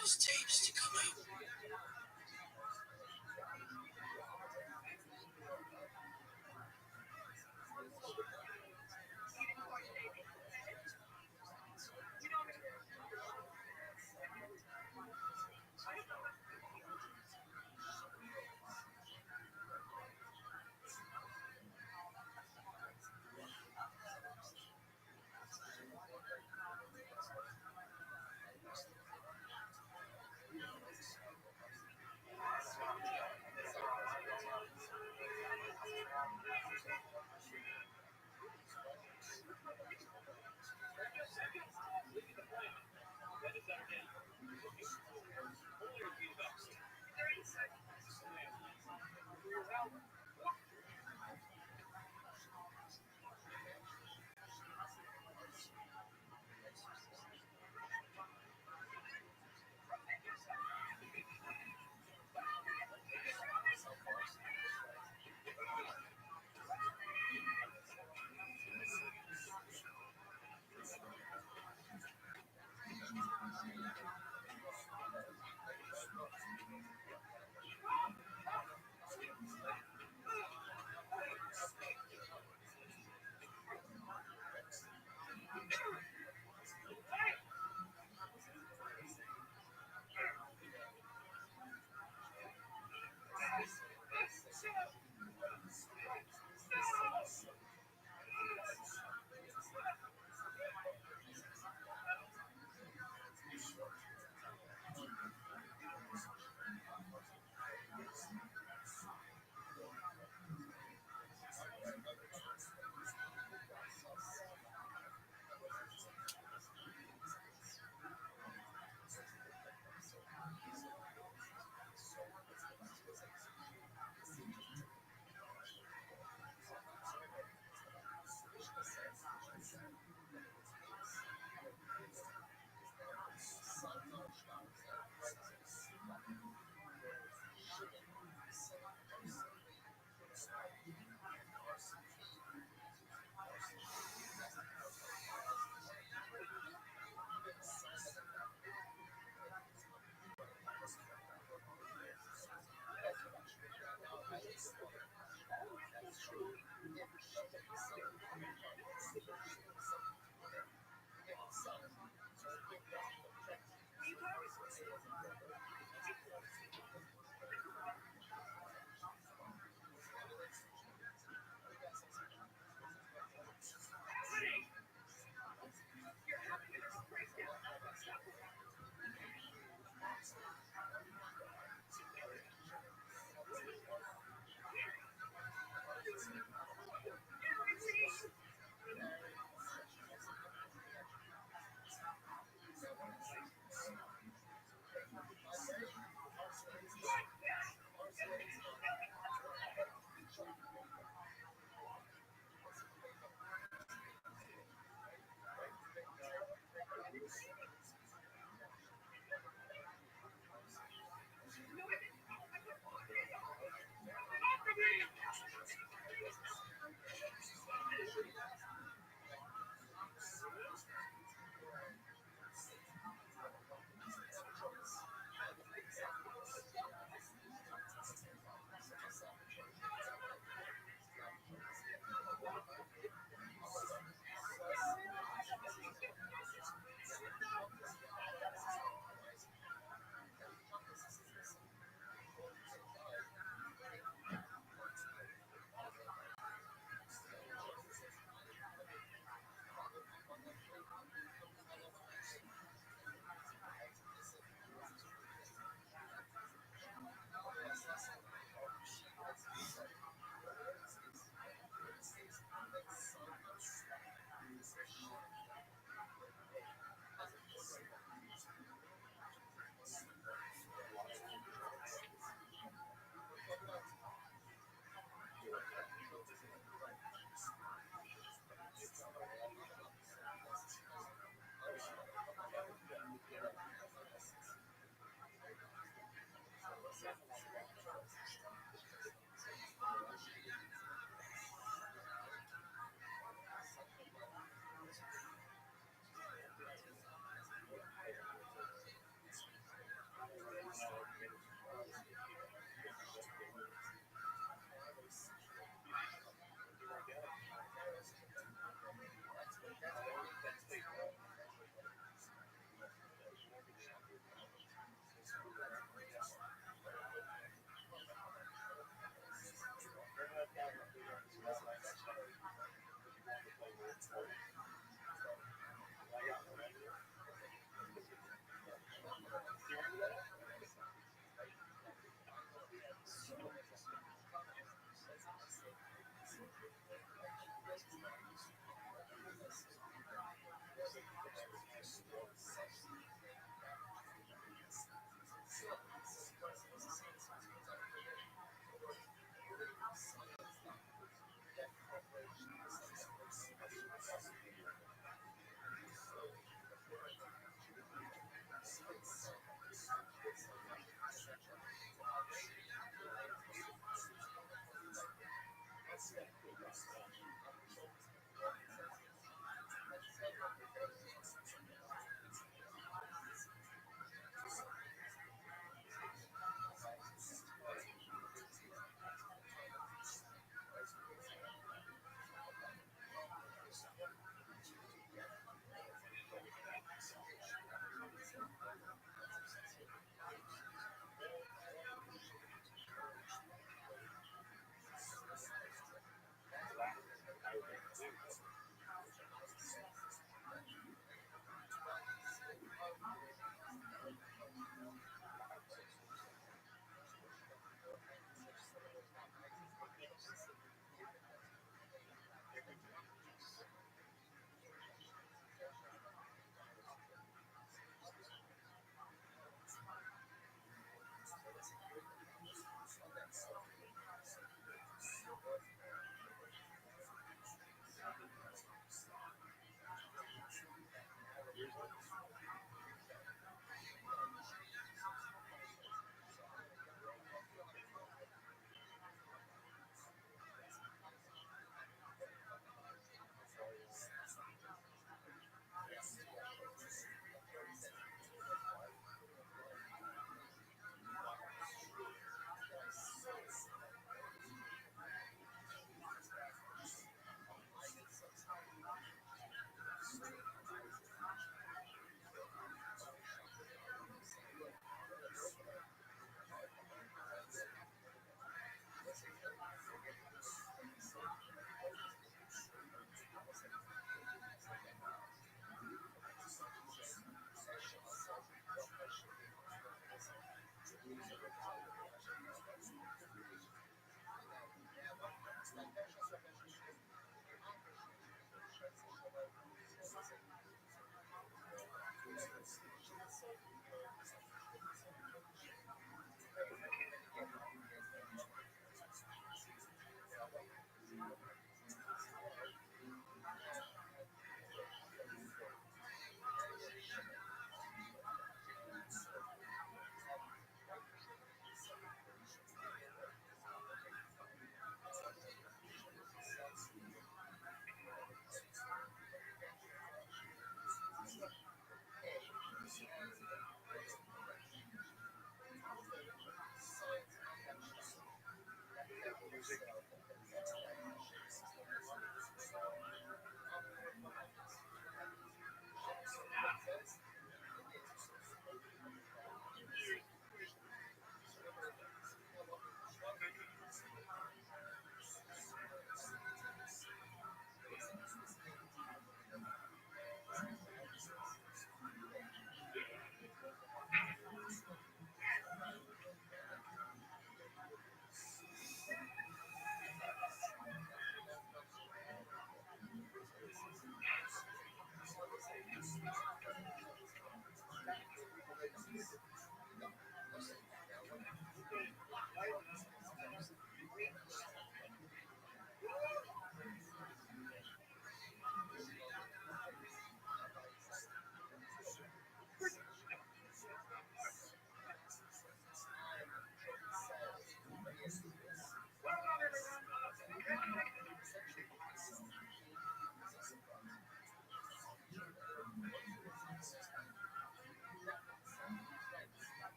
Those tapes to come out.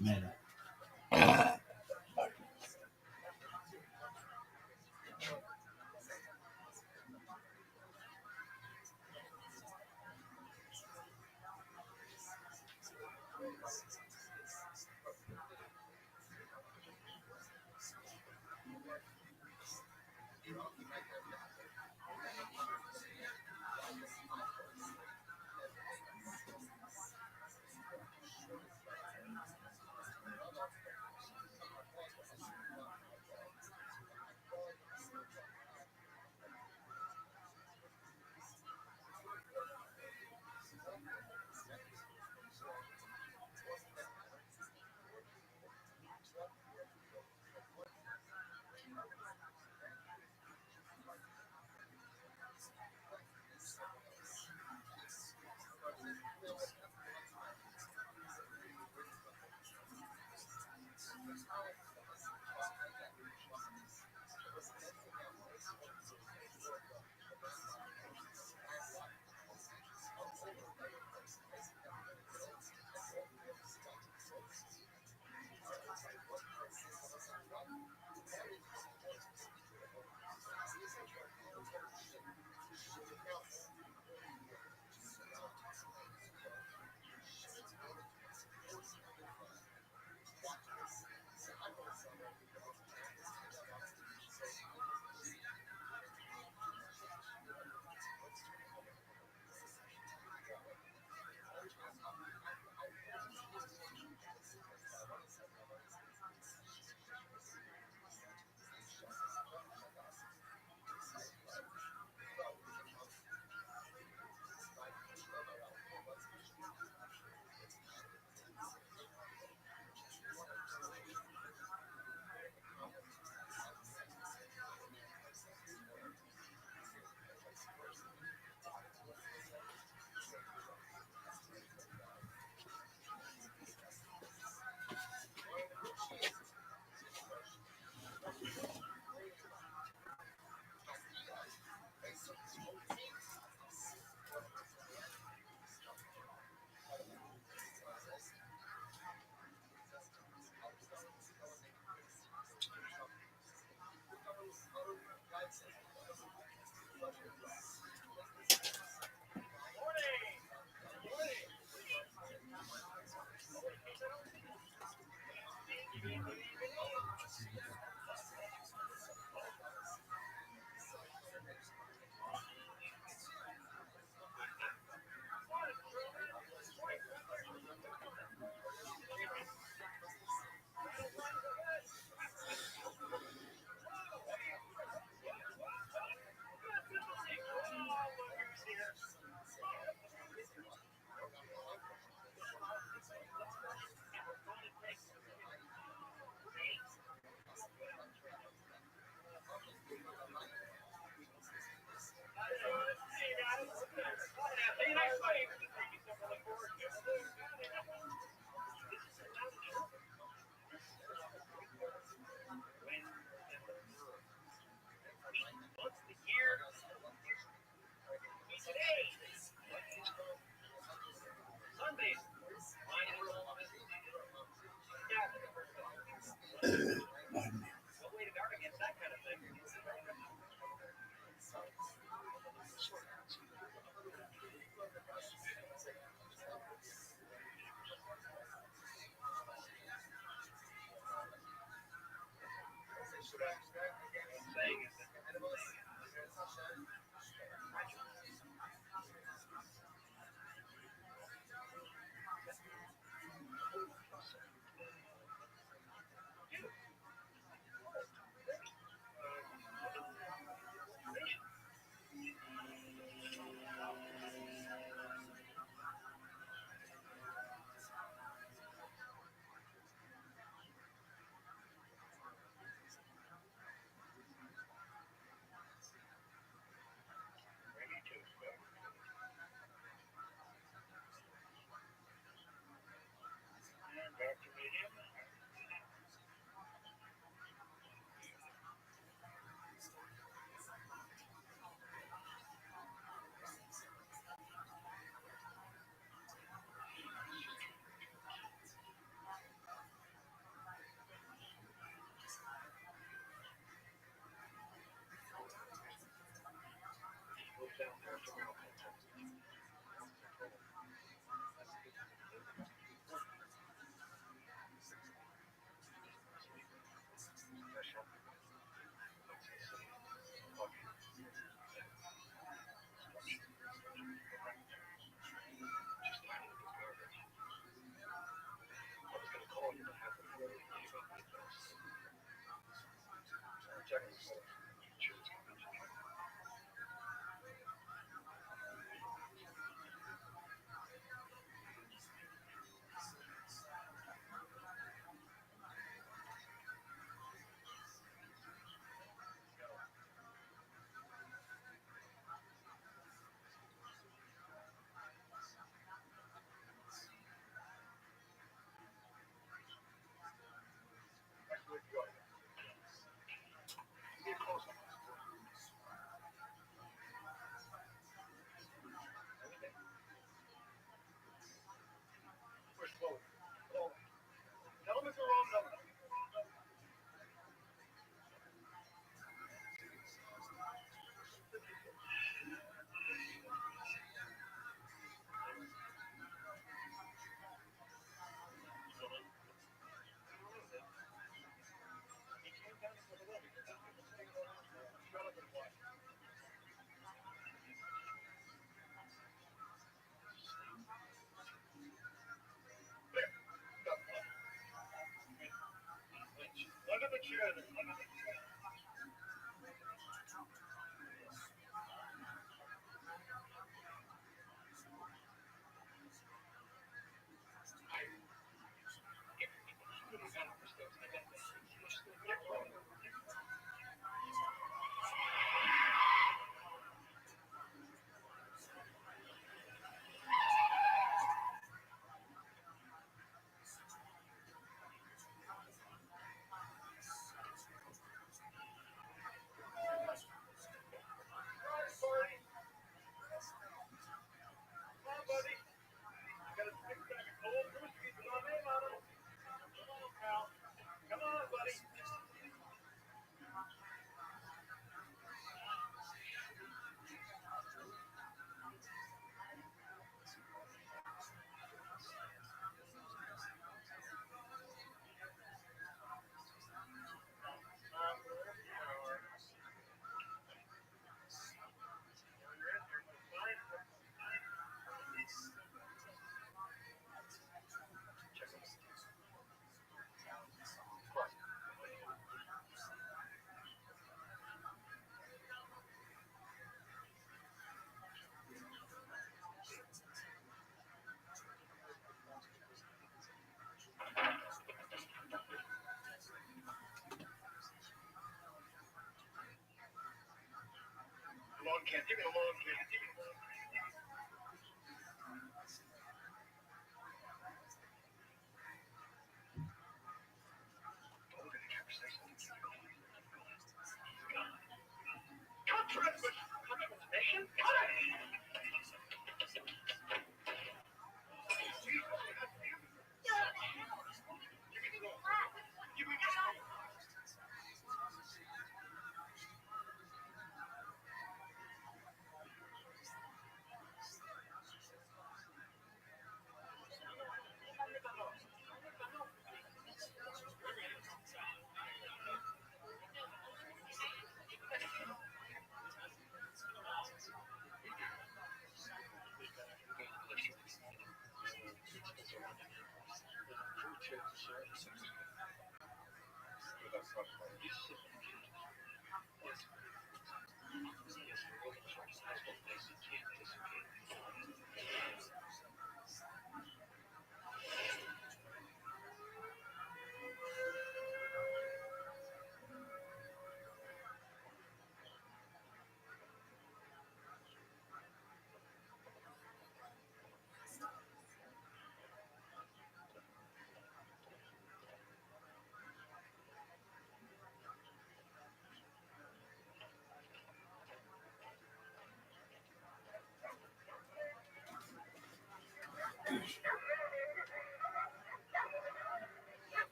Man.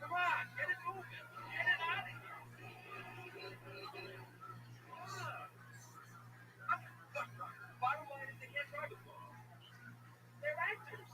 Come on, get Bottom line is they can't drive a car. They're actors.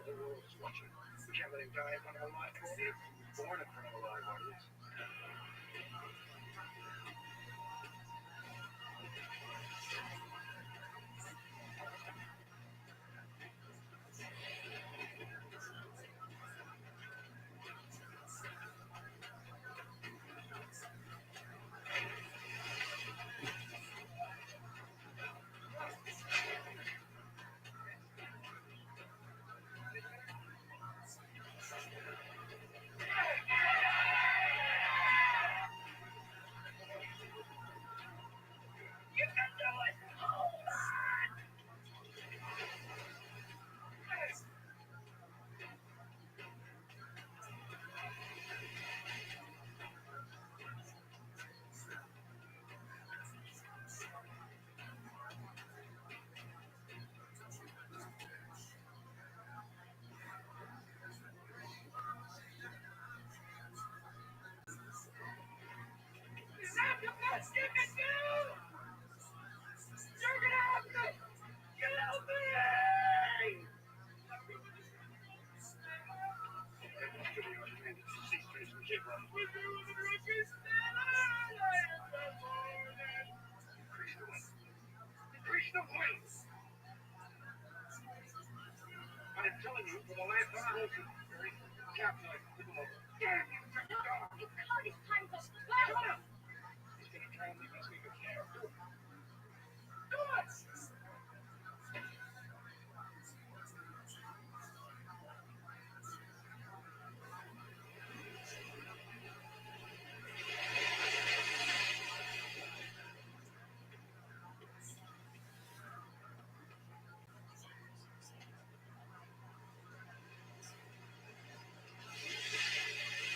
The world is watching. We can't let him die in front of a live audience. Born in front of a live audience. Is that the best you can do? You're gonna have to kill me! Increase the weight! I'm telling you, for the last time, calculate. Damn you, dog! It's called it's time to Shut up! He's gonna try and leave us even care. Do it!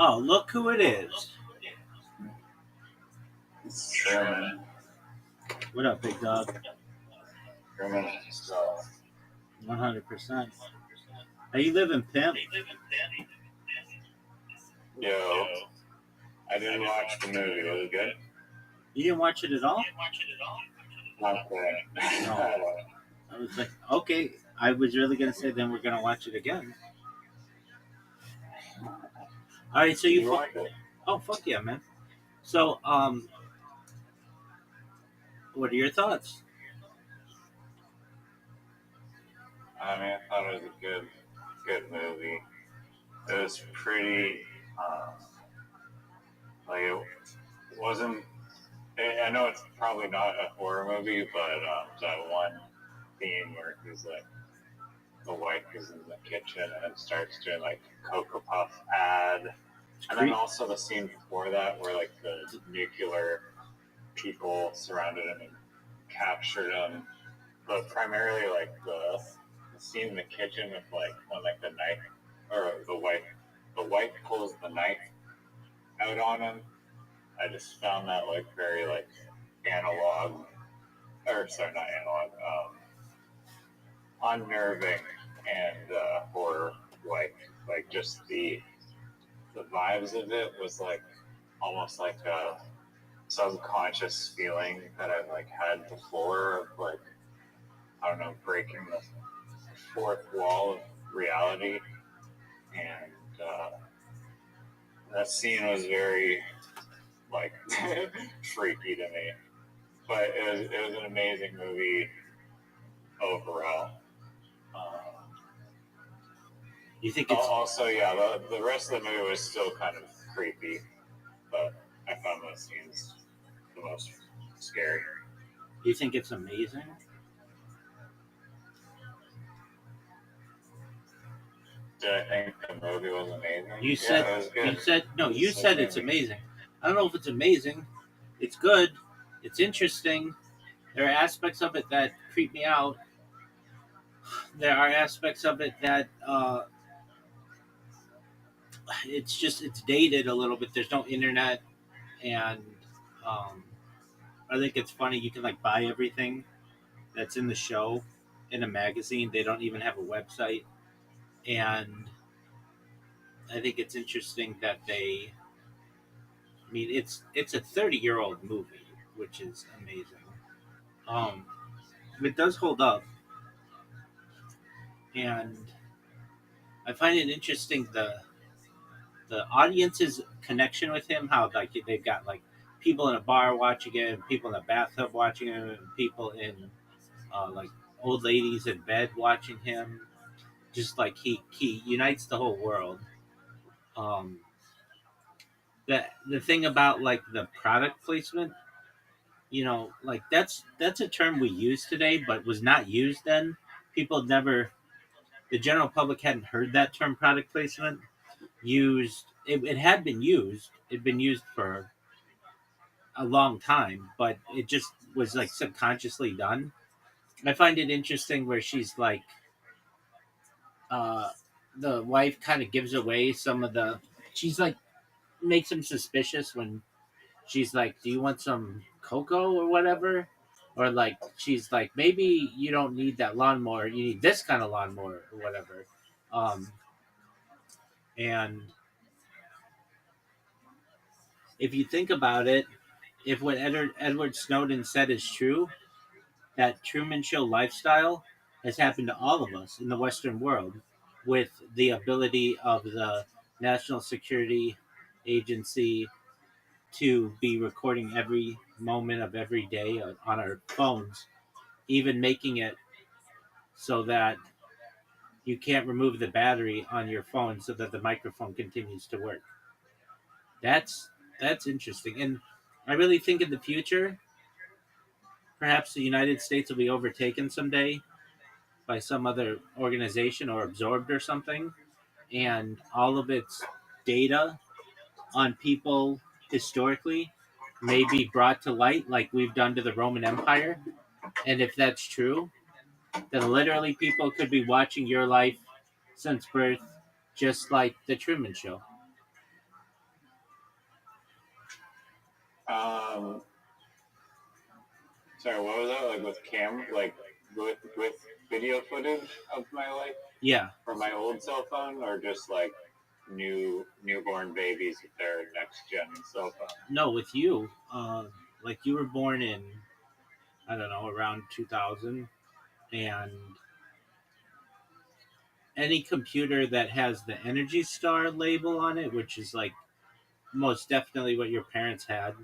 Oh, look who it is. Sherman. What up, big dog? Sherman himself. 100%. How you living, pimp? Yo, I didn't watch the movie. Was it good? You didn't watch it at all? Not good. No. I was like, okay. I was really gonna say then we're gonna watch it again. All right, so you. You liked it? Oh, fuck yeah, man. So, what are your thoughts? I mean, I thought it was a good movie. It was pretty, like it wasn't. I know it's probably not a horror movie, but that one scene where he's like, the wife is in the kitchen and starts doing like Cocoa Puff ad. It's And then also the scene before that, where like the nuclear people surrounded him and captured him, but primarily like the scene in the kitchen with like when like the knife or the wife pulls the knife out on him. I just found that like very like analog, or sorry, not analog, unnerving and horror like just the vibes of it was like almost like a subconscious feeling that I've like had before of like I don't know breaking the fourth wall of reality, and that scene was very like freaky to me. But it was an amazing movie overall. You think it's Also, yeah, the rest of the movie was still kind of creepy, but I found those scenes the most scary. you think it's amazing? Did I think the movie was amazing? You Yeah, said it was you good. said no. It You was said it's amazing. I don't know if it's amazing. It's good. It's interesting. There are aspects of it that creep me out. There are aspects of it that it's dated a little bit. There's no internet, and um, I think it's funny. You can like buy everything that's in the show in a magazine. They don't even have a website, and I think it's interesting that they. I mean, it's a 30-year-old movie, which is amazing. Um, it does hold up, and I find it interesting the audience's connection with him. How like they've got like people in a bar watching him, people in a bathtub watching him, and people in like old ladies in bed watching him. Just like he unites the whole world. Um, the thing about like the product placement, like that's a term we use today, but was not used then. People never, the general public hadn't heard that term product placement used. It had been used. It'd been used for a long time, but it just was like subconsciously done. I find it interesting where she's like, uh, the wife kind of gives away some of the. She's like makes him suspicious when she's like, "Do you want some cocoa or whatever?" Or like she's like, "Maybe you don't need that lawnmower. You need this kind of lawnmower or whatever." Um, and if you think about it, if what Edward Snowden said is true, that Truman Show lifestyle has happened to all of us in the Western world with the ability of the National Security Agency to be recording every moment of every day on our phones, even making it so that you can't remove the battery on your phone so that the microphone continues to work. That's that's interesting. And I really think in the future, perhaps the United States will be overtaken someday by some other organization or absorbed or something, and all of its data on people historically may be brought to light like we've done to the Roman Empire. And if that's true, then literally people could be watching your life since birth, just like the Truman Show. Um, sorry, what was that? Like with like with video footage of my life Yeah. from my old cell phone, or just like newborn babies with their next gen cell phone? No, with you, like you were born in, I don't know, around 2000, and any computer that has the Energy Star label on it, which is like most definitely what your parents had,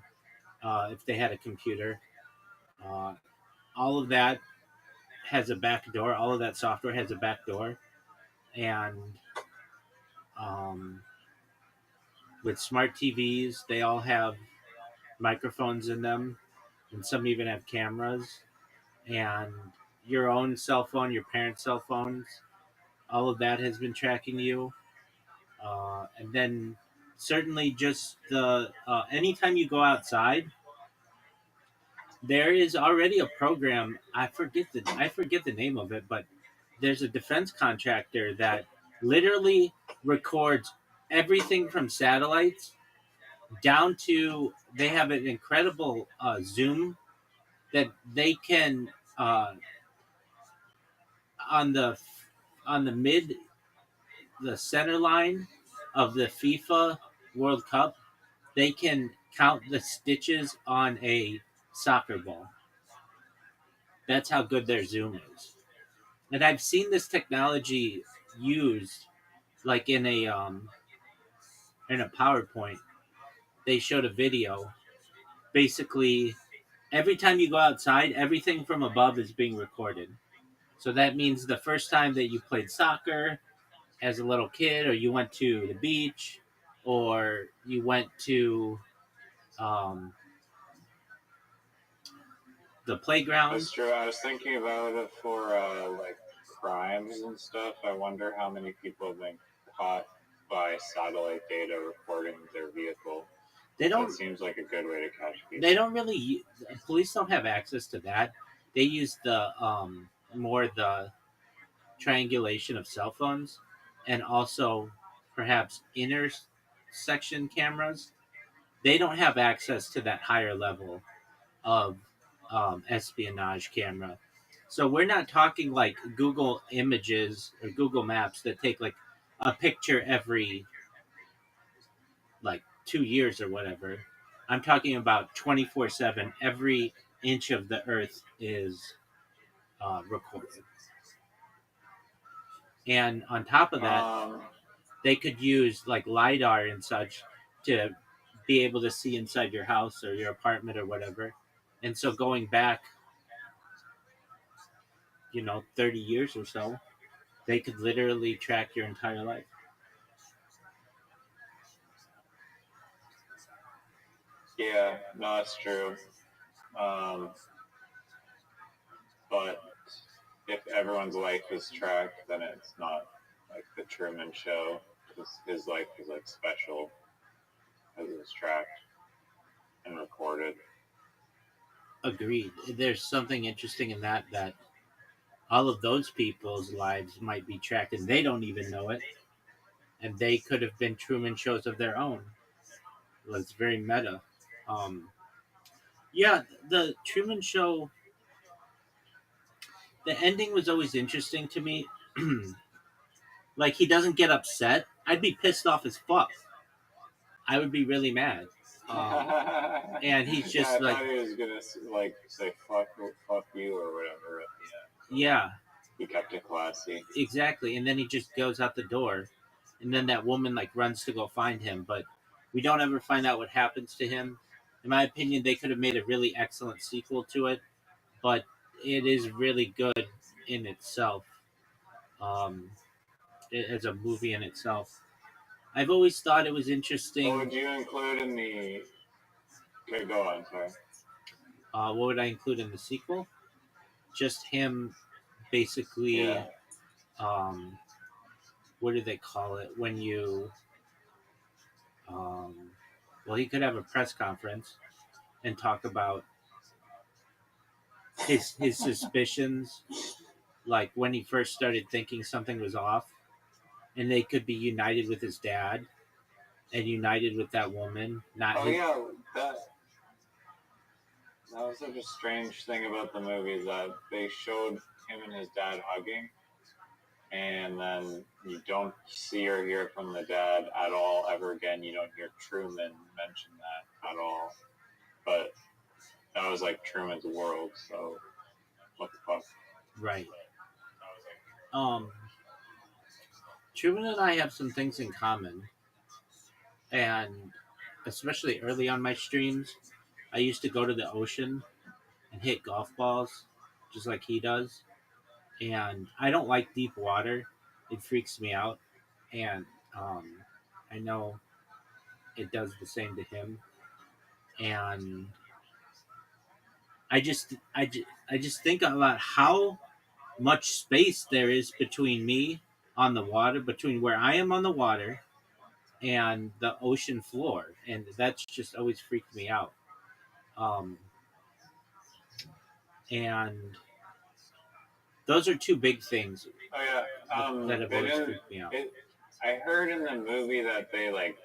if they had a computer, uh, all of that has a back door. All of that software has a back door, and um, with smart TVs, they all have microphones in them, and some even have cameras. And your own cell phone, your parents' cell phones, all of that has been tracking you. And then certainly just the anytime you go outside, there is already a program. I forget the name of it, but there's a defense contractor that literally records everything from satellites down to, they have an incredible zoom that they can on the mid the center line of the FIFA World Cup, they can count the stitches on a soccer ball. That's how good their zoom is. And I've seen this technology used like in a PowerPoint. They showed a video. Basically, every time you go outside, everything from above is being recorded. So that means the first time that you played soccer as a little kid, or you went to the beach, or you went to um, the playground. That's true. I was thinking about it for like crimes and stuff. I wonder how many people have been caught by satellite data recording their vehicle. They That don't. seems like a good way to catch people. They don't really. Police don't have access to that. They use the more the triangulation of cell phones, and also perhaps intersection cameras. They don't have access to that higher level of espionage camera. So we're not talking like Google Images or Google Maps that take like a picture every like 2 years or whatever. I'm talking about 24/7. Every inch of the earth is recorded. And on top of that, Um, they could use like LiDAR and such to be able to see inside your house or your apartment or whatever. And so going back, 30 years or so, they could literally track your entire life. yeah, no, that's true. Um, but if everyone's life is tracked, then it's not like the Truman Show. His life is like special as it's tracked and recorded. Agreed. There's something interesting in that all of those people's lives might be tracked and they don't even know it. And they could have been Truman shows of their own. It was very meta. Um, yeah, the Truman Show, the ending was always interesting to me. Like, he doesn't get upset. I'd be pissed off as fuck. I would be really mad. Um, and he's Yeah, just I like, thought he was gonna like say fuck you or whatever at the end. yeah, He kept it classy. exactly. And then he just goes out the door. And then that woman, like, runs to go find him. But we don't ever find out what happens to him. In my opinion, they could have made a really excellent sequel to it. But it is really good in itself, um, as a movie in itself. I've always thought it was What interesting. would you include in the? Okay, go on. Sorry. What would I include in the sequel? Just him, basically. Yeah. Um, what do they call it when you? Um, well, he could have a press conference and talk about his suspicions, like when he first started thinking something was off, and they could be united with his dad and united with that woman. Not Oh his. yeah, that was such a strange thing about the movie that they showed him and his dad hugging, and then you don't see or hear from the dad at all ever again. You don't hear Truman mention that at all. But that was like Truman's world. So what the fuck? Right. Um, Truman and I have some things in common, and especially early on my streams, I used to go to the ocean and hit golf balls, just like he does. And I don't like deep water; it freaks me out. And um, I know it does the same to him. And I just think about how much space there is between me on the water, between where I am on the water and the ocean floor, and that's just always freaked me out. Um, and those are two big things Oh yeah. that have They always didn't. freaked me out. I heard in the movie that they like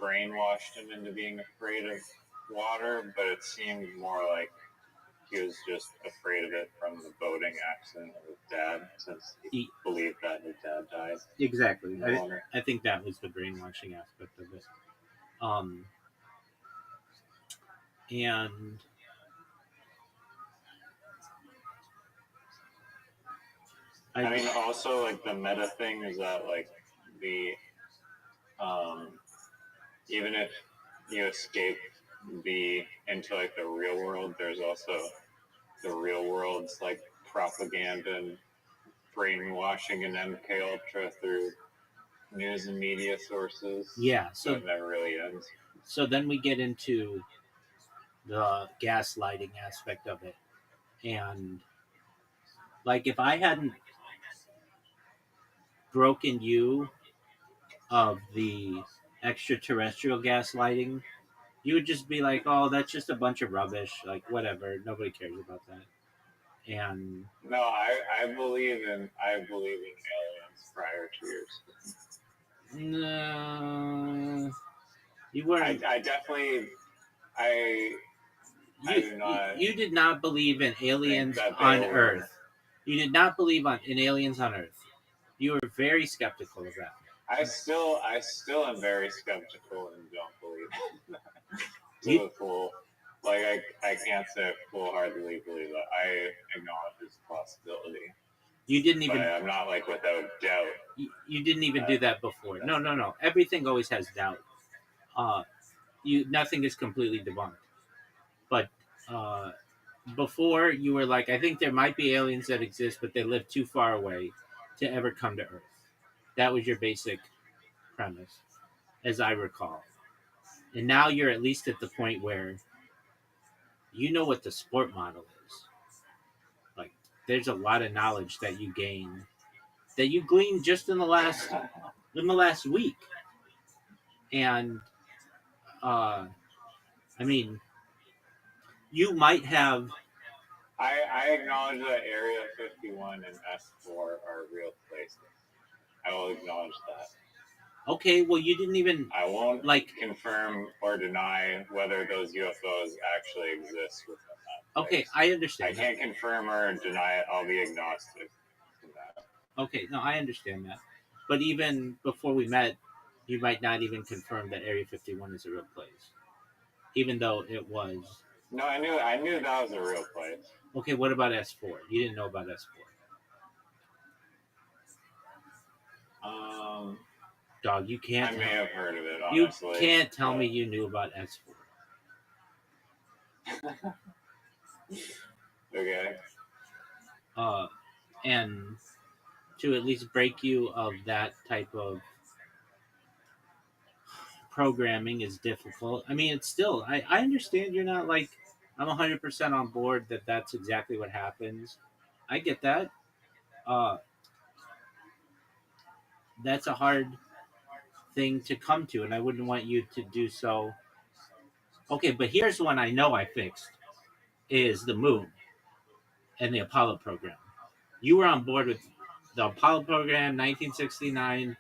brainwashed him into being afraid of water, but it seemed more like he was just afraid of it from the boating accident of his dad, since he believed that his dad died. Exactly. In the water. I think that was the brainwashing aspect of it. Um, and I mean, also like the meta thing is that like the even if you escape the into like the real world, there's also the real world's like propaganda and brainwashing and MK Ultra through news and media sources. Yeah, so it never really ends. So then we get into the gaslighting aspect of it, and like if I hadn't broken you of the extraterrestrial gaslighting, you would just be like, "Oh, that's just a bunch of rubbish. Like whatever, nobody cares about that." And no, I believe in aliens prior to yours. No, you weren't. I definitely I do not. You did not believe in aliens on Earth. You did not believe in aliens on Earth. You were very skeptical of that. I still am very skeptical and don't believe to the full. Like I can't say full-heartedly believe that. I acknowledge it's a possibility. You didn't even. But I'm not like without doubt. You didn't even do that before. No. Everything always has doubt. Nothing is completely debunked. But before you were like, I think there might be aliens that exist, but they live too far away to ever come to Earth. That was your basic premise, as I recall. And now you're at least at the point where you know what the sport model is. Like, there's a lot of knowledge that you gain, that you gleaned just in the last week. And I mean, you might have. I acknowledge that Area 51 and S4 are real places. I will acknowledge that. Okay, well, you didn't even. I won't confirm or deny whether those UFOs actually exist within that place. Okay, I understand. I can't confirm or deny it. I'll be agnostic to that. Okay, no, I understand that. But even before we met, you might not even confirm that Area 51 is a real place, even though it was. No, I knew that was a real place. Okay, what about S4? You didn't know about S4. Dog, you can't. I may have heard of it. Honestly, you can't tell me you knew about S4. Okay. And to at least break you of that type of programming is difficult. I mean, it's still. I understand you're not like. I'm 100% on board that that's exactly what happens. I get that. That's a hard thing to come to, and I wouldn't want you to do so. Okay, but here's one I know I fixed: is the moon and the Apollo program. You were on board with the Apollo program, 1969,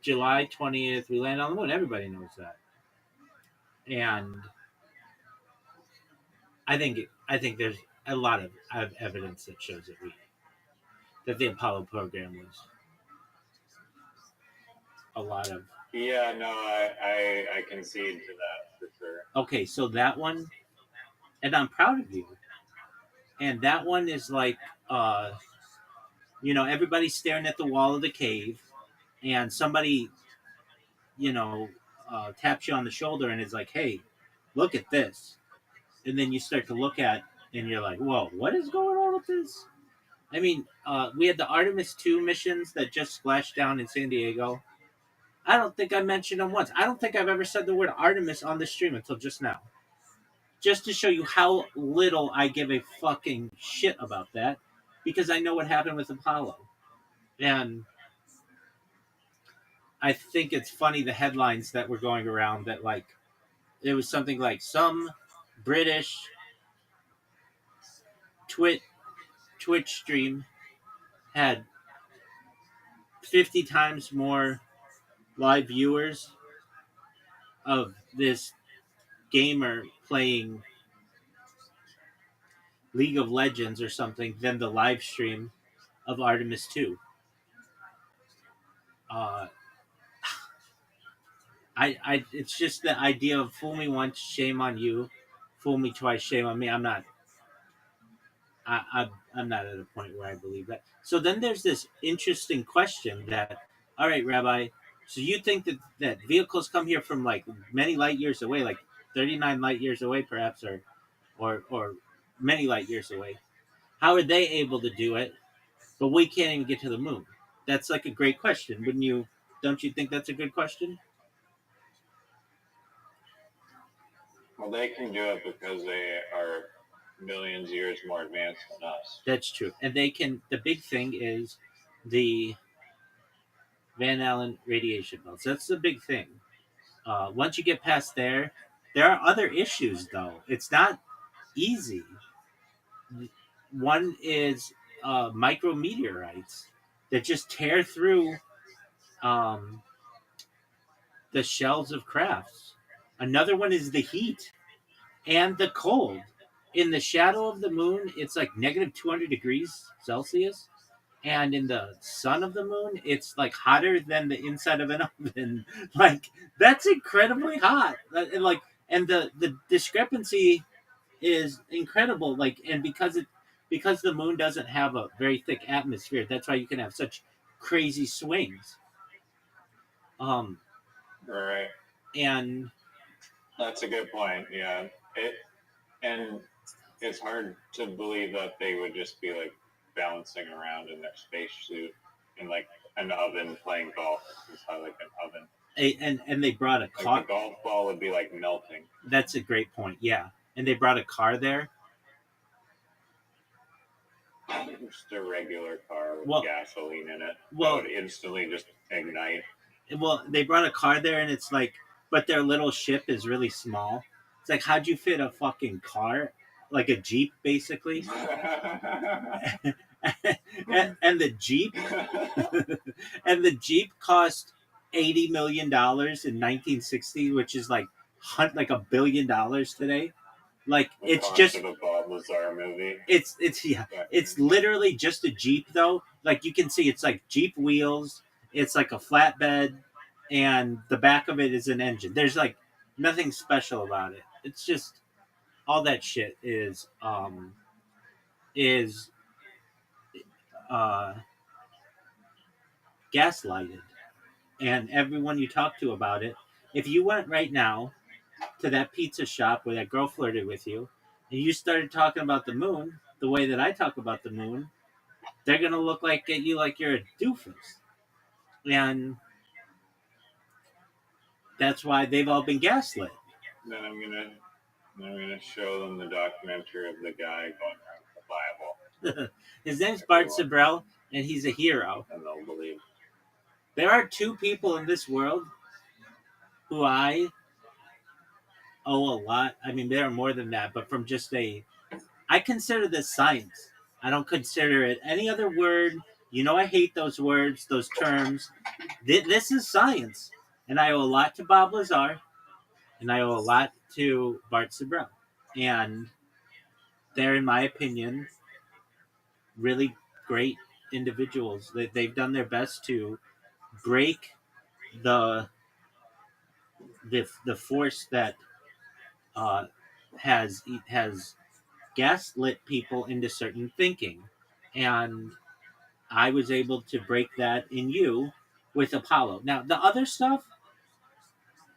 July 20th. We landed on the moon. Everybody knows that, and I think there's a lot of evidence that shows that the Apollo program was a lot of. Yeah, no, I concede to that for sure. Okay, so that one, and I'm proud of you. And that one is like, everybody's staring at the wall of the cave, and somebody, taps you on the shoulder and is like, "Hey, look at this," and then you start to look at, and you're like, "Whoa, what is going on with this?" I mean, we had the Artemis 2 missions that just splashed down in San Diego. I don't think I mentioned them once. I don't think I've ever said the word Artemis on the stream until just now. Just to show you how little I give a fucking shit about that, because I know what happened with Apollo. And I think it's funny the headlines that were going around that like it was something like some British Twitch Twitch stream had 50 times more live viewers of this gamer playing League of Legends or something than the live stream of Artemis 2. Uh, it's just the idea of fool me once, shame on you, fool me twice, shame on me. I'm not at a point where I believe that. So then there's this interesting question that, all right, Rabbi, so you think that vehicles come here from like many light years away, like 39 light years away, perhaps, or many light years away. How are they able to do it, but we can't even get to the moon? That's like a great question, wouldn't you? Don't you think that's a good question? Well, they can do it because they are millions of years more advanced than us. That's true, and they can. The big thing is the Van Allen radiation belts. That's the big thing. Once you get past there are other issues though. It's not easy. One is micrometeorites that just tear through um, the shells of crafts. Another one is the heat and the cold. In the shadow of the moon, it's like negative 200 degrees Celsius. And in the sun of the moon, it's like hotter than the inside of an oven. Like, that's incredibly hot. And the discrepancy is incredible. Like, and because the moon doesn't have a very thick atmosphere, that's why you can have such crazy swings. Um, Right. and That's a good point. Yeah. And it's hard to believe that they would just be like bouncing around in their spacesuit in like an oven playing golf. It's not like an oven. and they brought a car. Like the golf ball would be like melting. That's a great point. Yeah, and they brought a car there. Just a regular car with gasoline in it. Well, that would instantly just ignite. Well, they brought a car there, and it's like, but their little ship is really small. It's like, how'd you fit a fucking car, like a Jeep, basically? and the Jeep, and the Jeep cost $80 million in 1960, which is like $1 billion today. Like the it's just of a Bob Lazar movie. It's yeah, it's literally just a Jeep though. Like you can see, it's like Jeep wheels. It's like a flatbed, and the back of it is an engine. There's like nothing special about it. It's just all that shit is uh, gaslighted, and everyone you talk to about it. If you went right now to that pizza shop where that girl flirted with you, and you started talking about the moon the way that I talk about the moon, they're gonna look like at you like you're a doofus, and that's why they've all been gaslit. Then I'm gonna show them the documentary of the guy going around the Bible. His name's Bart Sibrel, and he's a hero. And they'll believe. There are two people in this world who I owe a lot. I mean, there are more than that, but from just I consider this science. I don't consider it any other word. You know, I hate those words, those terms. This is science. And I owe a lot to Bob Lazar, and I owe a lot to Bart Sibrel. And they're, in my opinion, really great individuals. They've done their best to break the force that has gaslit people into certain thinking, and I was able to break that in you with Apollo. Now the other stuff,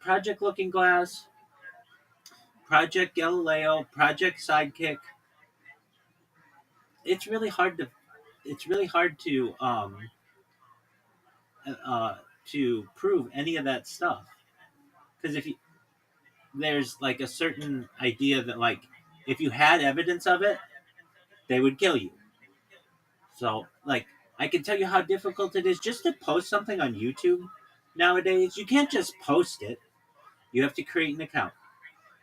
Project Looking Glass, Project Galileo, Project Sidekick, it's really hard to prove any of that stuff, because if you there's like a certain idea that like if you had evidence of it, they would kill you. So like I can tell you how difficult it is just to post something on YouTube. nowadays. You can't just post it. You have to create an account.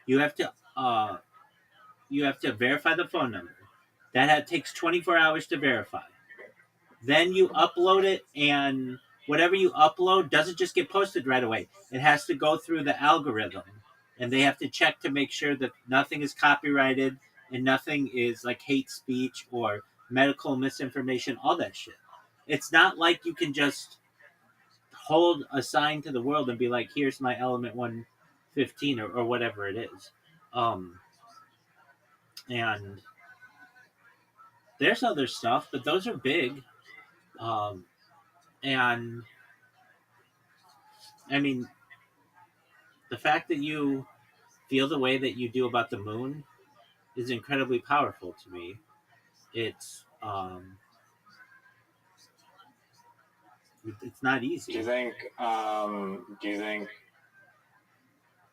You have to verify the phone number. Takes 24 hours to verify. Then you upload it, and whatever you upload doesn't just get posted right away. It has to go through the algorithm, and they have to check to make sure that nothing is copyrighted and nothing is like hate speech or medical misinformation, all that shit. It's not like you can just hold a sign to the world and be like, here's my element 115 or whatever it is. Um, and there's other stuff, but those are big. Um, and I mean, the fact that you feel the way that you do about the moon is incredibly powerful to me. It's it's not easy. Do you think? Do you think?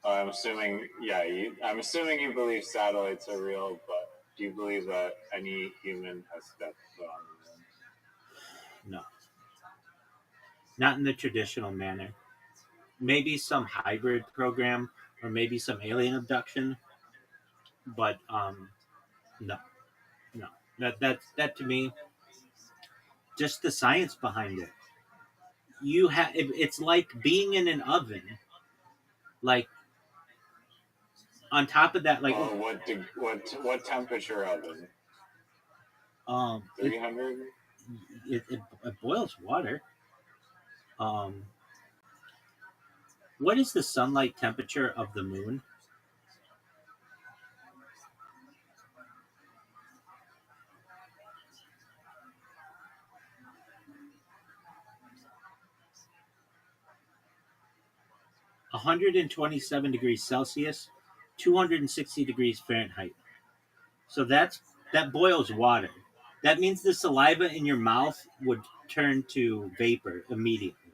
I'm assuming. Yeah, I'm assuming you believe satellites are real, but do you believe that any human has stepped foot on the moon? No, not in the traditional manner. Maybe some hybrid program or maybe some alien abduction, but no, no. That to me, just the science behind it. It's like being in an oven. Like on top of that, like Oh, what temperature oven? um, 300. it boils water. Um, what is the sunlight temperature of the moon? 127 degrees Celsius, 260 degrees Fahrenheit. So that boils water. That means the saliva in your mouth would turn to vapor immediately.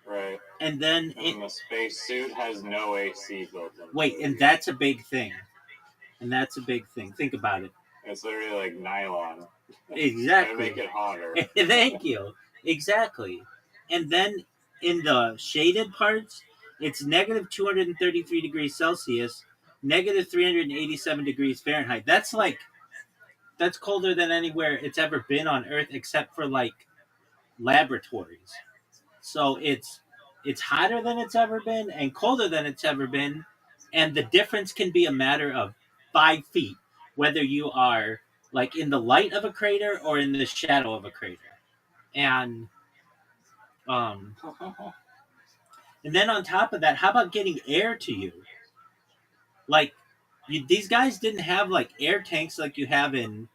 Right. And then the spacesuit has no AC built in. Wait, and that's a big thing. Think about it. It's literally like nylon. Exactly. Make it hotter. Thank you. Exactly. And then in the shaded parts, it's negative 233 degrees Celsius, negative 387 degrees Fahrenheit. That's colder than anywhere it's ever been on Earth except for like laboratories. So it's hotter than it's ever been and colder than it's ever been, and the difference can be a matter of 5 feet, whether you are like in the light of a crater or in the shadow of a crater. And um, and then on top of that, how about getting air to you? Like these guys didn't have like air tanks like you have in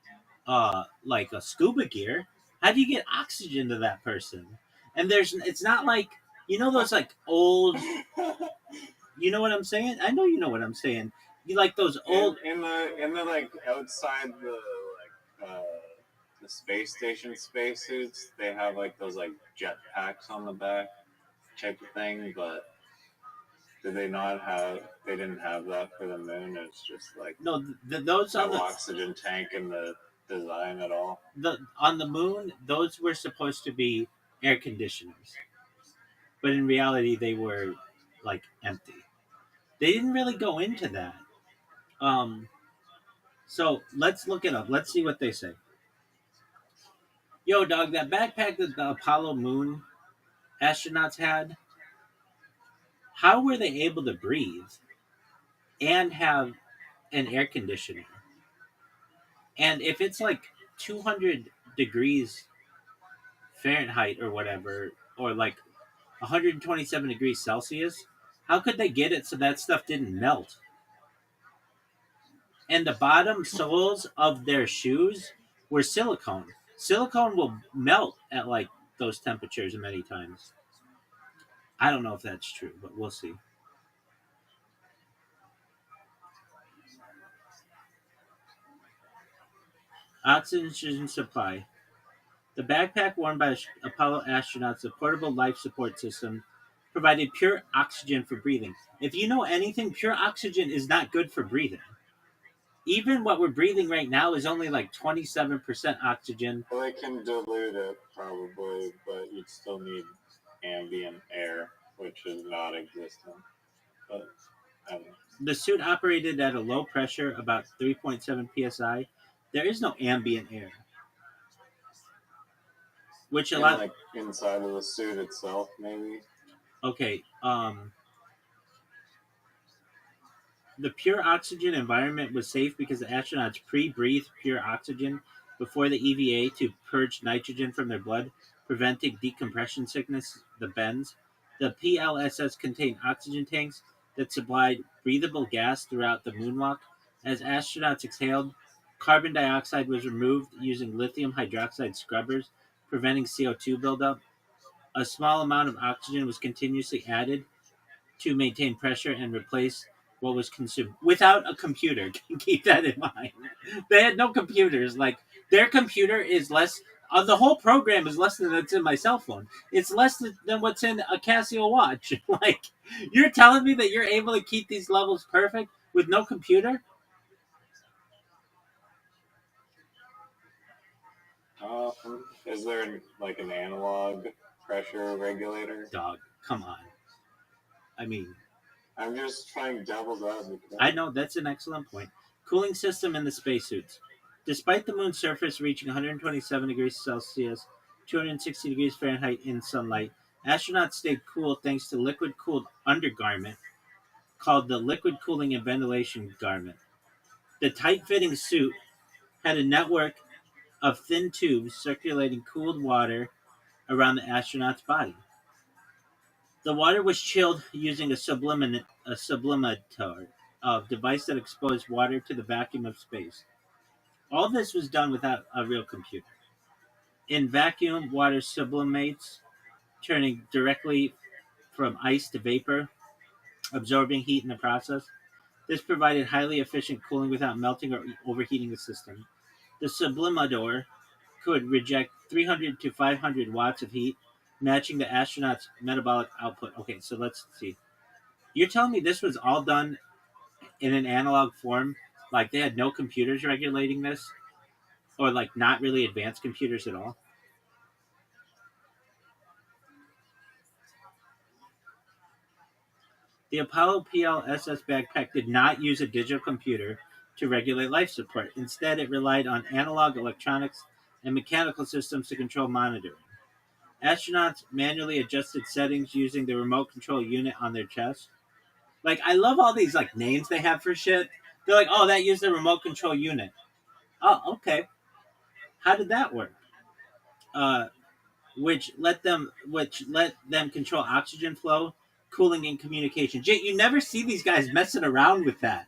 like a scuba gear. How do you get oxygen to that person? And it's not like those like old. You know what I'm saying? I know you know what I'm saying. You like those old in the like outside the space station spacesuits. They have like those like jet packs on the back type of thing, but did they not have? They didn't have that for the moon. It's just like no, those no on the oxygen tank in the design at all. on the moon. Those were supposed to be air conditioners, but in reality, they were like empty. They didn't really go into that. Um, so let's look it up. Let's see what they say. Yo, dog, that backpack that the Apollo moon astronauts had, how were they able to breathe and have an air conditioner? And if it's like 200 degrees Fahrenheit or whatever, or like 127 degrees Celsius, how could they get it so that stuff didn't melt? And the bottom soles of their shoes were silicone. Silicone will melt at like those temperatures many times. I don't know if that's true, but we'll see. Oxygen supply. The backpack worn by Apollo astronauts, a portable life support system, provided pure oxygen for breathing. If you know anything, pure oxygen is not good for breathing. Even what we're breathing right now is only like 27% oxygen. Well, they can dilute it probably, but you'd still need ambient air, which is not existent. But um, The suit operated at a low pressure, about 3.7 psi. There is no ambient air, which a in lot. like inside of the suit itself, maybe. Okay, the pure oxygen environment was safe because the astronauts pre-breathed pure oxygen before the EVA to purge nitrogen from their blood, preventing decompression sickness, the bends. The PLSS contained oxygen tanks that supplied breathable gas throughout the moonwalk. As astronauts exhaled, carbon dioxide was removed using lithium hydroxide scrubbers, preventing CO2 buildup. A small amount of oxygen was continuously added to maintain pressure and replace what was consumed without a computer. Keep that in mind. They had no computers. Like their computer is less. The whole program is less than what's in my cell phone. It's less than what's in a Casio watch. Like you're telling me that you're able to keep these levels perfect with no computer? Is there like an analog pressure regulator? Dog, come on. I mean, I'm just trying devil's advocate. I know that's an excellent point. Cooling system in the spacesuits. Despite the moon's surface reaching 127 degrees Celsius, 260 degrees Fahrenheit in sunlight, astronauts stayed cool thanks to liquid cooled undergarment called the liquid cooling and ventilation garment. The tight fitting suit had a network of thin tubes circulating cooled water around the astronaut's body. The water was chilled using a sublimator, a device that exposed water to the vacuum of space. All this was done without a real computer. In vacuum, water sublimates, turning directly from ice to vapor, absorbing heat in the process. This provided highly efficient cooling without melting or overheating the system. The sublimator could reject 300 to 500 watts of heat, matching the astronaut's metabolic output. Okay, so let's see. You're telling me this was all done in an analog form? Like they had no computers regulating this? Or like not really advanced computers at all? The Apollo PLSS backpack did not use a digital computer to regulate life support. Instead, it relied on analog electronics and mechanical systems to control monitoring. Astronauts manually adjusted settings using the remote control unit on their chest. Like, I love all these like names they have for shit. They're like, oh, that used the remote control unit. Oh, okay. How did that work? Uh, which let them control oxygen flow, cooling, and communication. Jay, you never see these guys messing around with that.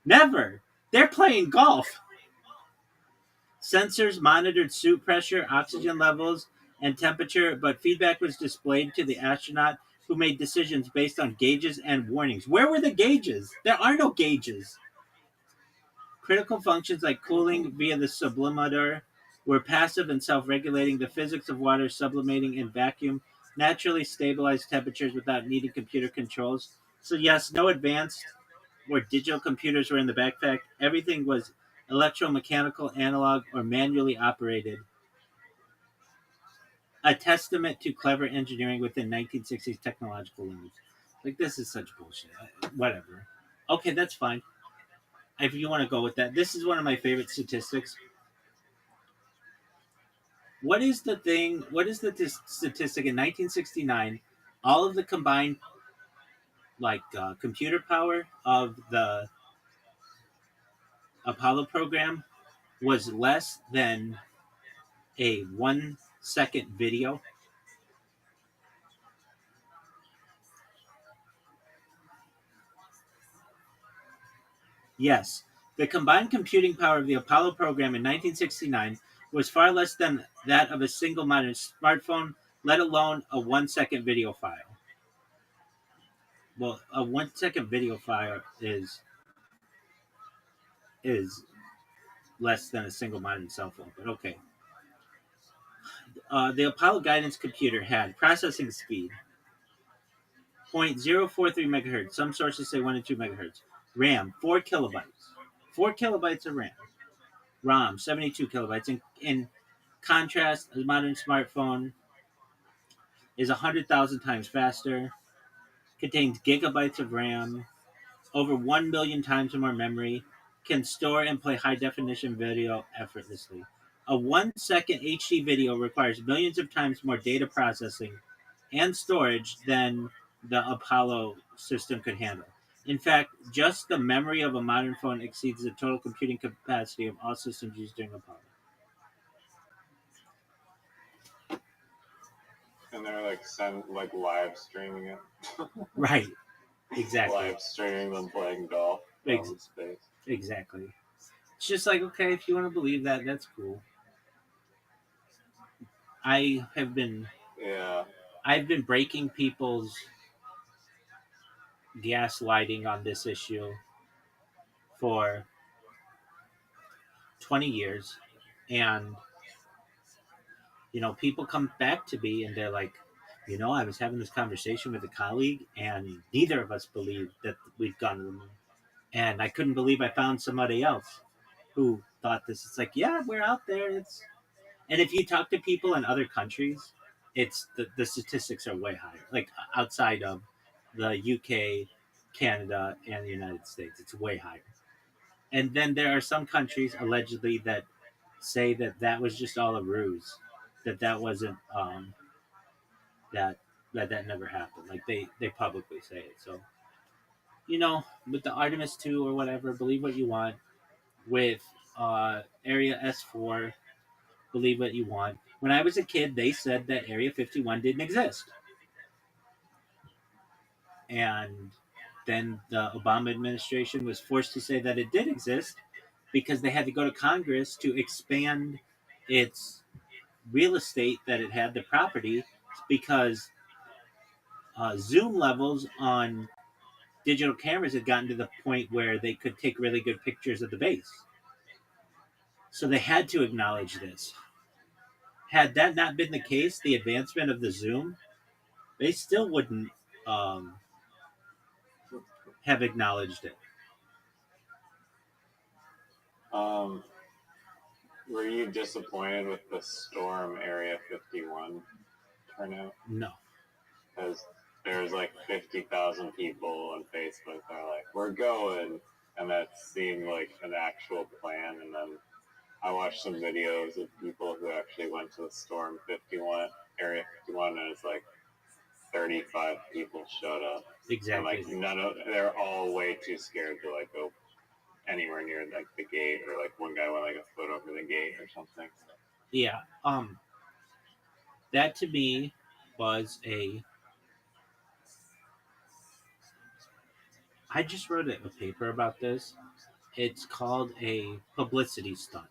Never. They're playing golf. Sensors monitored suit pressure, oxygen levels, and temperature, but feedback was displayed to the astronaut who made decisions based on gauges and warnings. Where were the gauges? There are no gauges. Critical functions like cooling via the sublimator were passive and self-regulating. The physics of water sublimating in vacuum naturally stabilized temperatures without needing computer controls. So yes, no advanced or digital computers were in the backpack. Everything was electromechanical, analog, or manually operated. A testament to clever engineering within 1960s technological limits. Like this is such bullshit. Whatever. Okay, that's fine. If you want to go with that, this is one of my favorite statistics. What is the thing? What is the statistic in 1969? All of the combined computer power of the Apollo program was less than a 1 second video. Yes, the combined computing power of the Apollo program in 1969 was far less than that of a single modern smartphone, let alone a 1 second video file. Well, a 1 second video file is less than a single modern cell phone, but okay. The Apollo guidance computer had processing speed 0.043 megahertz. Some sources say 1 to 2 megahertz. RAM 4 kilobytes. 4 kilobytes of RAM, 72 kilobytes. In contrast, a modern smartphone is 100,000 times faster, contains gigabytes of RAM, over 1 billion times more memory, can store and play high definition video effortlessly. A 1 second HD video requires millions of times more data processing and storage than the Apollo system could handle. In fact, just the memory of a modern phone exceeds the total computing capacity of all systems used during Apollo. And they're like live streaming it. Right, exactly. Live streaming them playing golf in space. Exactly. It's just like, okay, if you want to believe that, that's cool. I have been Yeah. I've been breaking people's gaslighting on this issue for 20 years, and people come back to me and they're like, I was having this conversation with a colleague and neither of us believed that we've gone to the moon, and I couldn't believe I found somebody else who thought this. It's like, yeah, we're out there. And if you talk to people in other countries, it's the statistics are way higher. Like outside of the UK, Canada, and the United States, it's way higher. And then there are some countries allegedly that say that was just all a ruse, that wasn't that that never happened. Like they publicly say it. So with the Artemis 2 or whatever, believe what you want. With Area S4, believe what you want. When I was a kid, they said that Area 51 didn't exist. And then the Obama administration was forced to say that it did exist because they had to go to Congress to expand its real estate that it had, the property, because zoom levels on digital cameras had gotten to the point where they could take really good pictures of the base. So they had to acknowledge this. Had that not been the case, the advancement of the zoom, they still wouldn't um, have acknowledged it. Were you disappointed with the Storm Area 51 turnout? No. Because there's like 50,000 people on Facebook that are like, we're going. And that seemed like an actual plan. And then I watched some videos of people who actually went to the Storm 51, Area 51, and it's like 35 people showed up. Exactly. And like they're all way too scared to like go anywhere near like the gate, or like one guy went like a foot over the gate or something. Yeah. That to me was I just wrote a paper about this. It's called a publicity stunt.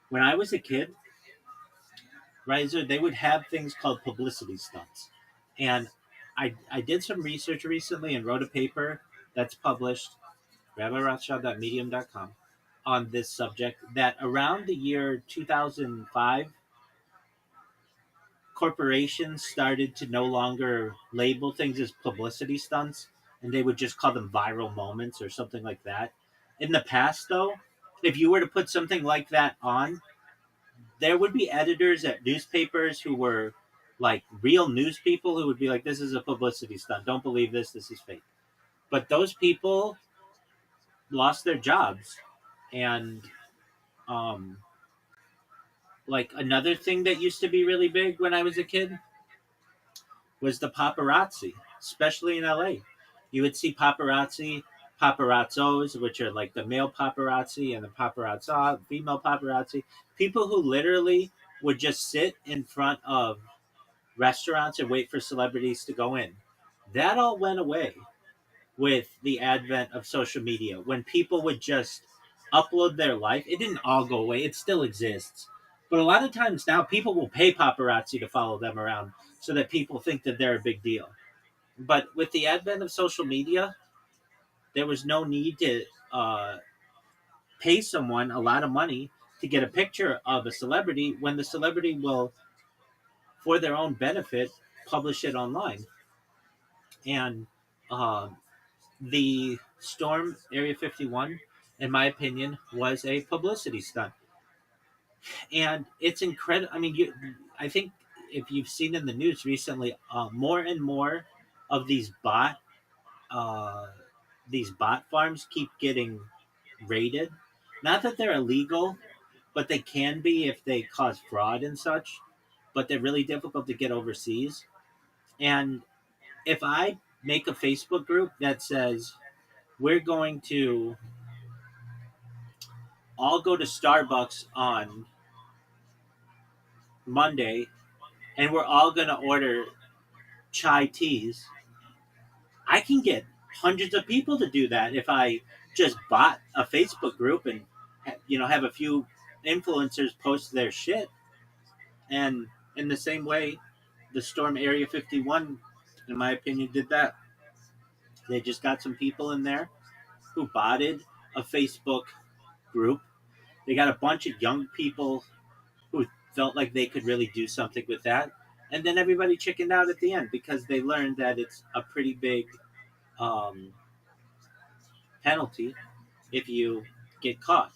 When I was a kid, right, so they would have things called publicity stunts. And I did some research recently and wrote a paper that's published, rabbirothschild.medium.com, on this subject, that around the year 2005, corporations started to no longer label things as publicity stunts, and they would just call them viral moments or something like that. In the past, though, if you were to put something like that on, there would be editors at newspapers who were like real news people who would be like, this is a publicity stunt. Don't believe this. This is fake. But those people lost their jobs. And um, like another thing that used to be really big when I was a kid was the paparazzi, especially in LA. You would see paparazzos, which are like the male paparazzi, and the paparazza, female paparazzi. People who literally would just sit in front of restaurants and wait for celebrities to go in. That all went away with the advent of social media. When people would just upload their life, it didn't all go away. It still exists. But a lot of times now, people will pay paparazzi to follow them around so that people think that they're a big deal. But with the advent of social media, there was no need to pay someone a lot of money to get a picture of a celebrity when the celebrity will, for their own benefit, publish it online. And the Storm Area 51 in my opinion, was a publicity stunt. And it's incredible. I mean, I think if you've seen in the news recently, more and more of uh, these bot farms keep getting raided. Not that they're illegal, but they can be if they cause fraud and such. But they're really difficult to get overseas. And if I make a Facebook group that says we're going to all go to Starbucks on Monday and we're all going to order chai teas, I can get hundreds of people to do that if I just bought a Facebook group and have a few influencers post their shit. And in the same way, the Storm Area 51, in my opinion, did that. They just got some people in there who botted a Facebook group. They got a bunch of young people who felt like they could really do something with that. And then everybody chickened out at the end because they learned that it's a pretty big um, penalty if you get caught,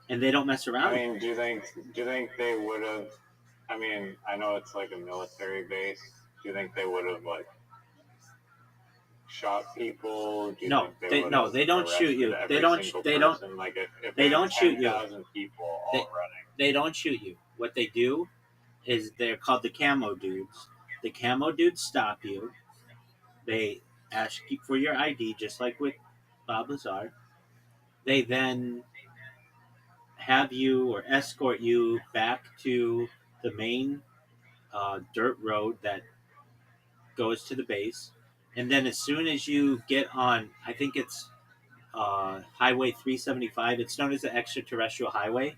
and they don't mess I around. mean, do you think they would have? I mean, I know it's like a military base. Do you think they would have like shot people? Do you No, think they would have they don't shoot arrested you. every single person? Like if They they had don't shoot you. 10,000 people They, all running. they don't shoot you. What they do is they're called the camo dudes. The camo dudes stop you. They ask you for your ID, just like with Bob Lazar. They then have you or escort you back to the main dirt road that goes to the base. And then as soon as you get on, I think it's Highway 375, it's known as the extraterrestrial highway.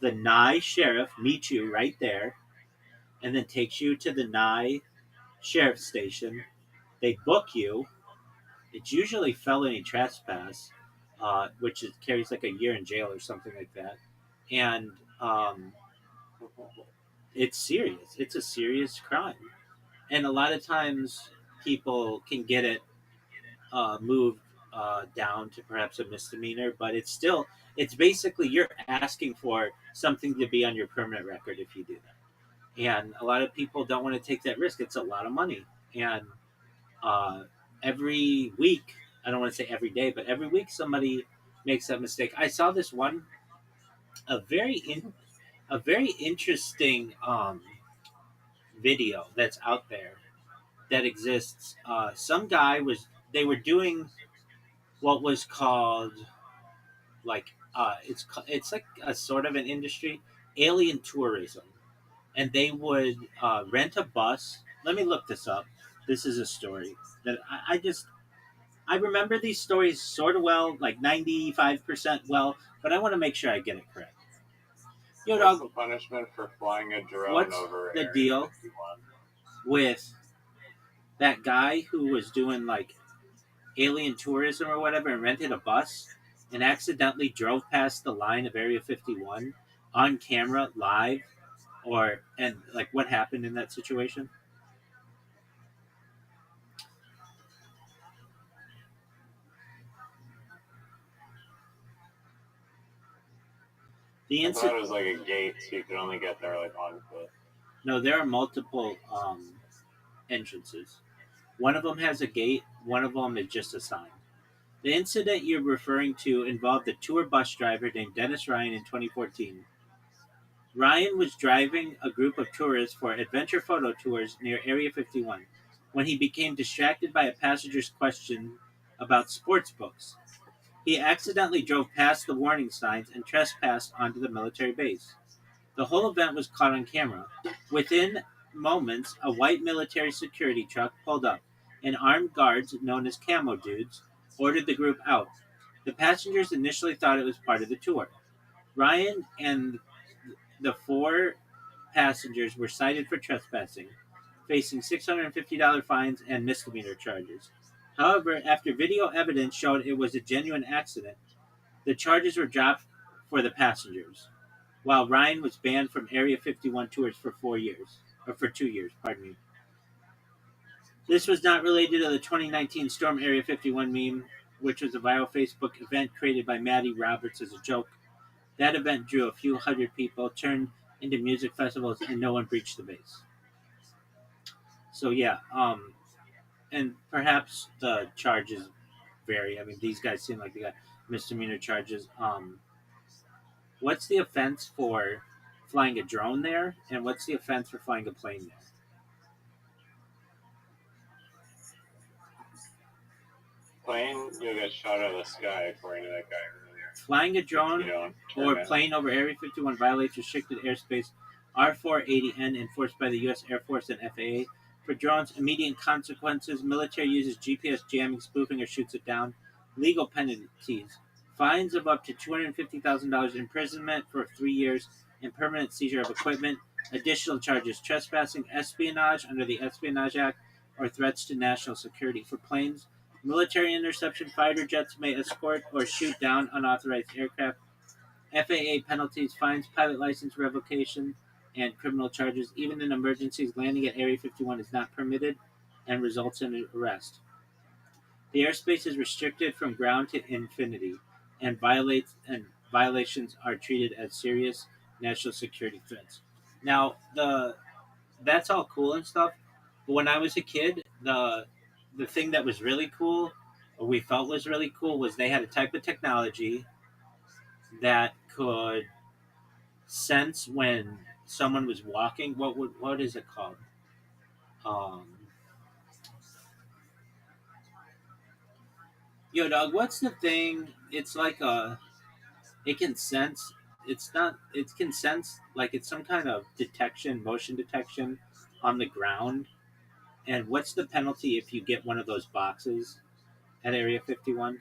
The Nye sheriff meets you right there and then takes you to the Nye sheriff station. They book you. It's usually felony trespass, which carries like a year in jail or something like that. And it's serious. It's a serious crime. And a lot of times people can get it moved down to perhaps a misdemeanor, but it's basically you're asking for something to be on your permanent record if you do that. And a lot of people don't want to take that risk. It's a lot of money. And uh, every week, I don't want to say every day, but every week somebody makes that mistake. I saw this one, a very a very interesting video that's out there that exists. Some guy was they were doing what was called like it's like a sort of an industry, alien tourism, and they would rent a bus. Let me look this up. This is a story that I remember these stories sort of well, like 95% well, but I want to make sure I get it correct. Yo, What's dog, the punishment for flying a drone what's over the Area deal 51? with that guy who was doing like alien tourism or whatever and rented a bus and accidentally drove past the line of Area 51 on camera live, or and like what happened in that situation? The I thought incident. it was like a gate, so you could only get there like on foot. No, there are multiple entrances. One of them has a gate. One of them is just a sign. The incident you're referring to involved a tour bus driver named Dennis Ryan in 2014. Ryan was driving a group of tourists for adventure photo tours near Area 51 when he became distracted by a passenger's question about sports books. He accidentally drove past the warning signs and trespassed onto the military base. The whole event was caught on camera. Within moments, a white military security truck pulled up, and armed guards, known as camo dudes, ordered the group out. The passengers initially thought it was part of the tour. Ryan and the four passengers were cited for trespassing, facing $650 fines and misdemeanor charges. However, after video evidence showed it was a genuine accident, the charges were dropped for the passengers, while Ryan was banned from Area 51 tours for 4 years, or for 2 years, pardon me. This was not related to the 2019 Storm Area 51 meme. which was a viral Facebook event created by Maddie Roberts as a joke. That event drew a few hundred people, turned into music festivals, and no one breached the base. So yeah, and perhaps the charges vary. I mean, these guys seem like they got misdemeanor charges. What's the offense for flying a drone there, and what's the offense for flying a plane there? Plane, you'll get shot out of the sky, according to that guy earlier. Flying a If you drone don't or turn it. plane over Area 51 violates restricted airspace R480N enforced by the U.S. Air Force and FAA. For drones, immediate consequences: military uses GPS jamming, spoofing, or shoots it down. Legal penalties: fines of up to $250,000, imprisonment for 3 years, and permanent seizure of equipment. Additional charges: trespassing, espionage under the Espionage Act, or threats to national security. For planes, military interception: fighter jets may escort or shoot down unauthorized aircraft. FAA penalties, fines, pilot license revocation, and criminal charges. Even in emergencies, landing at Area 51 is not permitted and results in an arrest. The airspace is restricted from ground to infinity, and violations are treated as serious national security threats. Now, the that's all cool and stuff, but when I was a kid, the thing that was really cool, or we felt was really cool, was they had a type of technology that could sense when someone was walking. What is it called? Um, Yo, dog. What's the thing? It's like a. It can sense. It's not. It can sense like it's some kind of detection, motion detection, on the ground. And what's the penalty if you get one of those boxes at Area 51?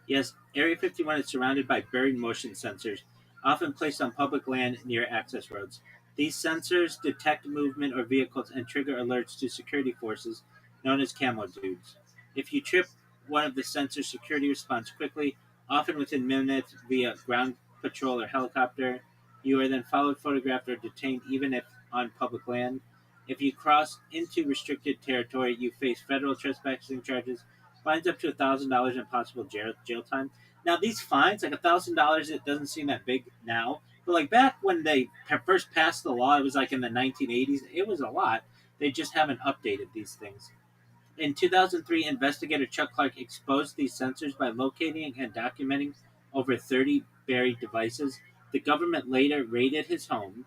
Yes, Area 51 is surrounded by buried motion sensors, often placed on public land near access roads. These sensors detect movement or vehicles and trigger alerts to security forces known as camo dudes. If you trip one of the sensors, security responds quickly, often within minutes via ground patrol or helicopter. You are then followed, photographed, or detained even if on public land. If you cross into restricted territory, you face federal trespassing charges, fines up to $1,000, and possible jail time. Now these fines, like $1,000, it doesn't seem that big now, but like back when they first passed the law, it was like in the 1980s. It was a lot. They just haven't updated these things. In 2003, investigator Chuck Clark exposed these sensors by locating and documenting over 30 buried devices. The government later raided his home,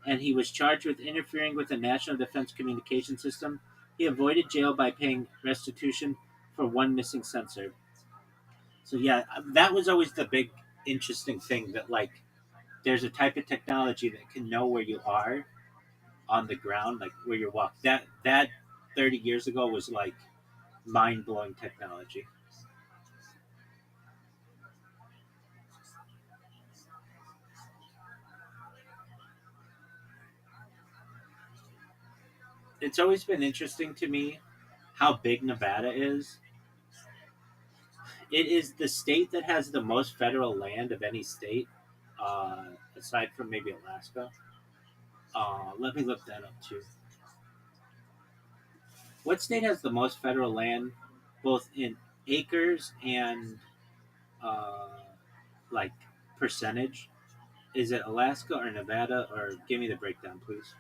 and he was charged with interfering with the National Defense Communication System. He avoided jail by paying restitution for one missing sensor. So yeah, that was always the big interesting thing, that like there's a type of technology that can know where you are on the ground, like where you're walking. That 30 years ago was like mind blowing technology. It's always been interesting to me how big Nevada is. It is the state that has the most federal land of any state, aside from maybe Alaska. Let me look that up too. What state has the most federal land, both in acres and uh, like percentage? Is it Alaska or Nevada? Or give me the breakdown, please.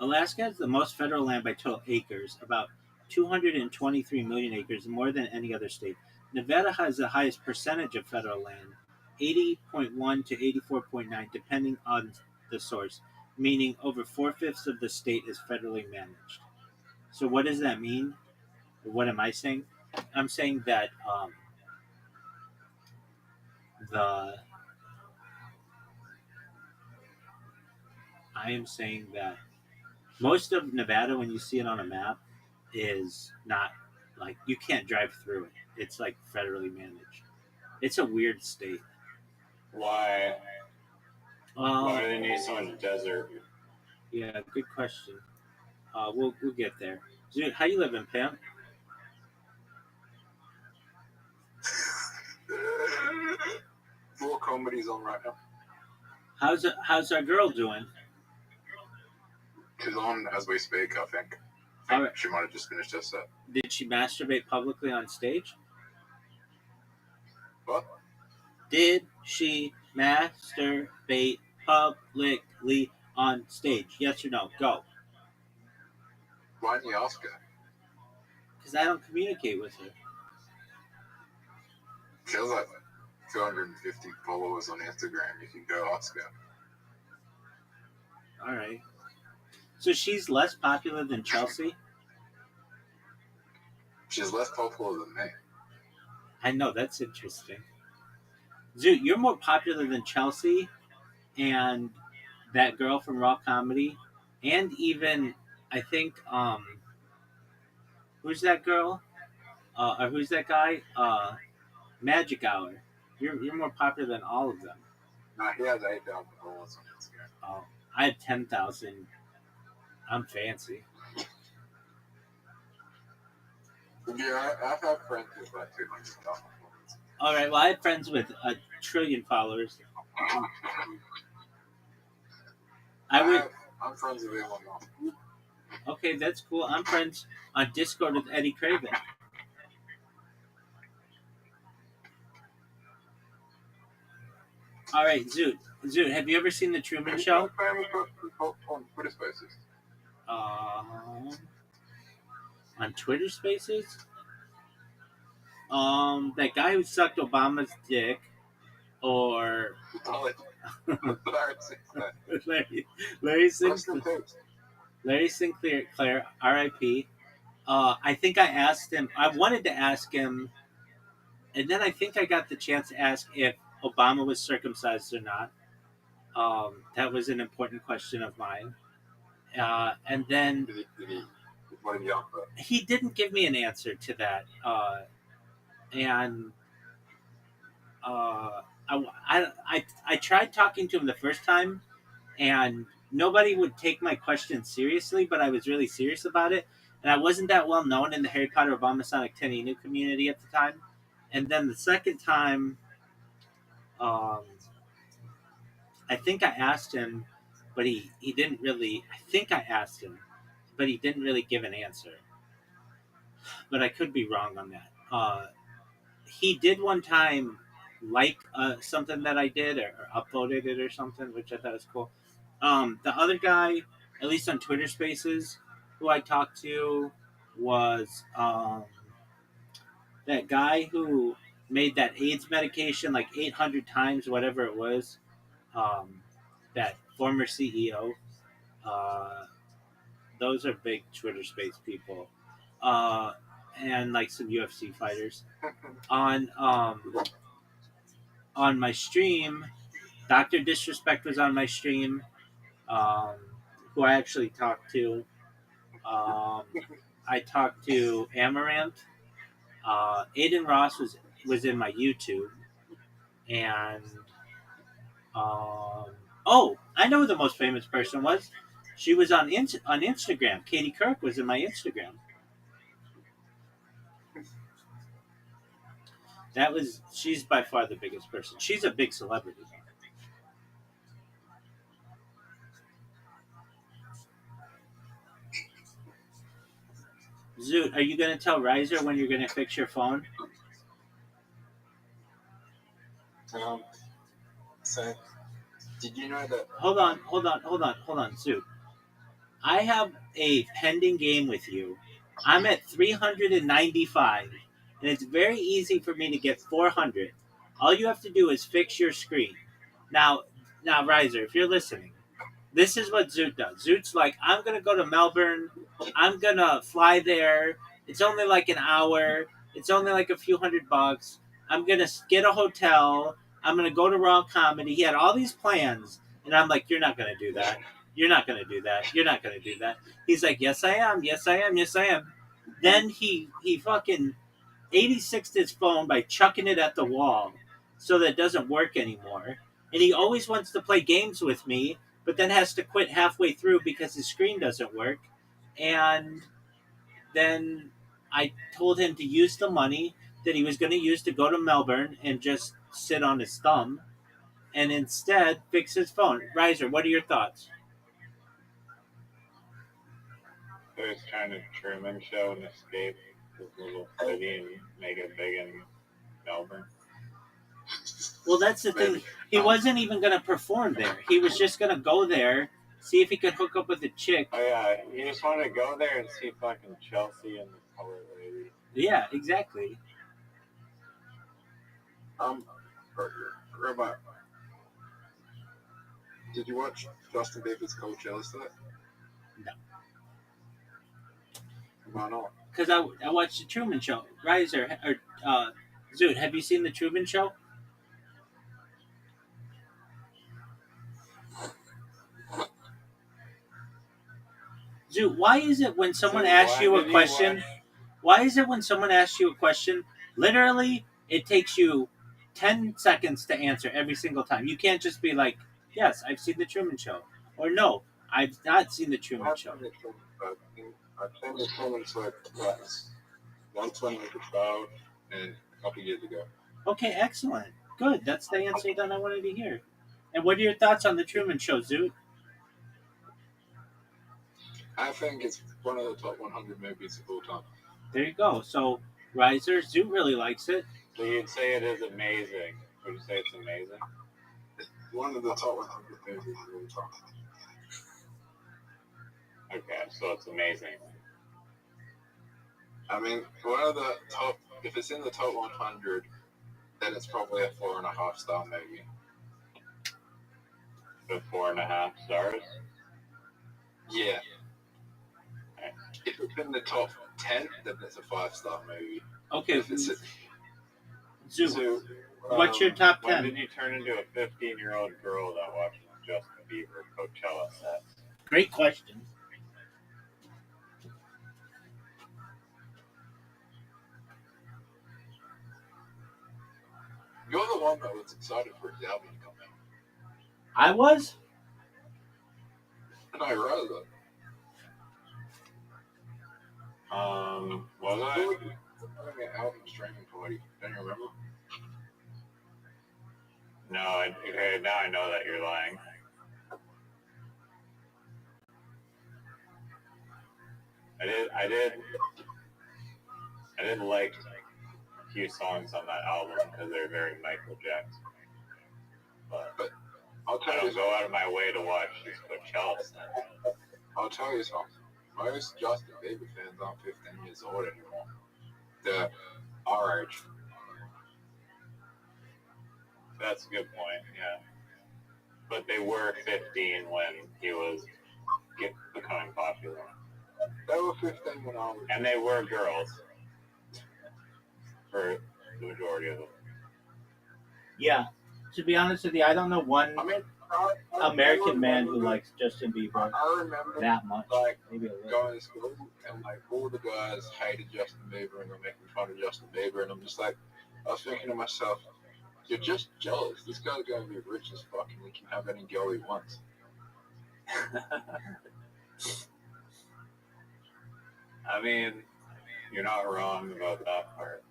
Alaska has the most federal land by total acres, about 223 million acres, more than any other state. Nevada has the highest percentage of federal land, 80.1 to 84.9, depending on the source, meaning over four-fifths of the state is federally managed. So, what does that mean? What am I saying? I'm saying that the I am saying that most of Nevada, when you see it on a map, is not like you can't drive through it. It's like federally managed. It's a weird state. Why? Why Well, do they need someone in the desert? yeah, good question. We'll get there. Dude, how you living, Pam? More comedies on right now. How's our girl doing? She's on as we speak, I think. All right. She might have just finished her set. Did she masturbate publicly on stage? What? Did she masturbate publicly on stage? Yes or no? Go. Why didn't you ask her? Because I don't communicate with her. She has like 250 followers on Instagram. You can go ask her. All right. So she's less popular than Chelsea? She's less popular than me. I know, that's interesting. Zoot, you're more popular than Chelsea and that girl from Raw Comedy, and even I think who's that girl? Or who's that guy? Magic Hour. You're more popular than all of them. Nah, he has 8,000 followers on Instagram. Oh, I have 10,000. I'm fancy. Yeah, I've had friends with like 200,000 followers. All right. Well, I have friends with 1 trillion followers. I'm friends with Elon Musk. Okay, that's cool. I'm friends on Discord with Eddie Craven. All right, Zoot. Zoot, have you ever seen The Truman Show? On Twitter Spaces. On Twitter Spaces? That guy who sucked Obama's dick, or Larry Sinclair, R.I.P. I think I asked him. I wanted to ask him, and then I think I got the chance to ask if Obama was circumcised or not. That was an important question of mine. And then he didn't give me an answer to that. And I tried talking to him the first time, and nobody would take my question seriously, but I was really serious about it. And I wasn't that well known in the Harry Potter Obama Sonic Teninu community at the time. And then the second time, um, I think I asked him, but he didn't really. I think I asked him, but he didn't really give an answer. But I could be wrong on that. He did one time like something that I did, or upvoted it or something, which I thought was cool. The other guy, at least on Twitter Spaces, who I talked to was that guy who made that AIDS medication like 800 times, whatever it was. That former CEO. Uh, those are big Twitter Space people. And like some UFC fighters. On on my stream, Doctor Disrespect was on my stream. Um, who I actually talked to. I talked to Amaranth. Aiden Ross was in my YouTube, and I know who the most famous person was. She was on Instagram. Katie Kirk was in my Instagram. She's by far the biggest person. She's a big celebrity. Zoot, are you going to tell Riser when you're going to fix your phone? So, did you know that? Hold on, Zoot. I have a pending game with you. I'm at 395, and it's very easy for me to get 400. All you have to do is fix your screen. Now, Riser, if you're listening, this is what Zoot does. Zoot's like, I'm going to go to Melbourne. I'm going to fly there. It's only like an hour. It's only like a few $100. I'm going to get a hotel. I'm going to go to Raw Comedy. He had all these plans. And I'm like, you're not going to do that. You're not going to do that. You're not going to do that. He's like, yes, I am. Yes, I am. Yes, I am. Then he fucking 86'd his phone by chucking it at the wall so that it doesn't work anymore. And he always wants to play games with me, but then has to quit halfway through because his screen doesn't work. And then I told him to use the money that he was going to use to go to Melbourne and just sit on his thumb. and instead fix his phone. Riser, what are your thoughts? So he's trying to Truman Show and escape his little city and make it big in Melbourne. Well, that's the thing. He wasn't even going to perform there. He was just going to go there, see if he could hook up with a chick. Oh yeah, you just want to go there and see fucking Chelsea and the colored lady. Yeah, exactly. Rabbi, did you watch Justin Bieber's Coachella set? No. Why not? Because I watched the Truman Show. Riser, or Zoot, have you seen the Truman Show? Zoot, why is it when someone asks you a question? Why is it when someone asks you a question, literally, it takes you 10 seconds to answer every single time? You can't just be like, yes, I've seen the Truman Show. Or no, I've not seen the Truman Show. I've seen the Truman Show twice. Once when I was a child and a couple years ago. Okay, excellent. Good. That's the answer that I wanted to hear. And what are your thoughts on the Truman Show, Zoot? I think it's one of the top 100 movies of all time. There you go. So, Riser, Zoot really likes it. So you'd say it is amazing. Would you say it's amazing? It's one of the top 100 movies of all time. Okay, so it's amazing. I mean, one of the top, if it's in the top 100, then it's probably a 4.5 star movie. So 4.5 stars? Yeah. If it's in the top 10, then it's a 5-star movie. Okay, If it's Zoot, So, what's your top when 10? did you turn into a 15-year-old girl that watches Justin Bieber Coachella sets? Great question. You're the one that was excited for his album to come out. I was? And I read that. Was I? Having an album streaming party. Don't you remember? No, okay, now I know that you're lying. I did like a few songs on that album because they're very Michael Jackson. But I'll I tell you don't go out of my way to watch these Coachella sets. I'll tell you something. Most Justin Bieber fans aren't 15 years old anymore. They're our age. That's a good point, yeah. But they were 15 when he was becoming popular. They were 15 when I was. And they were girls. For the majority of them. Yeah. To be honest with you, I don't know one I mean, American man who likes Justin Bieber I remember that much. like Maybe a little. going to school and like all the guys hated Justin Bieber and were making fun of Justin Bieber, and I'm just like, I was thinking to myself, you're just jealous. This guy's going to be rich as fuck and he can have any girl he wants. I mean, you're not wrong about that part.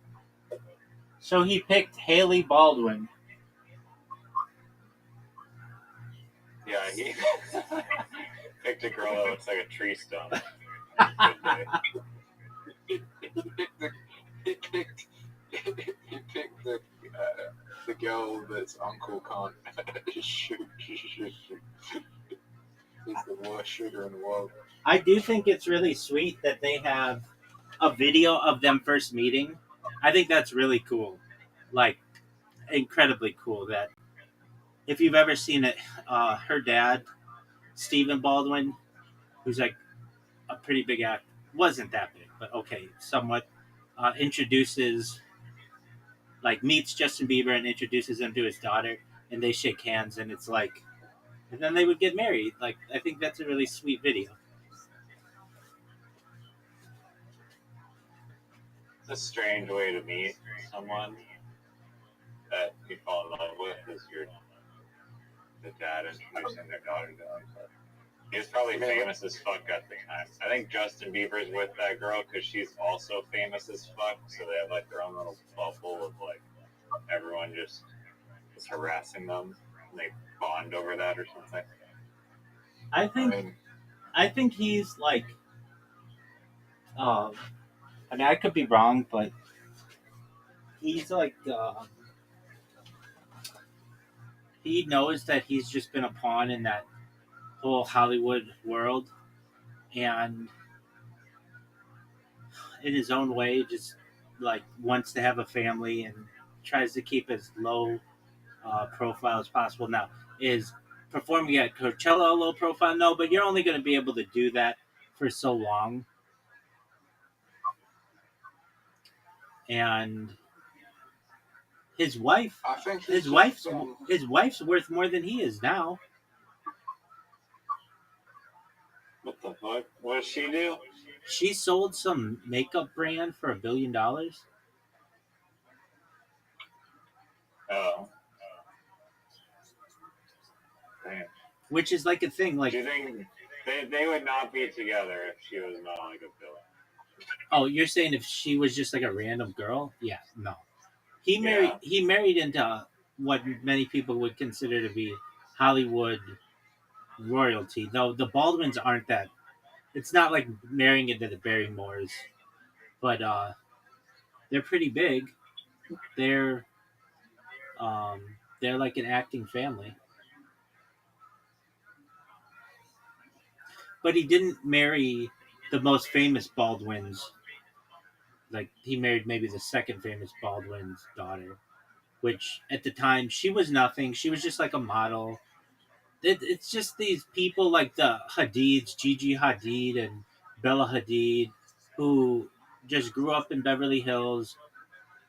So he picked Haley Baldwin. Yeah, he picked a girl that looks like a tree stump. He picked the girl that's uncle can't shoot. He's the worst shooter in the world. I do think it's really sweet that they have a video of them first meeting. I think that's really cool. Like, incredibly cool that if you've ever seen it, her dad, Stephen Baldwin, who's like a pretty big actor, wasn't that big, but okay, somewhat, introduces, like, meets Justin Bieber and introduces him to his daughter, and they shake hands, and it's like, and then they would get married. Like, I think that's a really sweet video. It's a strange way to meet someone that you fall in love with is the dad introducing their daughter to him. He was probably famous as fuck at the time. I think Justin Bieber's with that girl because she's also famous as fuck, so they have like their own little bubble of like everyone just is harassing them. they bond over that or something. I I think mean, he's like, I mean, I could be wrong, but he's like, he knows that he's just been a pawn in that whole Hollywood world, and in his own way, just like wants to have a family and tries to keep as low profile as possible. Now, is performing at Coachella a low profile? No, but you're only going to be able to do that for so long. And his wife, I think his wife's worth more than he is now. What the fuck? What does she do? She sold some makeup brand for $1 billion, Oh. Damn. which is like a thing. Like, Do you think they would not be together if she was not like a villain? oh, you're saying if she was just like a random girl? Yeah, no. He married. Yeah. He married into what many people would consider to be Hollywood royalty. Though the Baldwins aren't that. It's not like marrying into the Barrymores, but they're pretty big. They're um, they're like an acting family. But he didn't marry the most famous Baldwin's. Like he married maybe the second famous Baldwin's daughter, which at the time she was nothing. She was just like a model. It's just these people like the Hadids, Gigi Hadid and Bella Hadid, who just grew up in Beverly Hills,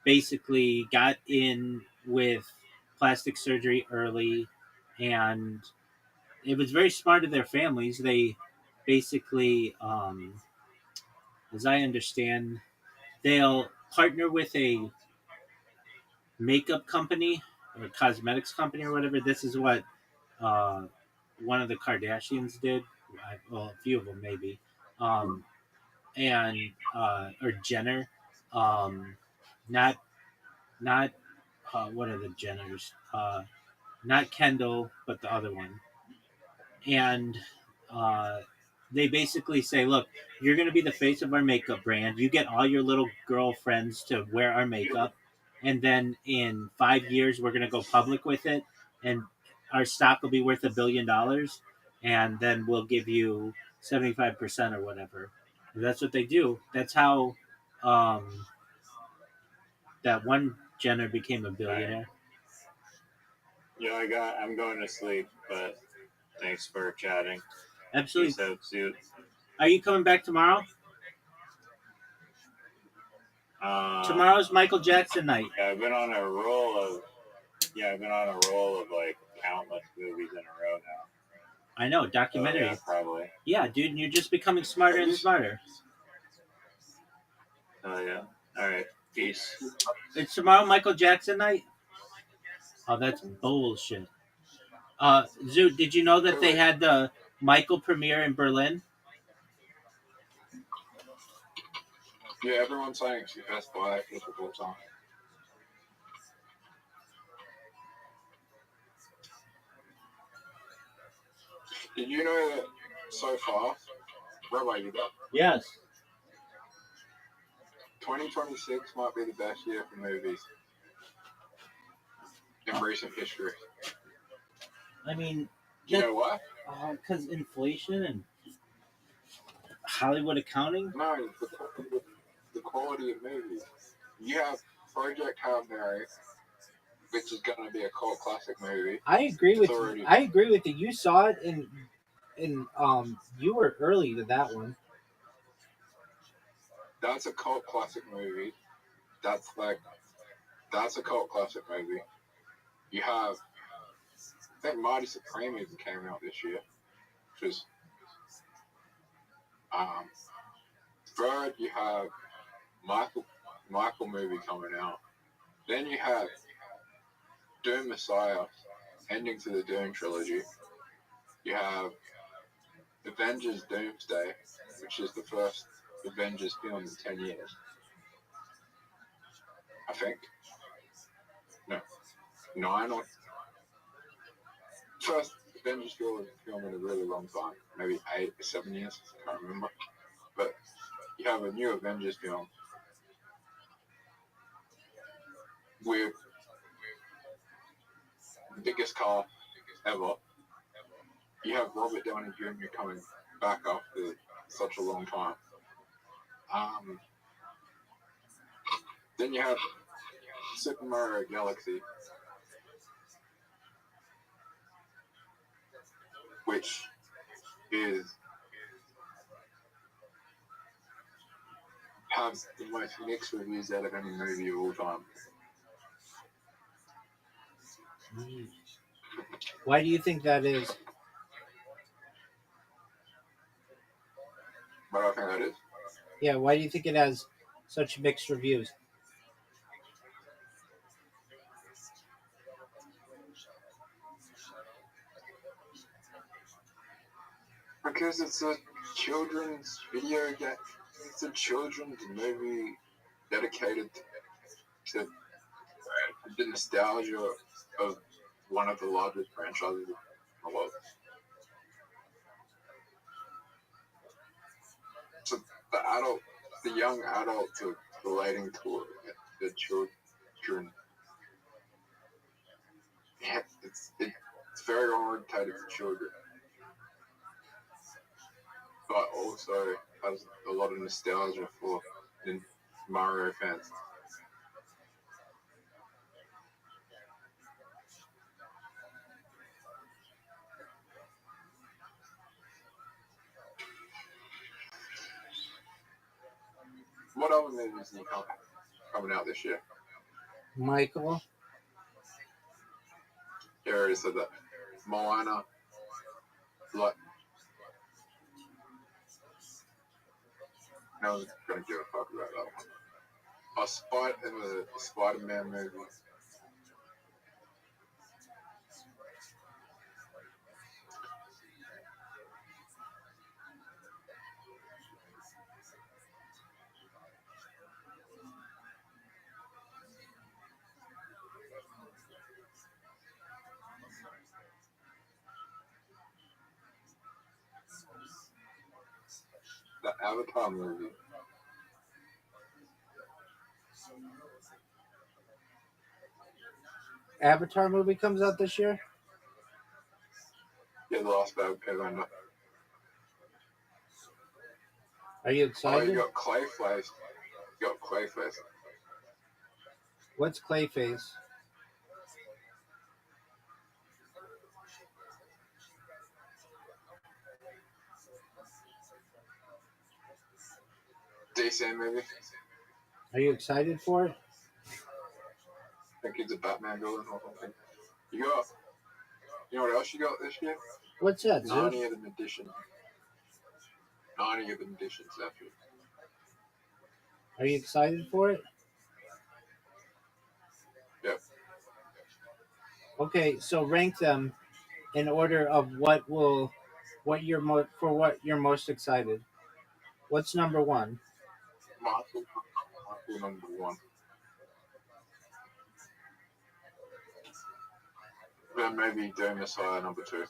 basically got in with plastic surgery early, and it was very smart of their families. They basically, as I understand, they'll partner with a makeup company or cosmetics company or whatever. This is what uh, one of the Kardashians did. Well, a few of them maybe, um, and or Jenner, um, not not what are the Jenners? Not Kendall, but the other one. And uh, they basically say, "Look, you're going to be the face of our makeup brand. You get all your little girlfriends to wear our makeup, and then in 5 years, we're going to go public with it, and our stock will be worth $1 billion, and then we'll give you 75% or whatever." And that's what they do. That's how um, that one Jenner became a billionaire. Yeah, I'm going to sleep, but thanks for chatting. Absolutely. Peace out, suit. Are you coming back tomorrow? Tomorrow's Michael Jackson night. Yeah, I've been on a roll of like countless movies in a row now. I know, documentary. Yeah, probably. Yeah, dude, you're just becoming smarter and smarter. Oh yeah. All right. Peace. It's tomorrow Michael Jackson night? Oh, that's bullshit. Zoot, did you know that they had the Michael premiere in Berlin? yeah, everyone's saying it's the best biopic of all time. Did you know that so far, Rabbi, you got Yes. 2026 might be the best year for movies in recent history. I mean, Do you know why? because inflation and Hollywood accounting? No, the quality of movies. You have Project Hail Mary, which is going to be a cult classic movie. I agree with already- you. I agree with you. You saw it in you were early to that one. That's a cult classic movie. That's a cult classic movie. You have, I think Marty Supreme even came out this year, which is, third you have Michael movie coming out. Then you have Doom Messiah, ending to the Doom trilogy. You have Avengers Doomsday, which is the first Avengers film in 10 years. I think. No. 9 or... first Avengers film in a really long time, maybe 8 or 7 years, I can't remember. But you have a new Avengers film with the biggest cast ever. You have Robert Downey Jr. coming back after such a long time. Then you have Super Mario Galaxy, which has the most mixed reviews out of any movie of all time. Why do you think that is? But I think that is. Yeah, why do you think it has such mixed reviews? Because it's a children's video game. It's a children's movie dedicated to the nostalgia of one of the largest franchises in the world. So the young adults are relating to the children. Yeah, it's very orientated to children, but also has a lot of nostalgia for the Mario fans. What other movies are you coming out this year? Michael? You already said that. Moana. Like, no one's gonna give a fuck about that one. The Spider-Man movie. The Avatar movie. Avatar movie comes out this year? Yeah, the last Airbender. Are you Oh, excited? you got Clayface. What's Clayface? DC movie. Are you excited for it? I think he's a Batman villain or something. You know what else you got this year? What's that, Zeus? Narnia the Magician. Narnia the Magician's actually. Are you excited for it? Yep. Okay, so rank them in order of what you're most excited. What's number one? Marvel number one. Then maybe Doom Messiah number two.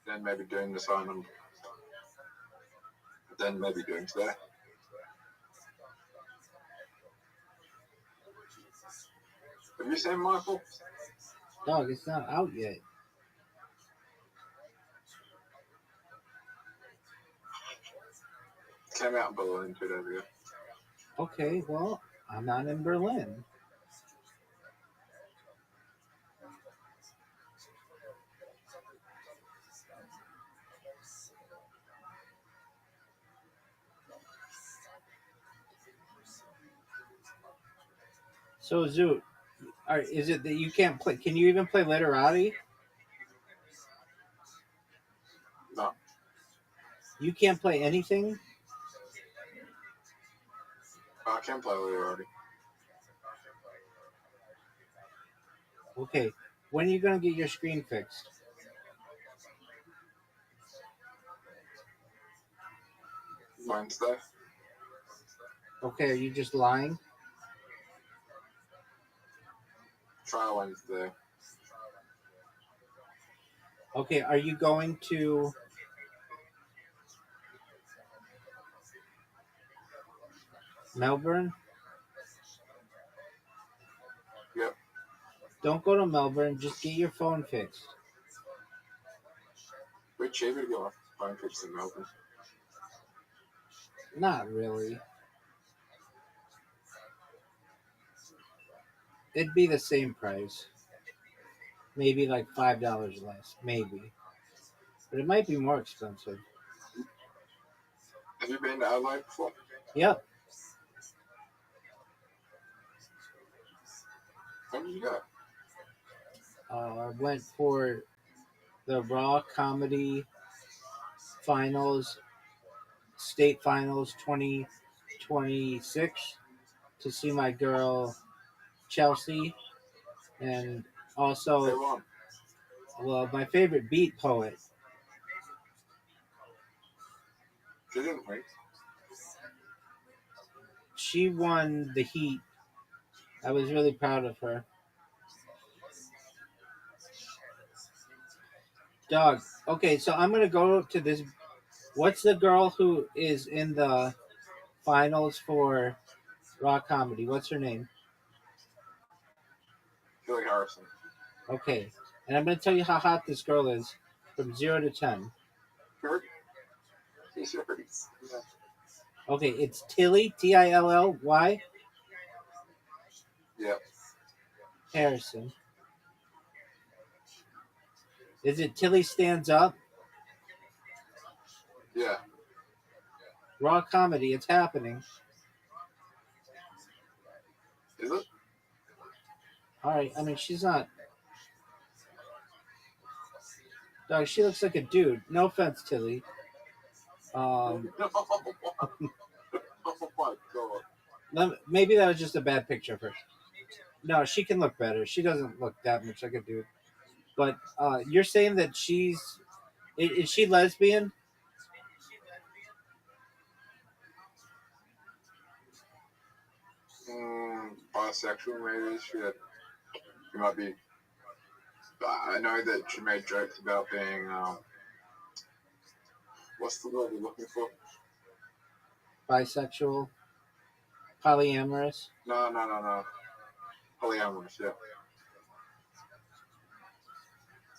Then maybe Doom Messiah number. Then maybe Doomsday. Have you seen Michael? Dog, it's not out yet. Came out in Berlin 2 days ago. Okay, well, I'm not in Berlin. So, Zoot, is it that you can't play? Can you even play Literati? No. You can't play anything? I can play with it already. Okay, when are you going to get your screen fixed? Wednesday. Okay, are you just lying? try Wednesday. Okay, are you going to Melbourne? Yep. Don't go to Melbourne. Just get your phone fixed. We're cheaper to go off phone fix in Melbourne. Not really. It'd be the same price. Maybe like $5 less. Maybe. But it might be more expensive. Have you been to Adelaide before? Yep. When did you go? I went for the Raw Comedy Finals, State Finals 2026 to see my girl Chelsea, and Who also, won? well, my favorite beat poet. She didn't win. She won the heat. I was really proud of her. Dog. Okay, so I'm gonna go to this. What's the girl who is in the finals for Raw Comedy? What's her name? Kelly Harrison. Okay, and I'm gonna tell you how hot this girl is from 0 to 10. Sure. She's yours. Yeah. Okay, it's Tilly, Tilly, Yep. Harrison. Is it Tilly Stands Up? Yeah. Raw Comedy, it's happening. Is it? All right, I mean, she's not. Dog, she looks like a dude. No offense, Tilly. Oh my god. Maybe that was just a bad picture of her. No, she can look better. She doesn't look that much like a dude. But you're saying that is she lesbian? Bisexual maybe. She might be. I know that she made jokes about being what's the word we're looking for? Bisexual? Polyamorous? No. Polyamorous, yeah.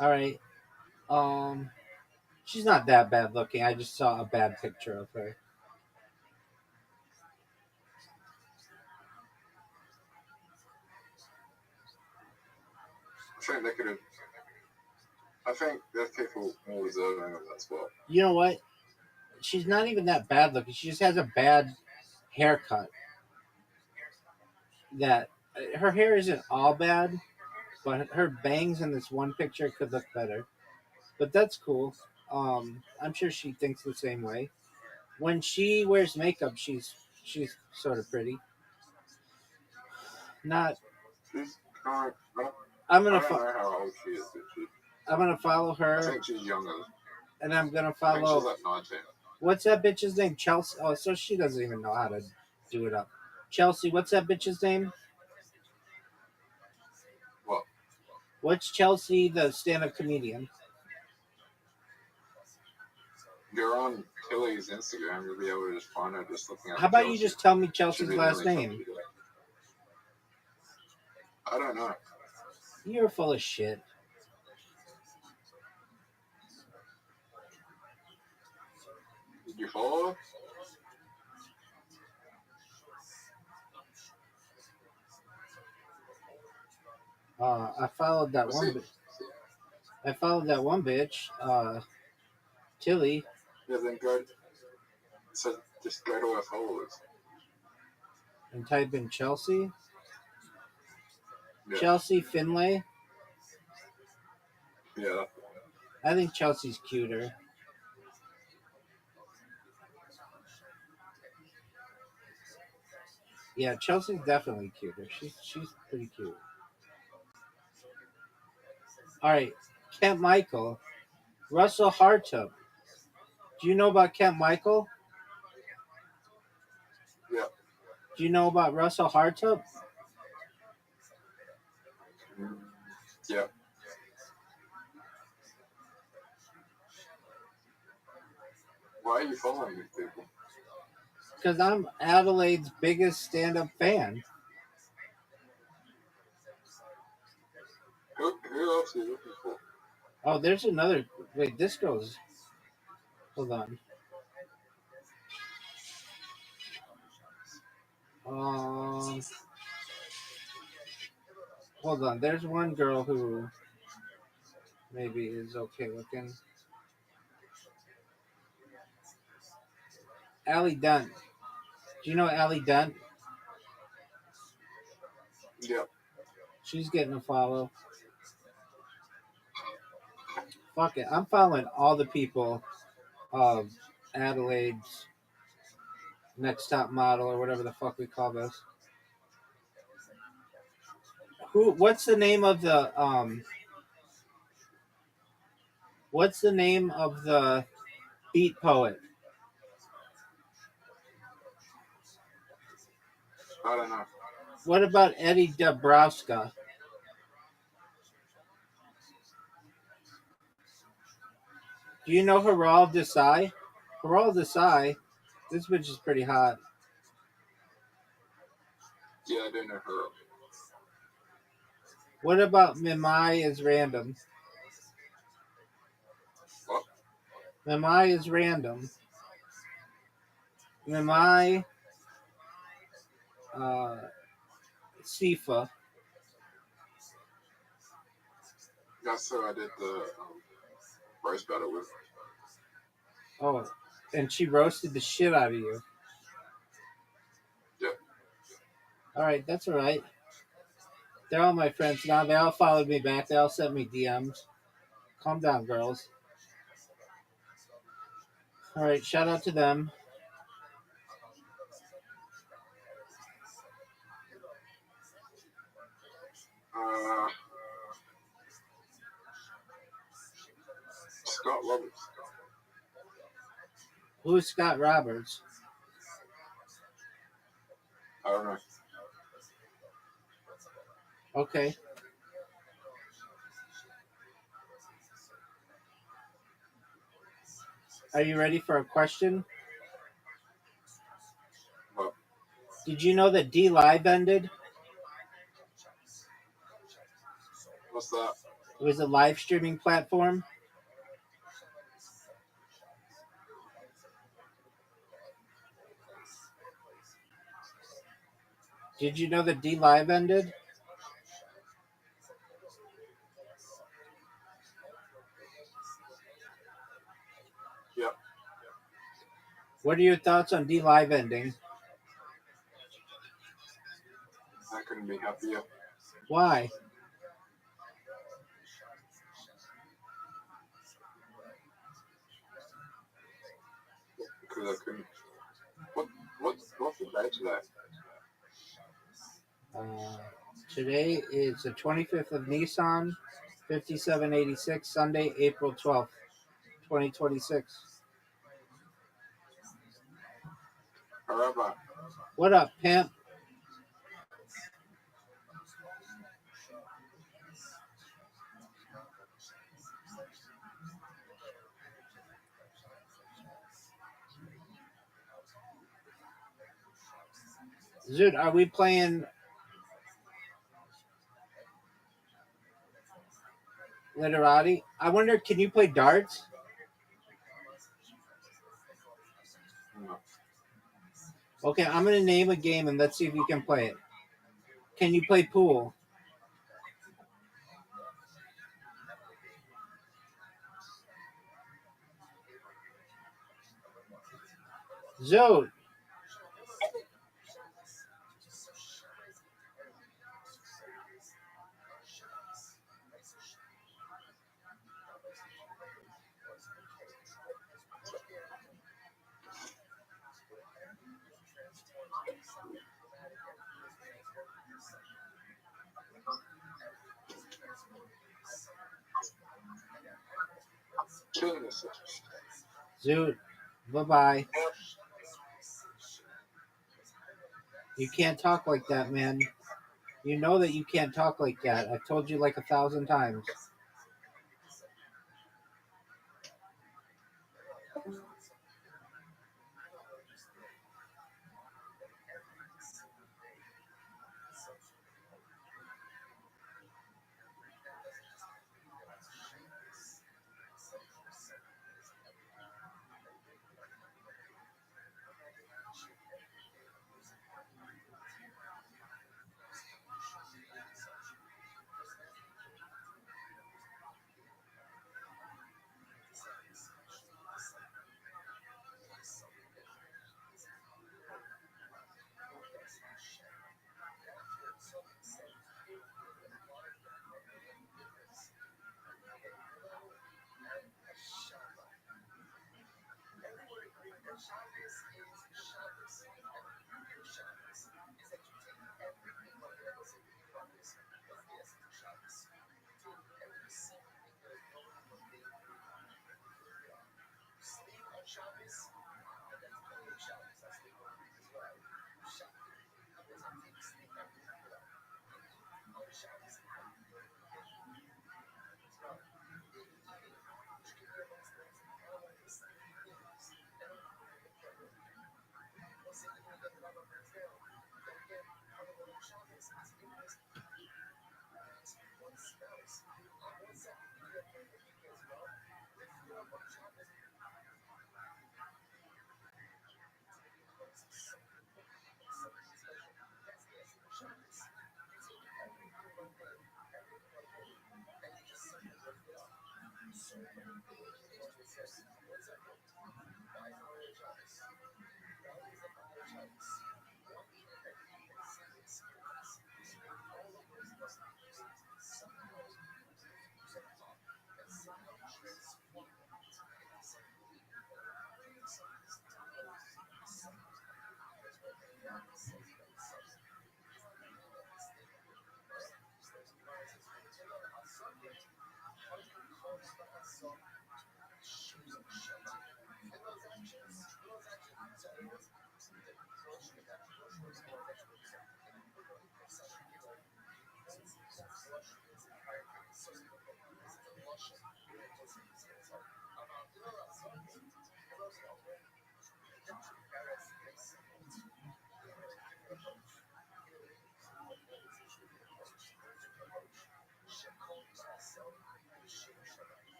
All right. She's not that bad looking. I just saw a bad picture of her. I think there's people more deserving of that spot. You know what? She's not even that bad looking. She just has a bad haircut. That her hair isn't all bad, but her bangs in this one picture could look better. But that's cool. I'm sure she thinks the same way. When she wears makeup, she's sort of pretty. Not. She's kind of, I'm I gonna. don't know how old she is, but I'm gonna follow I her, think she's younger. and I'm gonna I think she's follow. like 19. What's that bitch's name? Chelsea. Oh, so she doesn't even know how to do it up. Chelsea. What's that bitch's name? What? What's Chelsea, the stand-up comedian? You're on Tilly's Instagram, you'll be able to just find her just looking at How about Chelsea. you just tell me Should Chelsea's be last really name? tough to do. I don't know. You're full of shit. Did you follow her? I followed that We'll one. see. I followed that one bitch, Tilly. Yeah, then go. So just go to her followers. And type in Chelsea. Yeah. Chelsea Finlay. Yeah. I think Chelsea's cuter. Yeah, Chelsea's definitely cuter. She's pretty cute. All right, Kent Michael, Russell Hartup. Do you know about Kent Michael? Yeah. Do you know about Russell Hartup? Yeah. Why are you following these people? Because I'm Adelaide's biggest stand-up fan. Who else are you looking for? Oh, there's another. Wait, this goes. Hold on. Hold on. There's one girl who maybe is okay looking. Allie Dunt. Do you know Allie Dunt? Yeah. She's getting a follow. Fuck it. I'm following all the people of Adelaide's Next Top Model or whatever the fuck we call this. What's the name of the what's the name of the beat poet? I don't know. What about Eddie Dabrowska? Do you know Haral Desai? Haral Desai, this bitch is pretty hot. Yeah, I don't know her. What about Mimai is random? What? Mimai is random. Mimai Sifa. That's who I did the roast battle with. Oh, and she roasted the shit out of you. Yeah. All right, that's all right. They're all my friends now. They all followed me back. They all sent me DMs. Calm down, girls. All right, shout out to them. Scott Roberts. Who's Scott Roberts? I don't know. Okay. Are you ready for a question? What? Did you know that D Live ended? What's that? It was a live streaming platform. Did you know that D Live ended? Yeah. What are your thoughts on D Live ending? I couldn't be happier. Why? Because I couldn't. What's the date today? Today is the 25th of Nissan, 5786, Sunday, April 12th, 2026. Rabbi. What up, pimp? Dude, are we playing Literati? I wonder, can you play darts? No. Okay, I'm going to name a game and let's see if you can play it. Can you play pool? Zoe. Killing yourself. Zoot, bye-bye. You can't talk like that, man. You know that you can't talk like that. I've told you like 1,000 times.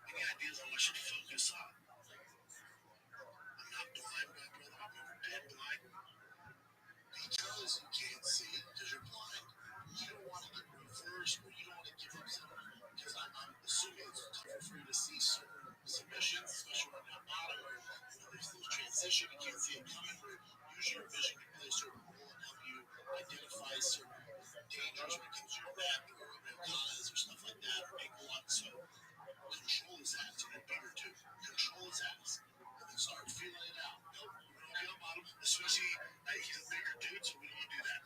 Any ideas on what I should focus on? I'm not blind, my brother. I've never been blind. Because you can't see, because you're blind, you don't want to get reversed, or you don't want to give up something. Because I'm assuming it's tougher for you to see certain submissions, especially when you're bottom, or there's transition, you can't see it coming, where usually your vision can play a certain role and help you identify certain dangers when it comes to your neck, or cause, or stuff like that, or ankle lock. So control his ass, and bigger too. Control his ass. And then start feeling it out. Nope, we don't get on bottom. Especially, he's a bigger dude, so we don't want to do that.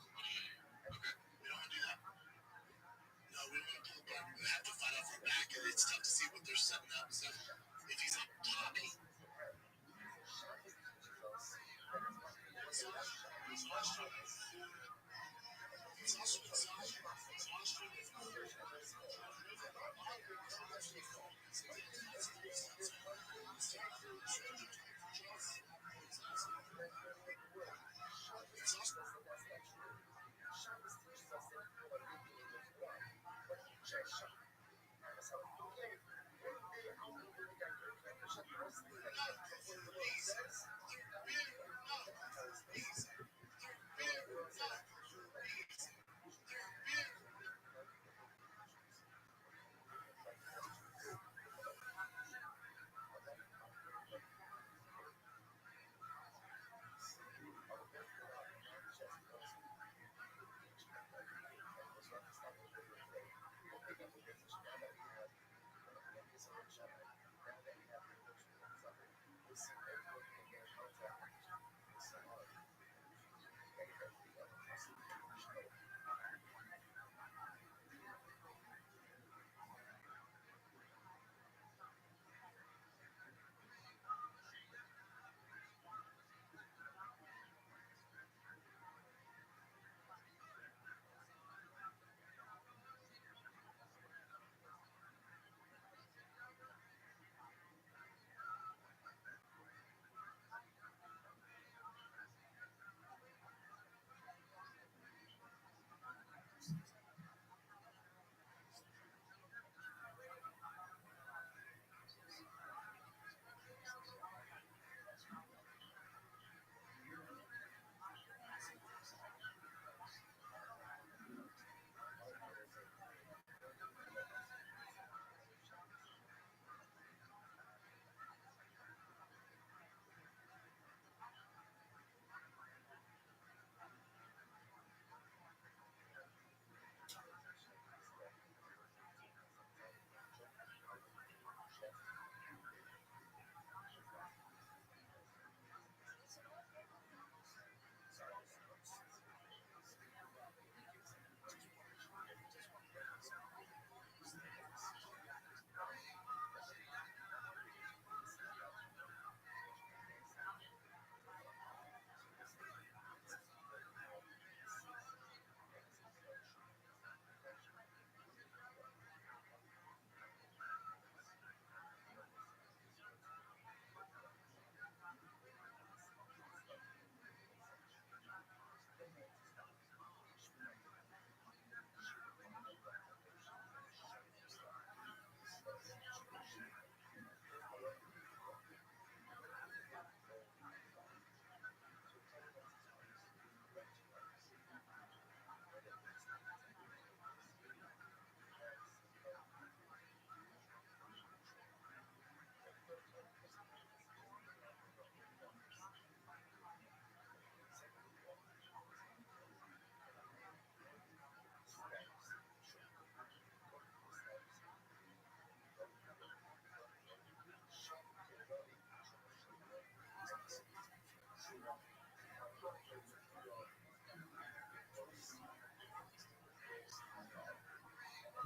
Okay, we don't want to do that. No, we don't want to pull the bar. We have to fight off our back, and it's tough to see what they're setting up. So if he's up top, he's also inside.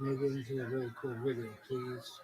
Let me get into a very cool video, please.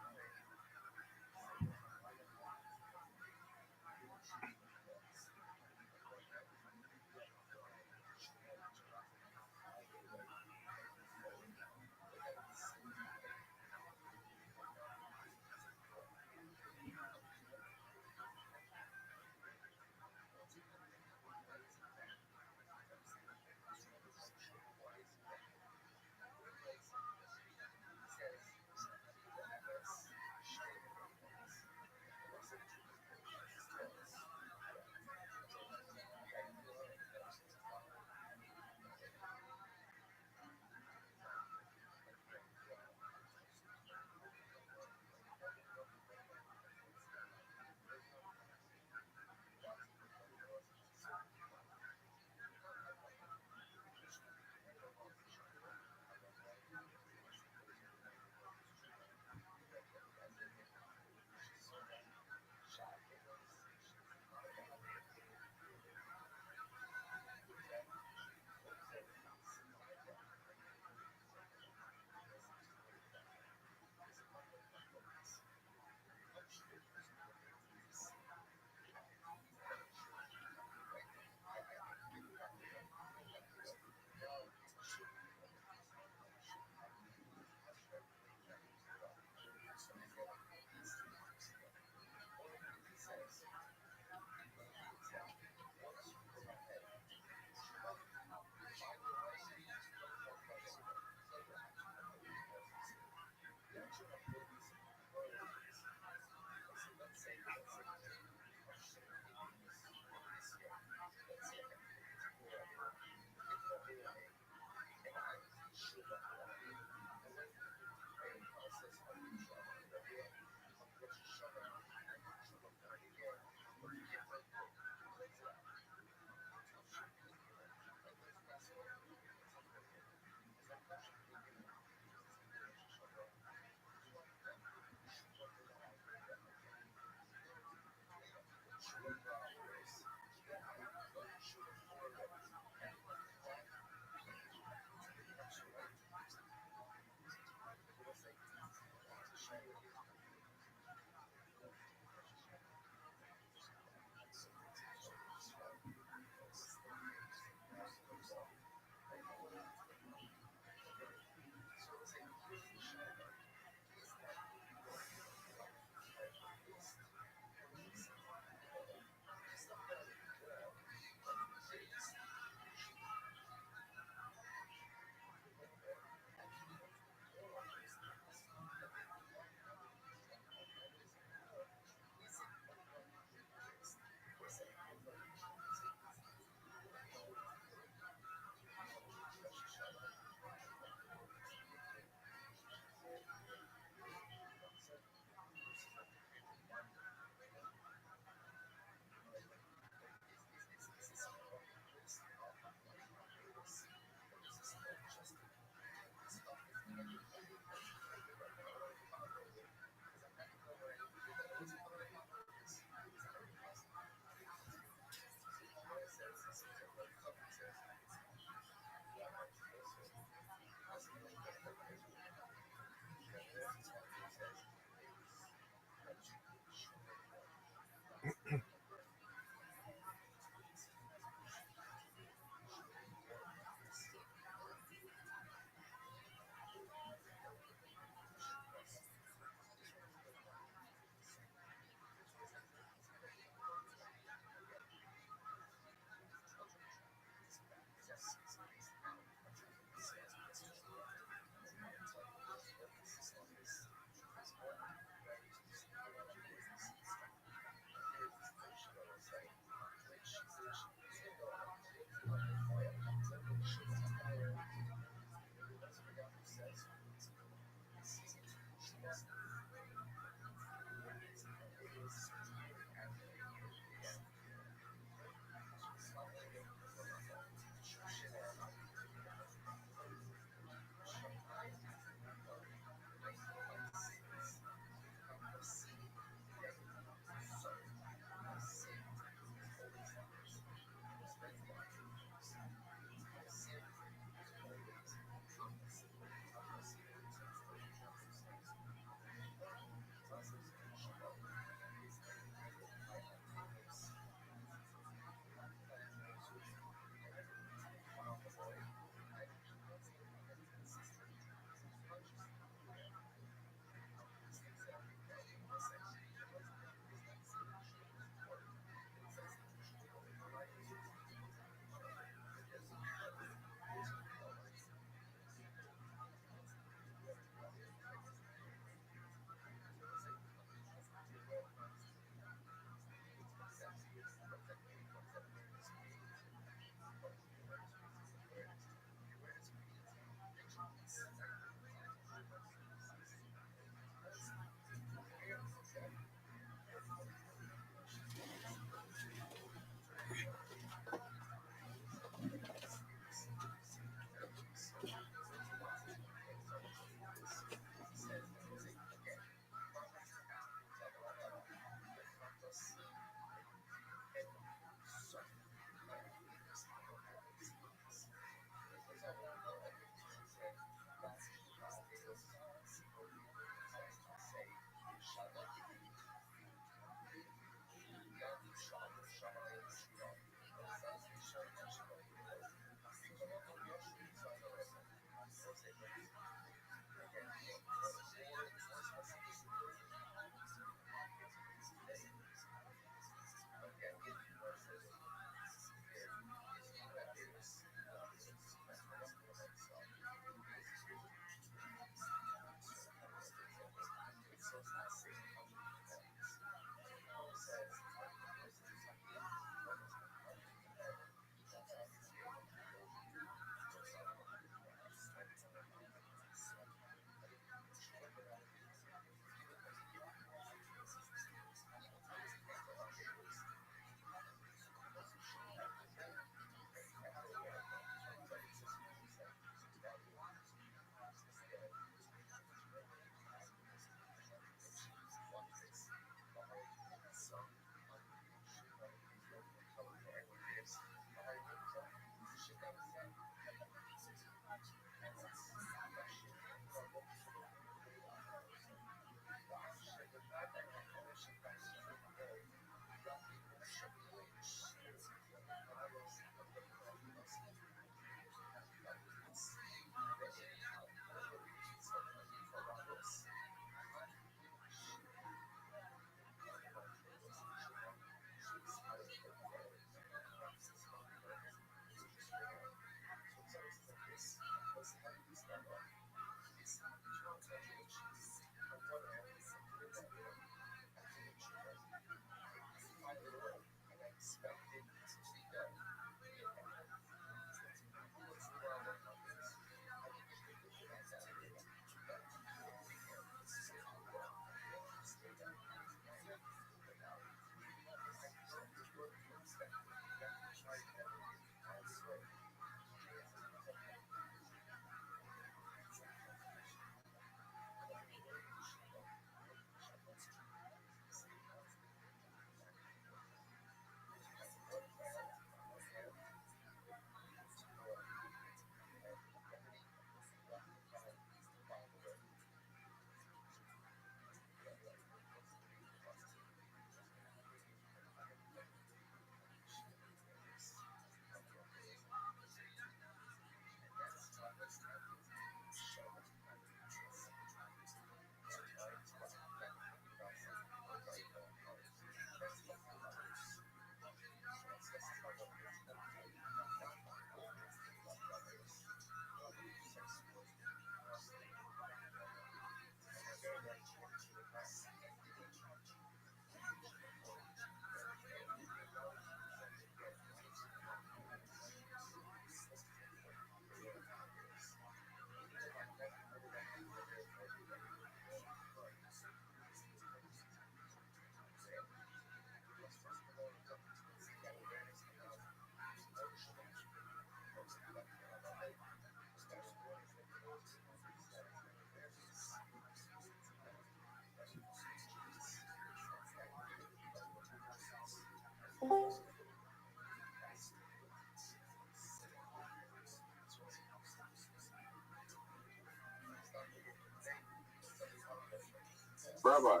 Rabbi.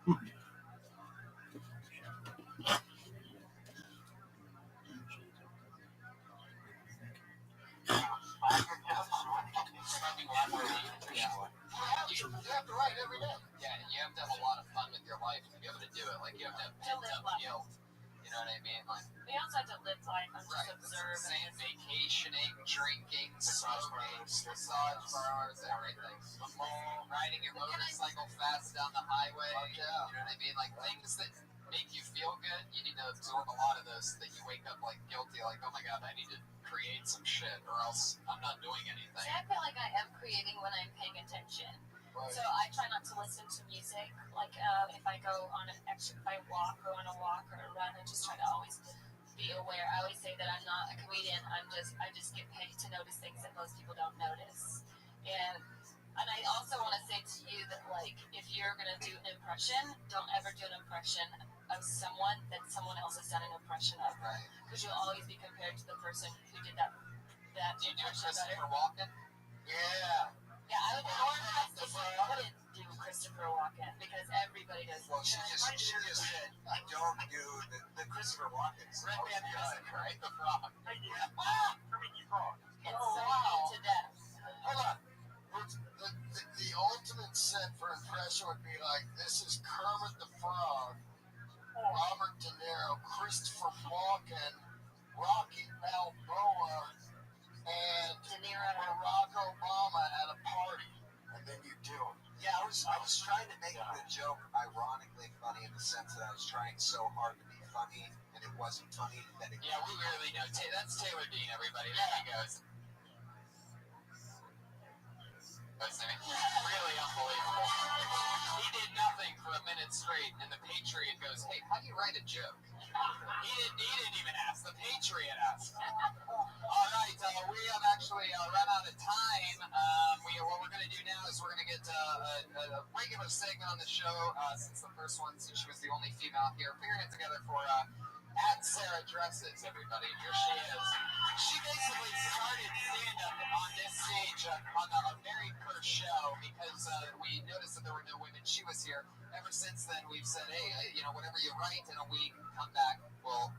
You have to write every day. Yeah, you have to have a lot of fun with your life to be able to do it. Like, you have to have pent-up guilt. You know what I mean? Like, we also have to live life and right. just observe. Same vacationing, drinking, smoking, massage bars, everything. Riding your motorcycle fast down the highway. You know what I mean? Like, things that make you feel good, you need to absorb a lot of those so that you wake up like guilty, like, oh my god, I need to create some shit or else I'm not doing anything. See, I feel like I am creating when I'm paying attention. Right. So I try not to listen to music. Like if I go on an extra, if I walk, go on a walk or a run, I just try to always be aware. I always say that I'm not a comedian. I just get paid to notice things that most people don't notice. And I also want to say to you that, like, if you're gonna do an impression, don't ever do an impression of someone that someone else has done an impression of. Right. Because you'll always be compared to the person who did that. Do you do impression Christopher better. Walken? Yeah. Yeah, I would be more impressed if you couldn't do Christopher Walken because everybody does. Well, she just said, I don't do the Christopher Walken's Red Man music, right? The frog. It's so mean to death. Hold on. The ultimate set for impression would be like, this is Kermit the Frog, Robert De Niro, Christopher Walken, Rocky Balboa, and De Niro. Barack Obama at a party, and then you do it. Yeah, I was trying to make the joke ironically funny in the sense that I was trying so hard to be funny, and it wasn't funny. That it we really know. That's Taylor Dean, everybody. There he goes. Really unbelievable. He did nothing for a minute straight, and the Patriot goes, hey, how do you write a joke? He didn't even ask. The Patriot asked. All right, we have actually run out of time. What we're going to do now is we're going to get a regular segment on the show, since she was the only female here, figuring it together for at Sarah Dresses, everybody. Here she is. She basically started stand-up on this stage on the very first show because we noticed that there were no women. She was here. Ever since then, we've said, hey, whatever you write in a week, come back, we'll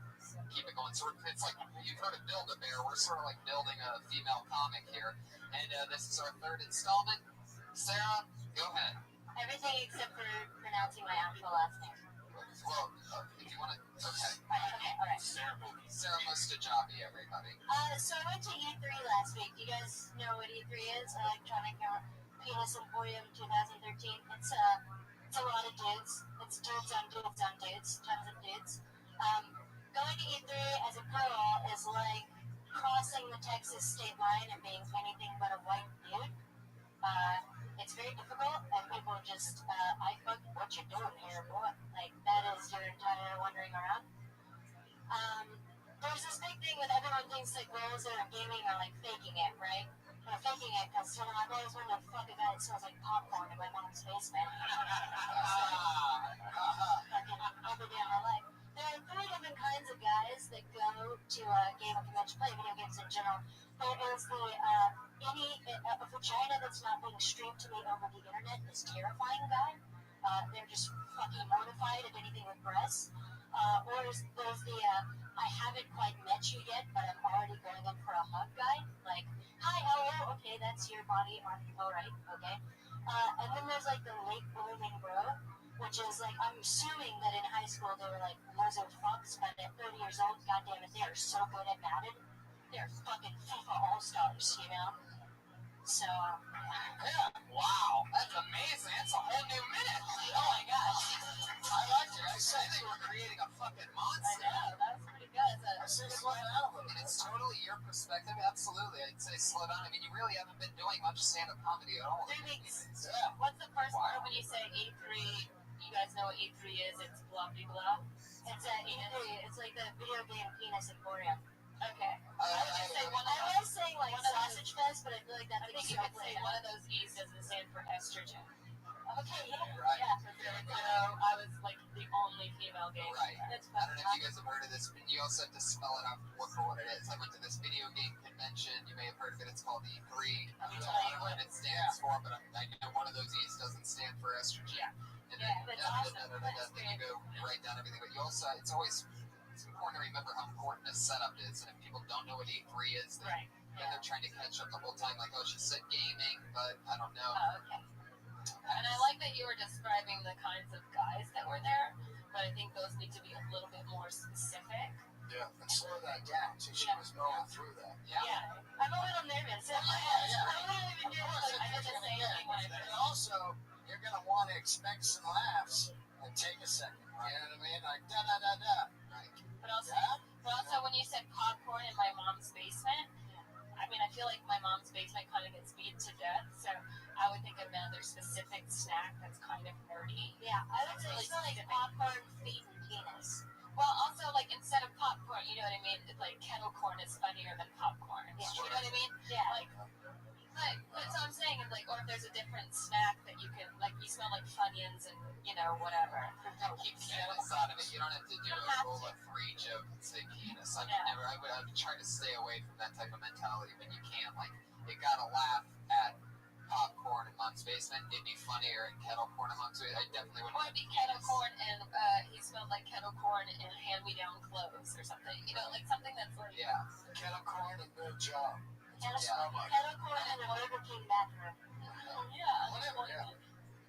keep it going. So it's like, you've heard of Build-A-Bear. We're sort of like building a female comic here. And this is our third installment. Sarah, go ahead. Everything except for pronouncing my actual last name. Well, if you want to, okay. Okay, all right. Sarah Mustajabi, everybody. So I went to E3 last week. Do you guys know what E3 is? Electronic Penis Emporium 2013. It's a lot of dudes. It's dudes on dudes on dudes. Tons of dudes. Going to E3 as a girl is like crossing the Texas state line and being anything but a white dude. It's very difficult, and people just, I fuck what you doing here, boy. Like, that is your entire wandering around. There's this big thing with everyone thinks that girls that are gaming are, like, faking it, right? They're faking it because, I've always wanted to fuck a guy that smells like popcorn in my mom's basement. Fucking every day of my life. There are three different kinds of guys that go to a game or convention, play video games in general. There is a vagina that's not being streamed to me over the internet is terrifying guy. They're just fucking mortified of anything with breasts. Or there's the I haven't quite met you yet, but I'm already going in for a hug guy. Like, hi, how are you? Okay, that's your body. All right, okay. And then there's like the late blooming bro, which is like, I'm assuming that in high school they were like loser fucks, but at 30 years old, goddammit, they are so good at Madden. They're fucking FIFA All-Stars, So, yeah, wow, that's amazing. That's a whole new minute. Oh my gosh. I liked it. I said they were creating a fucking monster. I know, that was pretty good. It's totally your perspective. Absolutely. I'd say slow down. I mean, you really haven't been doing much stand-up comedy at all. 3 weeks. Yeah. What's the first word when you say E3? You guys know what E3 is? It's blah, blah, blah. It's E3. It's like the video game Penis Emporium. Okay. I was say one of those. I was saying like Sausage Fest, but I feel like that. I think you could say one of those E's doesn't stand for estrogen. Okay, yeah. Right. Yeah, I was like the only female game. Right. That's I don't know if you guys have heard of this, but you also have to spell it out for what it is. I went to this video game convention. You may have heard of it. It's called E3. I don't know what it stands for, but I know one of those E's doesn't stand for estrogen. Yeah. And Yeah, then, that's awesome. then you go write down everything. But you also, it's important to remember how important this setup is. And if people don't know what E3 is, then, Right. then they're trying to catch up the whole time. Like, oh, she said gaming, but I don't know. Oh, okay. And I like that you were describing the kinds of guys that were there, but I think those need to be a little bit more specific. Yeah, and slow that down. See, she was going through that. Yeah. I'm a little nervous. I wouldn't even do it. I did the same thing when I And first. also, you're going to want to expect some laughs and take a second. You know what I mean? Like, da-da-da-da. Right. But also when you said popcorn in my mom's basement, I mean, I feel like my mom's basement kind of gets beat to death, so I would think of another specific snack that's kind of nerdy. Yeah, I would say it's like popcorn, feet, and penis. Well, also, like, instead of popcorn, you know what I mean? Like, kettle corn is funnier than popcorn. Yeah. You know what I mean? Yeah. Like, that's what I'm saying. Like, or if there's a different snack that you can, like, you smell like Funyuns and, you know, whatever. Keep the thought of it. You don't have to do a rule of three joke and say penis. I would try to stay away from that type of mentality when you can. Like, you gotta laugh at popcorn in Mom's basement. It'd be funnier in kettle corn in Mom's basement. I definitely wouldn't. Or it'd be kettle corn and he smelled like kettle corn and hand-me-down clothes or something. You know, like something that's like. Yeah. Kettle corn and good job. Kettle corn and the Burger King bathroom. Yeah. Whatever, yeah.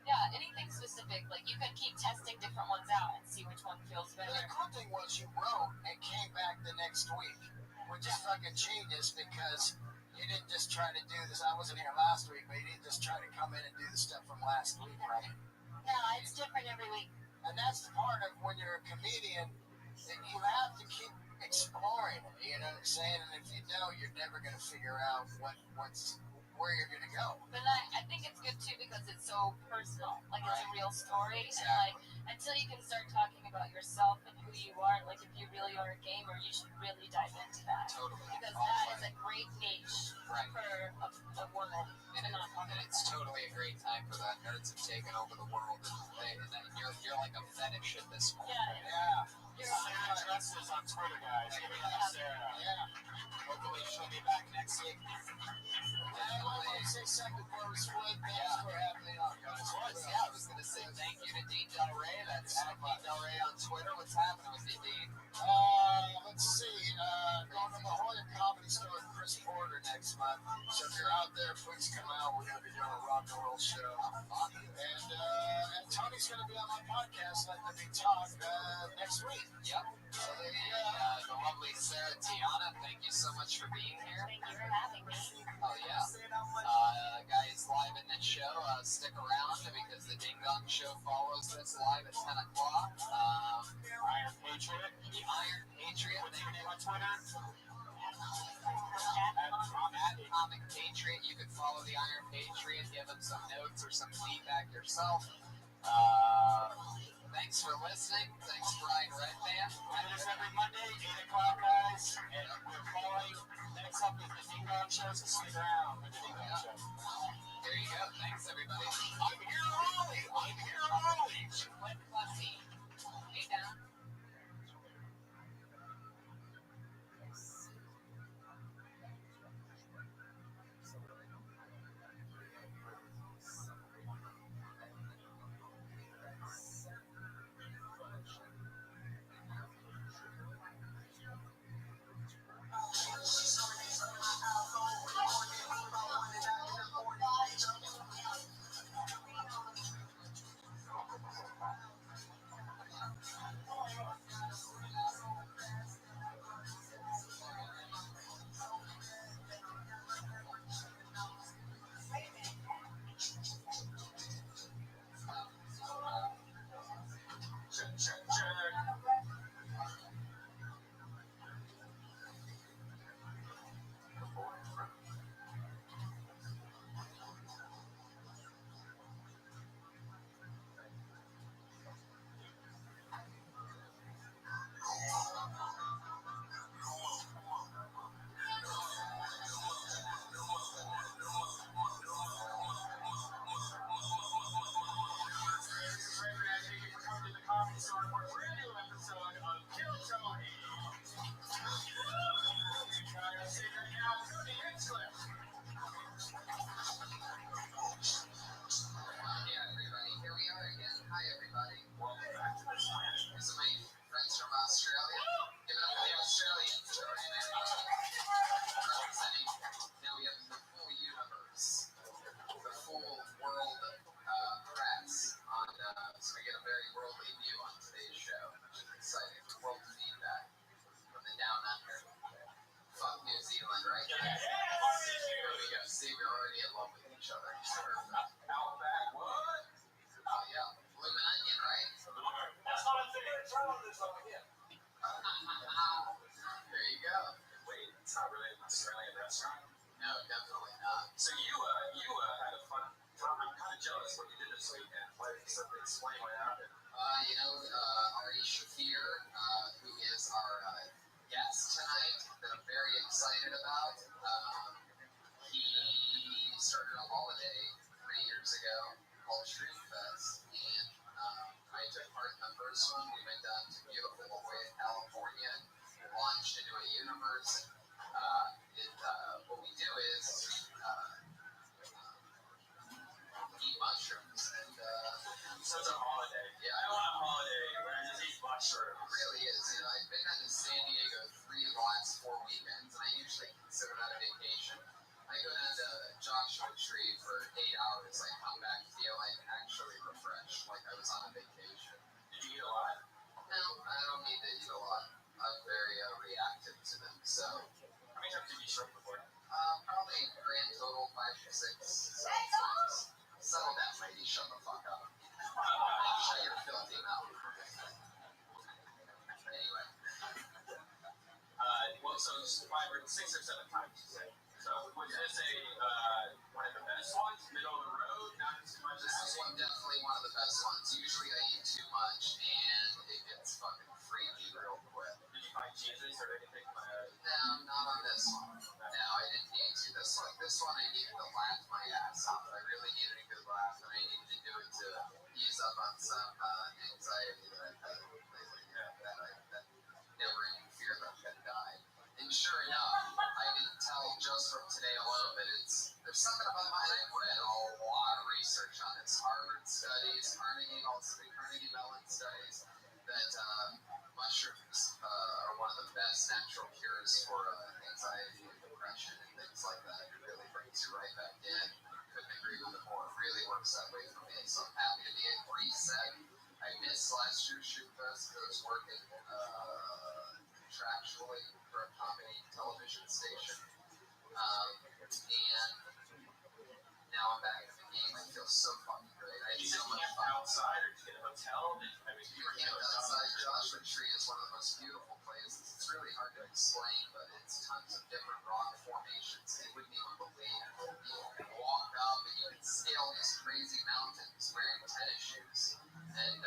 Yeah, anything specific. Like, you can keep testing different ones out and see which one feels better. The cool thing was you wrote and came back the next week, which is fucking genius because you didn't just try to do this. I wasn't here last week, but you didn't just try to come in and do the stuff from last week, right? No, it's different every week. And that's the part of when you're a comedian, that you have to keep exploring it, you know what I'm saying? And if you don't, you're never going to figure out where you're going to go. But I think it's good too because it's so personal. Like, it's a real story. Exactly. And like, until you can start talking about yourself and who you are, like if you really are a gamer, you should really dive into that. Totally. Because that is a great niche Right. for a woman. And it's totally a great time for that. Nerds have taken over the world, and you're like a fetish at this point. Yeah. Sarah Dresses on Twitter, guys. Give it up, Sarah. Yeah. Hopefully she'll be back next week. I want to say something before we split. Thanks for having me on, guys. I was going to say thank you to Dean Del Rey. That's at Dean Del Rey on Twitter. What's happening with you, Dean? Let's see. Going to the Hoya Comedy Store with Chris Porter next month. So if you're out there, please come out. We're going to be doing a rock and roll show. And Tony's going to be on my podcast, Let Me Talk, next week. Yep. So there you go. The lovely Sarah Tiana, thank you so much for being here. Thank you for having me. Oh, yeah. Guys, live in the show, stick around because the Ding Dong Show follows this live at 10 o'clock. Iron Patriot. The Iron Patriot. Thank you on Twitter. At Comic Patriot. You can follow the Iron Patriot, give him some notes or some feedback yourself. Thanks for listening. Thanks, Brian Redband. We do this every Monday, 8 o'clock, guys. And we're following. Next up is the Ding Dong Show, so stick around for the Ding Dong Show. There you go. Thanks, everybody. I'm here early. What pussy? Hey, down. So we get a very worldly view on today's show, which is exciting. World feedback from the down under. Fuck New Zealand, right? Here we go. See, we're already in love with each other. Outback, what? Oh, yeah. Bloomin' Onion, right? That's not a thing. This over here. There you go. Wait, it's not really an Australian restaurant? No, definitely not. So you had a fun time. I'm kind of jealous what you did this weekend. Explain what happened. Ari Shafir, who is our guest tonight, that I'm very excited about. He started a holiday 3 years ago called Street Fest, and I took part in the first one. We went down to beautiful La Jolla, California, launched into a universe. What we do is eat mushrooms, and so it's a holiday. Yeah, I don't want a holiday where I just eat mushrooms. It really is. You know, I've been down to San Diego 3 of the last 4 weekends, and I usually consider that a vacation. I go down to Joshua Tree for 8 hours. I come back feeling actually refreshed, like I was on a vacation. Did you eat a lot? No, I don't need to eat a lot. I'm very reactive to them. So, how many times did you shrimp before? Probably grand total 5 to 6. Times. Settle down, lady. Shut the fuck up. Shut your filthy mouth. Anyway. So it's 5 or 6 or 7 times, you say. So was this one of the best ones? Middle of the road? Not too much? This is definitely one of the best ones. Usually I eat too much and it gets fucking freaky real quick. Did you find Jesus or anything? No, not on this one. No, I didn't need to. This one I needed to laugh my ass off. I really needed a good laugh, and I needed to do it to ease up on some anxiety that I've had lately. That never even feared that I'm gonna die. And sure enough, I can tell just from today alone that there's something about mine. I've read a lot of research on this. Harvard studies, Carnegie Mellon studies, that mushrooms are one of the best natural cures for anxiety and depression and things like that. It really brings you right back in. Couldn't agree with it more. It really works that way for me. So I'm happy to be at reset. I missed last year's Shoot Fest because I was working contractually for a comedy television station. And now I'm back in the game. I feel so fucking great. I had so much fun. Outside or did you get a hotel? You were camped outside. Joshua Tree is one of the most beautiful places. It's really hard to explain, but it's tons of different rock formations. You wouldn't even believe. You can walk up and you can scale these crazy mountains wearing tennis shoes. And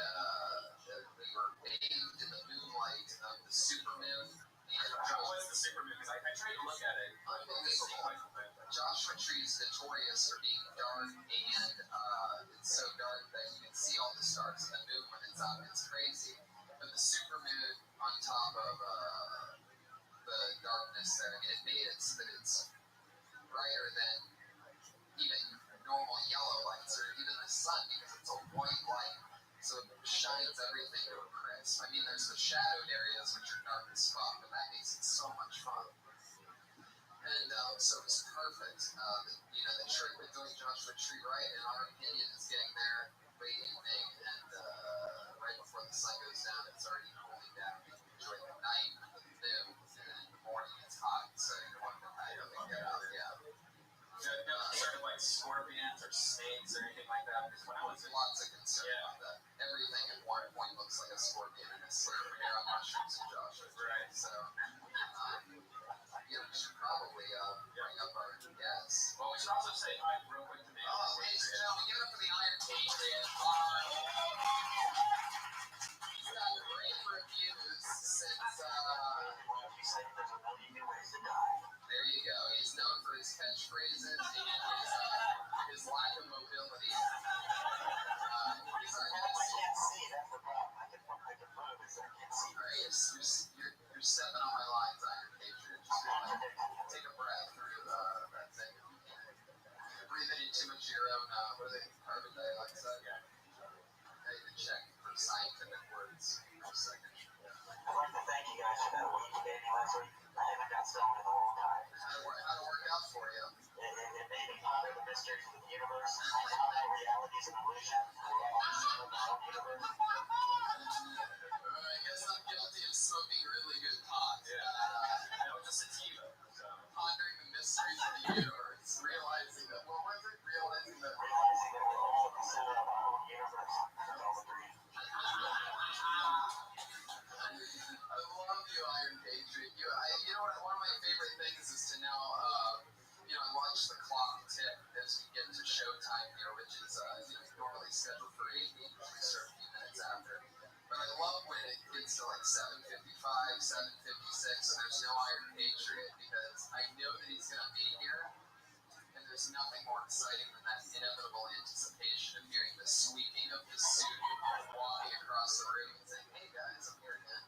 we were bathed in the moonlight of the supermoon. How was the supermoon? Because I tried to look at it. Unbelievable. Joshua Tree is notorious for being dark, and it's so dark that you can see all the stars in the moon when it's up. It's crazy. But the supermoon on top of the darkness there, it made it so that it's brighter than even normal yellow lights or even the sun because it's a white light. So it shines everything to a crisp. I mean, there's the shadowed areas which are dark as fuck, but that makes it so much fun. And so it was perfect. The trick with doing Joshua Tree right, in our opinion, is getting there late evening and right before the sun goes down. It's already cooling down. You can enjoy the night, the noon, and in the morning it's hot. So you want the night up and get out. Yeah. No concern of like scorpions or snakes or anything like that. Because when I was lots of concern about that. Everything at one point looks like a scorpion and a snake when you're on mushrooms in Joshua. Right. So we should probably bring up our guests. Well, we should also say hi real quick to me. Oh, ladies and gentlemen, give it up for the Iron Patriot. I guess I'm guilty of smoking really good pot. That was just a sativa. Pondering the mysteries of the universe, realizing that what was it? Realizing that we're all the center of our own universe. That's all the dream. I love you, Iron Patriot. You know what? One of my favorite things is to now, watch the clock tick as we get to showtime here, which is normally scheduled for 8. We start a few minutes after. But I love when it gets to like 7:55, 7:56, and there's no Iron Patriot because I know that he's going to be here. And there's nothing more exciting than that inevitable anticipation of hearing the squeaking of his suit walking across the room and saying, "Hey guys, I'm here again."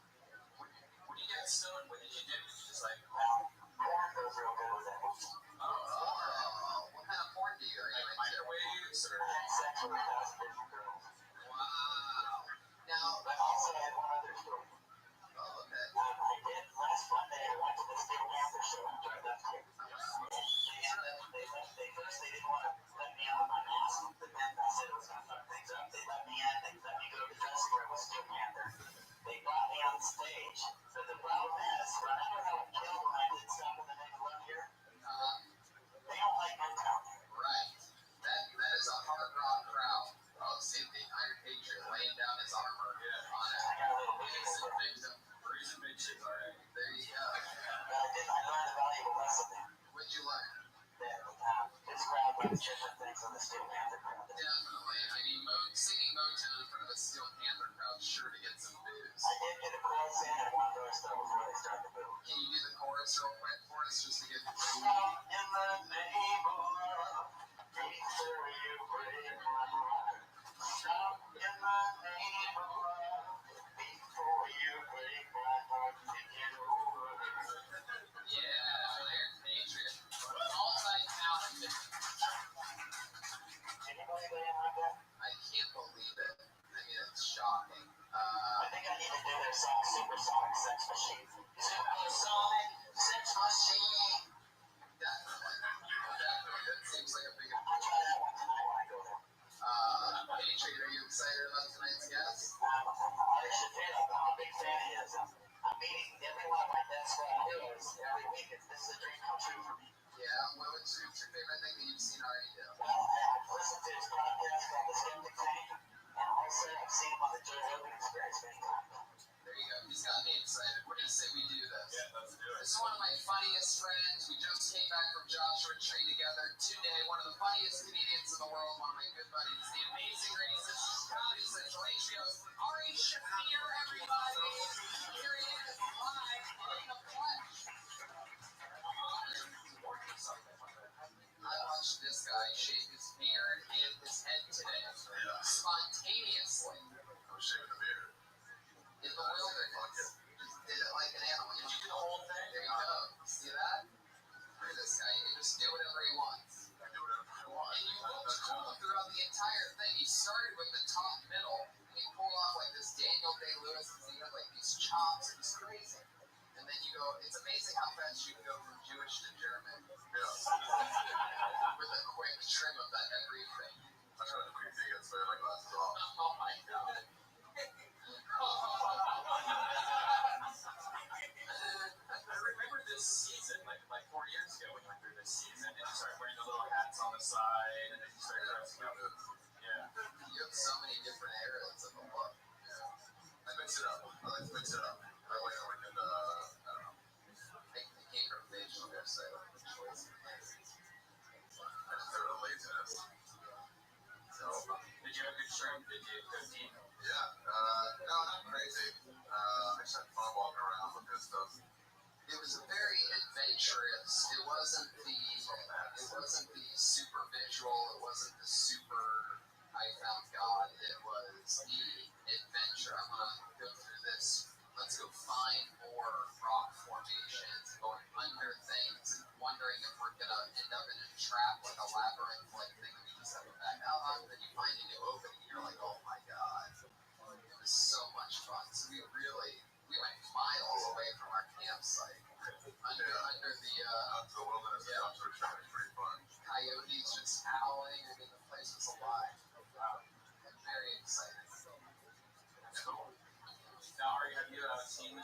When you get stoned, what did you do? Just like, porn goes real good with that. Oh, what kind of porn do you? Are you like microwaves or sex with 1,000 different girls? Wow. Now, I also had one other story. Oh, okay. I did last Monday. I went to the Steel Panther show and tried that here. They first they didn't want to let me out of my mask, but then I said it was going to fuck things up. They let me in. They let me go to the dressing room with Steel Panther. They brought me on stage. But the problem is, remember how it killed when I did Stop in the Name of Love here? They don't like Motown. Right. That is a hard rock crowd. Oh, same thing. Iron Patriot laying down his armor on a innocent victim. Reason bitches, all right. There you go. But I learned a valuable lesson there. What'd you learn? That this crowd likes different things on the Steel Panther crowd. Definitely. I mean, singing Motown in front of a Steel Panther crowd sure to get some boos. I did get a chorus in and one verse though before they start the boo. Can you do the chorus real quick for us just to get the boo? In the name of love, before you break my heart. Stop in the name of love, before you break my heart. Get over it. Yeah, Iron Patriot. Multi-talented. Anybody like that? I can't believe it. I mean, it's shocking. I think I need to do their song, Supersonic Sex Machine. Supersonic Sex Machine. Definitely. That seems like a big... I'll try that one tonight when I go there. Patriot, are you excited about tonight's guest? I should say I'm a big fan of his. I'm meeting every one of my death squad heroes every week. This is a dream come true for me. Yeah, what's your favorite thing that you've seen already do? Well, I've listened to his podcast called The Skeptic Tank, and also I've seen him on the Joe Rogan Experience many times. There you go. He's got me excited. What do you say we do this? Yeah, let's do it. This is one of my funniest friends. We just came back from Joshua Tree together today. One of the funniest comedians in the world. One of my good buddies. The amazing racist Comedy Central HBO's Ari Shafir, everybody. Here he is, live in the flesh. I watched this guy shave his beard and his head today. Spontaneously. I'm shaving the beard. In the wilderness. Just did it like an animal. Did you do the whole thing? There you go. See that? Look at this guy. He can just do whatever he wants. I do whatever I want. And you looked cool throughout the entire thing. He started with the top middle, and he pulled off like this Daniel Day-Lewis, and he had like these chops. It was crazy. And then you go, it's amazing how fast you can go from Jewish to German. Yeah. With a quick trim of that everything. I try to creep tickets, but my glasses off. Oh my god. I remember this season, like 4 years ago, when you went through this season, and you started wearing the little hats on the side, and then you started dressing up. Yeah. You have so many different eras of the look. Yeah. I mix it up. I like to mix it up. That way I can, I don't know. I can't go facial hair, so I like the choice. I just do it with laziness. So, did you have good shrimp? Did you have good team?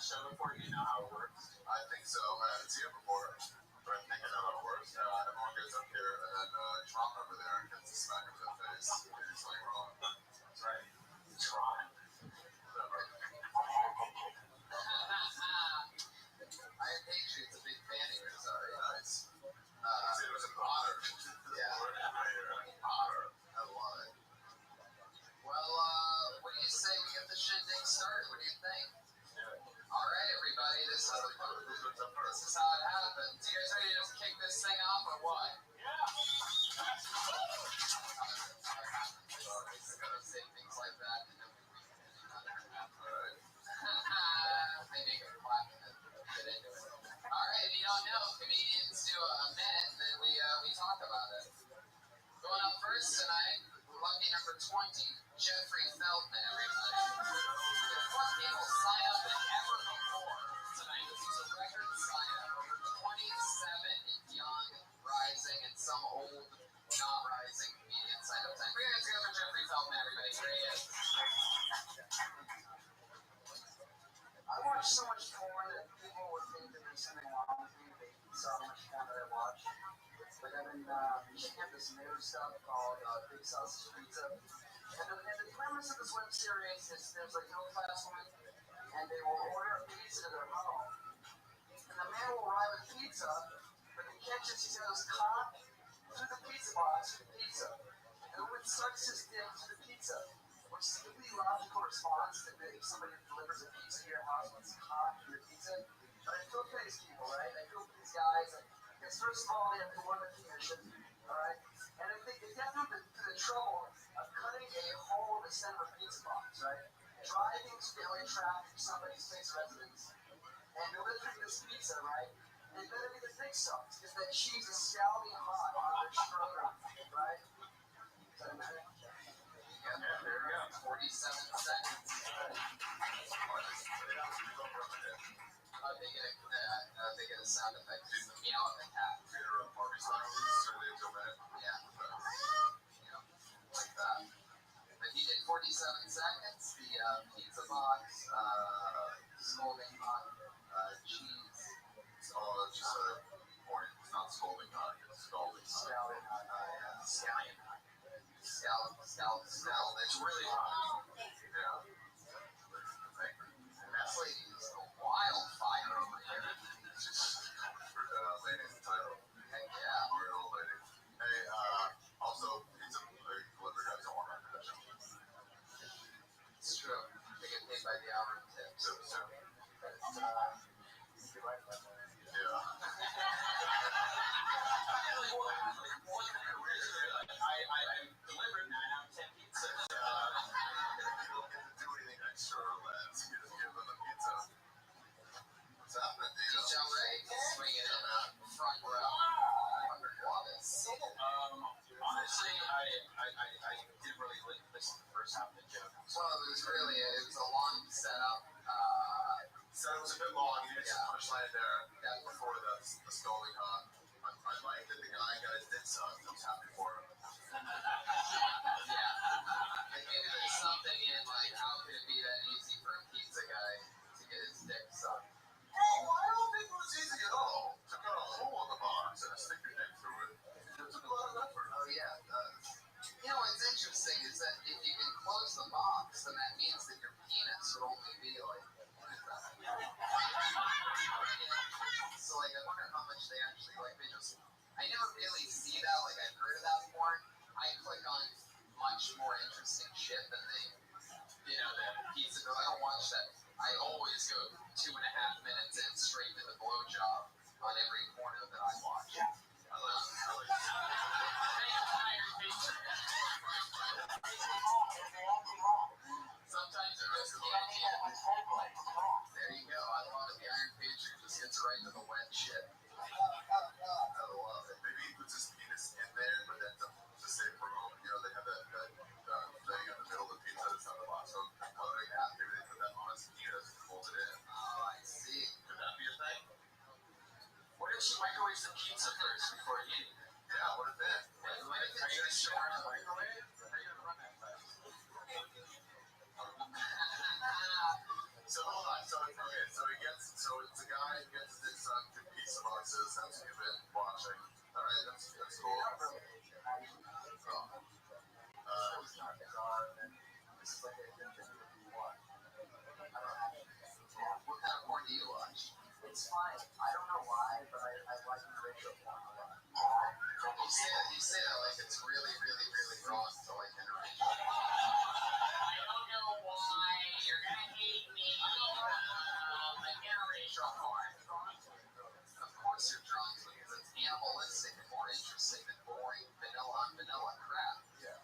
show before? Do you know how it works? I think so. I haven't seen it before, but I think I know how it works. Everyone gets up here, and then Trump over there gets a smack over the face. They do something wrong. That's right. Tron. Whatever. I am Patriots, a big fan of yours. Sorry. Nice. It was an honor. Yeah. Honor. I love it. Well, what do you say we get the shit thing started? What do you think? All right, everybody, this is how it happens. You guys ready to just kick this thing off or what? Yeah. I gotta say things like that, and then we maybe you can clap and then get into it. All right, if you don't know, comedians do a minute, and then we talk about it. Going up first tonight, lucky number 20, Jeffrey Feldman, everybody. More people sign up than ever before tonight. This is a record sign up. Over 27 young, rising, and some old, not rising comedians sign up tonight. We're going to go for Jeffrey Feldman, everybody. Here he is. I watch so much porn that people would think that there's something wrong with me. They saw how much porn that I watch. Like I've been checking out this new stuff called Big Sausage Pizza. And the premise of this web series is there's like no class woman, and they will order a pizza to their home. And the man will arrive with pizza, but the catch is he goes cock through the pizza box with pizza. And the woman sucks his dick to the pizza, which is a completely logical response that if somebody delivers a pizza to your house with some cock to your pizza. But I feel for these people, right? I feel for these guys. Because first of all, they have to run the commission, all right? And if they get through the trouble of cutting a hole in the center of a pizza box, right? Driving to daily traffic to somebody's place residence and delivering this pizza, right? They better be the thick sauce, because that cheese is scalding hot on their scrotum, right? Does that matter? Yeah, there we go. 47 seconds. They get a sound effect. Just the meow of the cat. Yeah. Like that. But he did 47 seconds. The pizza box, scolding hot, cheese. Oh, that's just a point. It's not scolding hot. It's scalding hot. Scalding hot. Yeah. Scallion hot. Scald. It's really hot. Yeah. That lady is a wildfire over here. For lady's title. Heck yeah. Real lady. Hey, also, pizza delivery guys don't want to commission. It's true. They get paid by the hour and tip. So. Yeah. I delivered 9 out of 10 pizzas. You don't get to do anything extra or less. You just give them the pizza. What's happening, Dino? DJ Ray, swinging in front row. Love it. Honestly, I didn't really listen to the first half of the joke. Well, it was a long setup. So it was a bit long. You did some punchline there before the scolding hot. I like that the guys did suck. I was happy for him. Yeah. And maybe there's something in, like, how could it be that easy for a pizza guy to get his dick sucked? Oh, I don't think it was easy at all. To cut a hole in the box and stick your dick through it. It took a lot of effort. Oh, yeah, it does. You know, what's interesting is that if you can close the box, then that means that your penis would only be like, so, like, I wonder how much they actually, like, I never really see that, like, I've heard of that porn. I click on much more interesting shit than the pizza girl. I don't watch that. I always go 2.5 minutes in straight to the blowjob on every porno that I watch. I like sometimes it just there you go. I love it. The Iron Patriot just gets right to the wet shit. I love it. Maybe he puts his penis in there, but then to save room, they have that thing in the middle of the pizza that's on the box. So maybe they put that on his penis and hold it in. Oh, I see. Could that be a thing? What if she really, really, really drawn to like interracial. I don't know why you're gonna hate me. Like interracial porn. Of course you're drawn to it because it's animalistic and more interesting than boring vanilla crap. Yeah.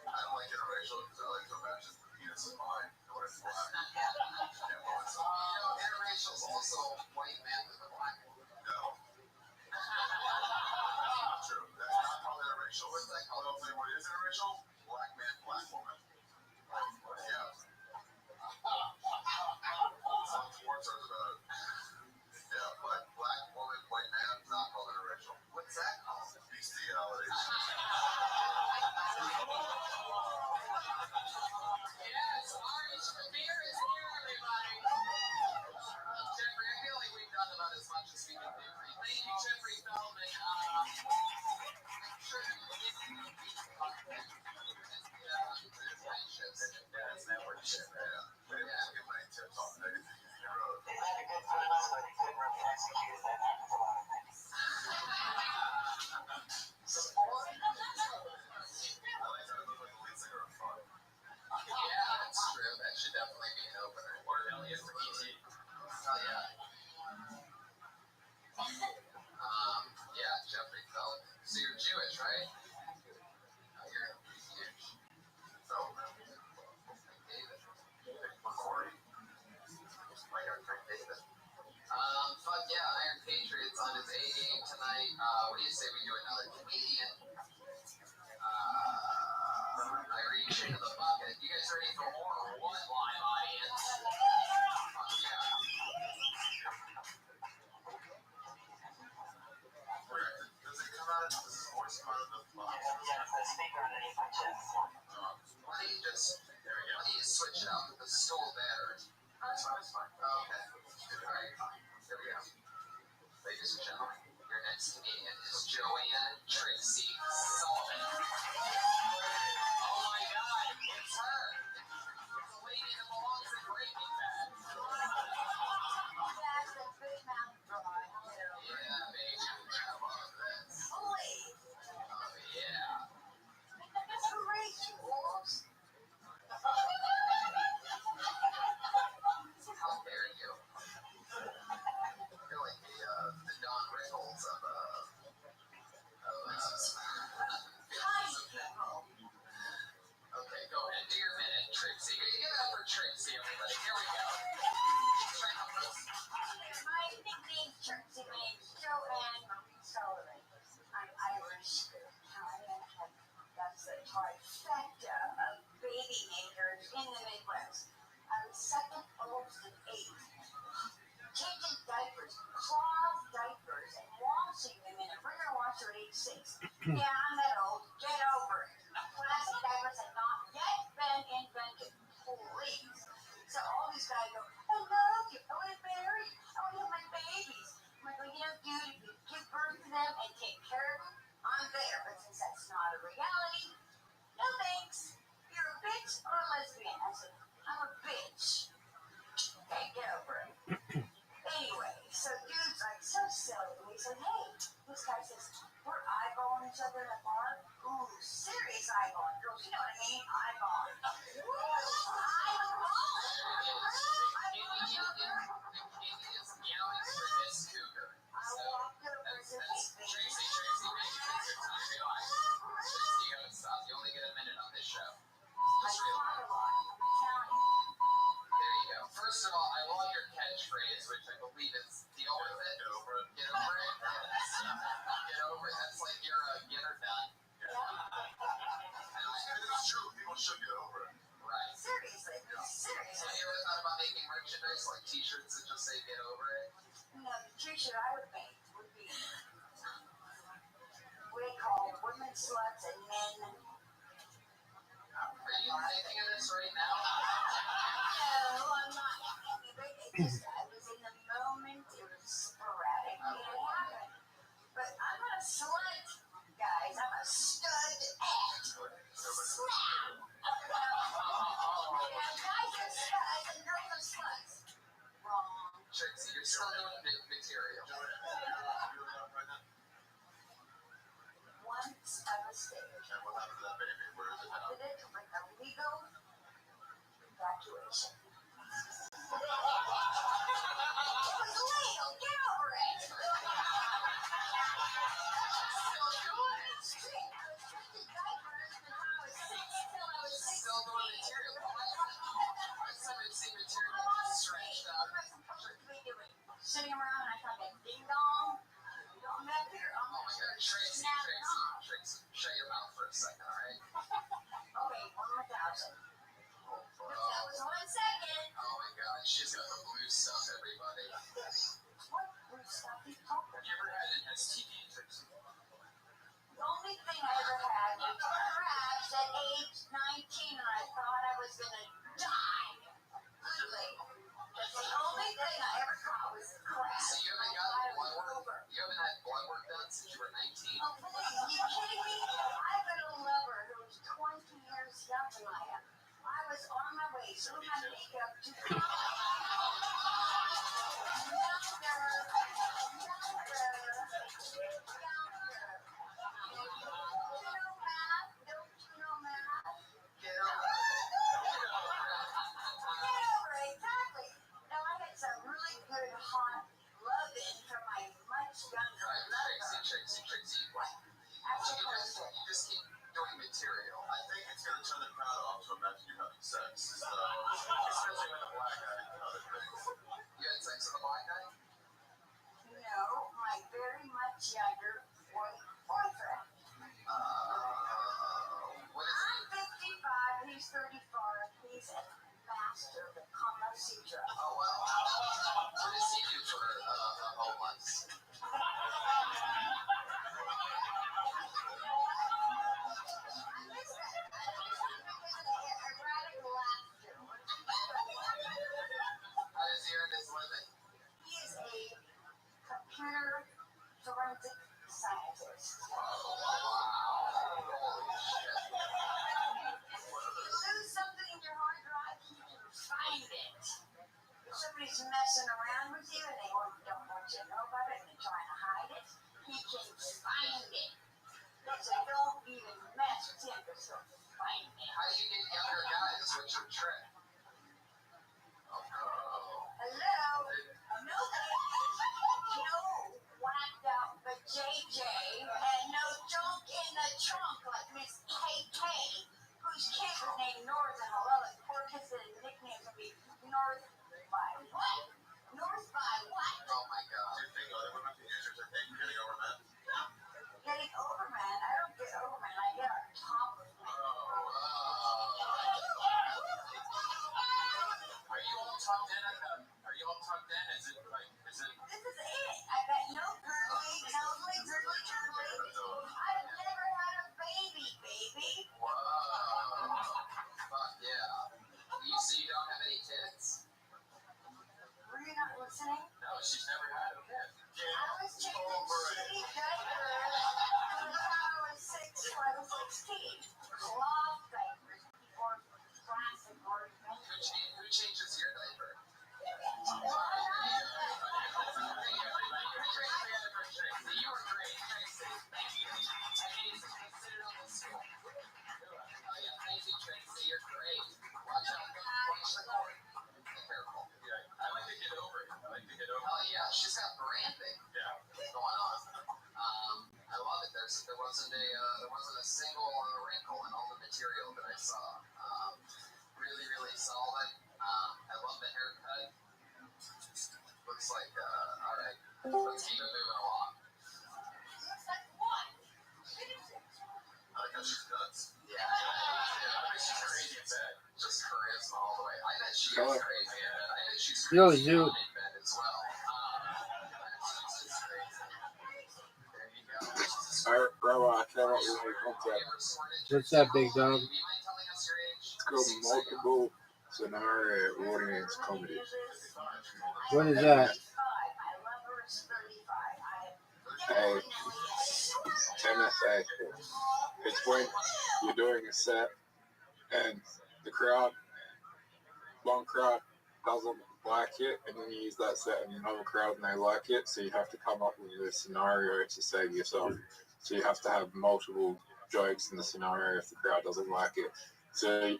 I don't like interracial because I like to imagine the penis of mine when it's black. Interracial is also white man with a black woman. No. That's not true. That's not called interracial. What's that called? I'll tell you what is interracial. Black man, black woman. Yeah. Some sports are about it. Yeah, black woman, white man, not called interracial. What's that called? Bestiality. Yes, Orange beer is here, everybody. Jeffrey, I feel like we've done about as much as we can do for you. Thank you, Jeffrey Feldman. Sure. Yeah, it's network shit. Yeah. Give my tips on negative. They had a good time last night. They couldn't really execute that happens a lot of things. Support? I like that. I look like the lead singer of Fun. Yeah, that's true. That should definitely be an opener. Or Elliot for ET. Oh, yeah. Yeah, Jeffrey Feldman. So you're Jewish, right? Oh, you're huge. Feldman. Like David. McCory. Like Craig David. Fuck yeah, Iron Patriots on his A game tonight. What do you say we do another comedian? I reach into the bucket. You guys ready for more or what, live audience? Fuck yeah. Does it come out of this voice part of the box? Yeah, it's the speaker underneath my chest. Why don't you switch it out with the stool there? That's fine. Okay. Alright, here we go. Ladies and gentlemen, your next comedian is Joanne Tracy Sullivan. Oh my god, it's her! It's the lady that belongs in Breaking Bad. That's a big mouth dry. Yeah, baby. I love this. Holy! Oh yeah. That's great, you wolves. How dare you? You're like the Don Rickles of okay, go ahead, do your minute, Trixie. Give it up for Trixie, everybody. Here we go. My nickname's Trixie. My name's Joanne Marie Sullivan. I'm Irish. Italian. That's the trifecta of baby makers in the Midwest. I was second oldest of 8. Changing diapers, cloth diapers, and washing them in a ringer washer at age 6. Yeah, I'm that old. Get over it. Plastic diapers have not yet been invented. Please. So all these guys go, I love you. I want to marry you. I want to have my babies. I'm like, well, dude, if you give birth to them and take care of them, I'm there. But since that's not a reality, no thanks. You're a bitch or a lesbian. I said, I'm a bitch. Okay, get over it. Anyway, so dude's like so silly. We said, hey, this guy says, we're eyeballing each other in a bar. Ooh, serious eyeballing. Girls, you know what I mean? Eyeballing. You only get a minute on this show. I talk a lot. I'm telling you. There you go. First of all, I love your catchphrase, which I believe is deal with it. Get over it. Get over it. Get over it. That's like your get her done. It's true. People should get over it. Right. Seriously. So Seriously. you ever thought about making merchandise like t-shirts that just say get over it? No, the t-shirt I would make would be what they call women sluts and men. Are you thinking of this right now? No, I'm not. It was in the moment. It was sporadic. It happened. But I'm not a slut, guys. I'm a stud act. Snap. Guys are studs and girls are sluts. Wrong. Trixie, you're still doing material. Once a mistake. Leo, get over it. Still doing material. I've seen material stretched out. Sitting around and I thought that ding dong. Don't met here. Oh my God, Tracy, shut your mouth for a second, all right? Okay, 1,000. That was 1 second. Oh my God, she's got the blue stuff, everybody. What blue stuff you talking Have you ever had an STD, Tracy? The only thing I ever had was crabs at age 19, and I thought I was going to die. Literally. That's the only thing I ever caught was crabs. So you haven't gotten blood work? You haven't had blood work done since you were 19? Oh, please, are you kidding me? I've got a lover who was 20 years younger than I am. I was on my way, doing my makeup to Tracy. You just keep doing material. I think it's going to turn the crowd off to imagine you having sex. Especially with a black guy and other things. You had sex with a black guy? No, my very much younger boyfriend. What is I'm 55, he's 34, he's a master of the Kama Sutra. Oh, well. What does he do for a whole month? How does he earn his living? He is a computer forensic scientist. Holy shit. If you lose something in your hard drive, he can find it. If somebody's messing around with you and they don't want you to know about it and they're trying to hide it, he can find it. So don't even mess with him, because he'll find it. How do you get younger guys? What's your trick? Oh, no. Hello? No whacked out but JJ and no junk in the trunk like Miss KK, whose kid was named North, and I love it. Poor kids, the nicknames will be North by what? North by what? Oh my God. Do you think other women can use your technique getting over men? Getting over, man. I don't get over, man. I get on top of man. Are you all tucked in? Are you all tucked in? Is it like, This is it. I got no girly. I've never had a baby. Whoa. Fuck yeah. So you don't have any kids? Were you not listening? No, she's never had a kid. I was changing shitty diapers from the time I was 6 till I was 16. Cloth diapers before plastic or Who changes your diaper? You were great, Tracy. Thank you. Thank you, Tracy. You're great. Watch out. Watch the cord. Be careful. Yeah, I like to get over it. Oh, yeah. She's got branding going on. I love it. There wasn't a single wrinkle in all the material that I saw. Really, really solid. I love the haircut. Looks like, all right. Let's keep it moving along. looks like what? I like how she's nuts. Yeah. She's crazy in bed. Just charisma all the way. I bet she is crazy in bed. I bet she's Yo, crazy Zoo. in bed as well. She's crazy. There you go. Alright, Rabbi, I cannot relate concept. What's that, big dog? Do you mind telling us your age? It's called multiple scenario audience comedy. What is that? Hey, MFA. It's when you're doing a set and the crowd, one crowd doesn't like it, and then you use that set in another crowd and they like it, so you have to come up with a scenario to save yourself. So you have to have multiple jokes in the scenario if the crowd doesn't like it. So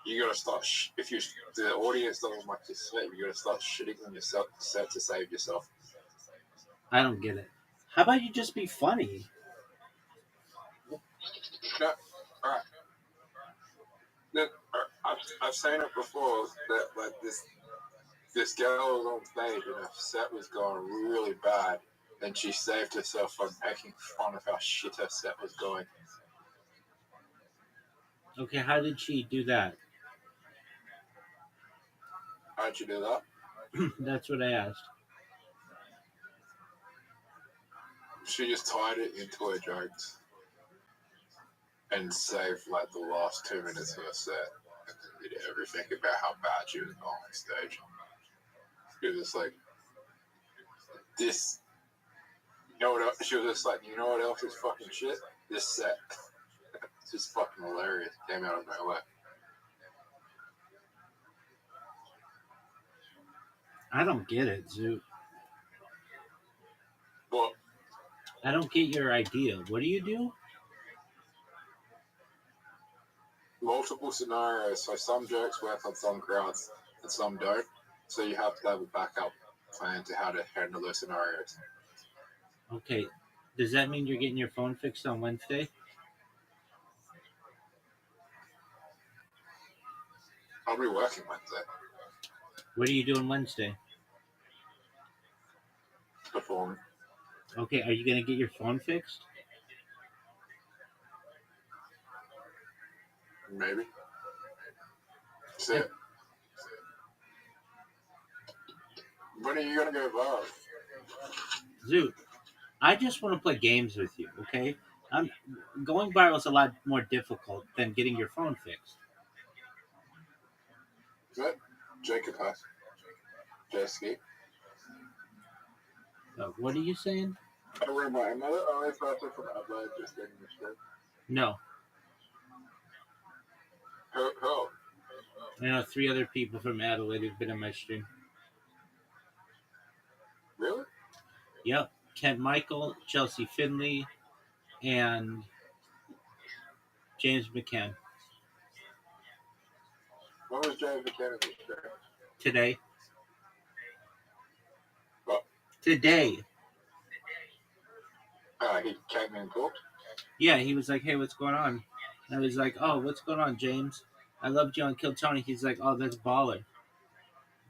You gotta start. If the audience doesn't like your set, you gotta start shitting on yourself set to save yourself. I don't get it. How about you just be funny? No, all right. I've seen it before that like this girl was on stage and her set was going really bad, and she saved herself from making fun of how shit her set was going. Okay, how did she do that? How'd you do that? That's what I asked. She just tied it into her jokes and saved like the last 2 minutes of her set, and then did everything about how bad she was going on stage. She was just like, this. You know what else? She was just like, you know what else is fucking shit? This set. It's just fucking hilarious. Came out of nowhere. I don't get it, Zoot. But I don't get your idea. What do you do? multiple scenarios, so some jokes work on some crowds and some don't. So you have to have a backup plan to how to handle those scenarios. Okay, does that mean you're getting your phone fixed on Wednesday? I'll be working Wednesday. What are you doing Wednesday? Performing. Okay, are you gonna get your phone fixed? Maybe. So, when are you gonna go viral? Zoot, I just want to play games with you, okay? I'm going viral is a lot more difficult than getting your phone fixed. Is that Jacob Huss? Jet ski? What are you saying? I remember my only person from Adelaide just getting this shit. No, Who? I know 3 other people from Adelaide who've been on my stream. Really? Yep, Kent Michael, Chelsea Finley, and James McCann. What was James McKenna's show? Today. What? Today. He came in and talked? Yeah, he was like, "Hey, what's going on?" And I was like, "Oh, what's going on, James? I loved you on Kill Tony." He's like, "Oh, that's baller.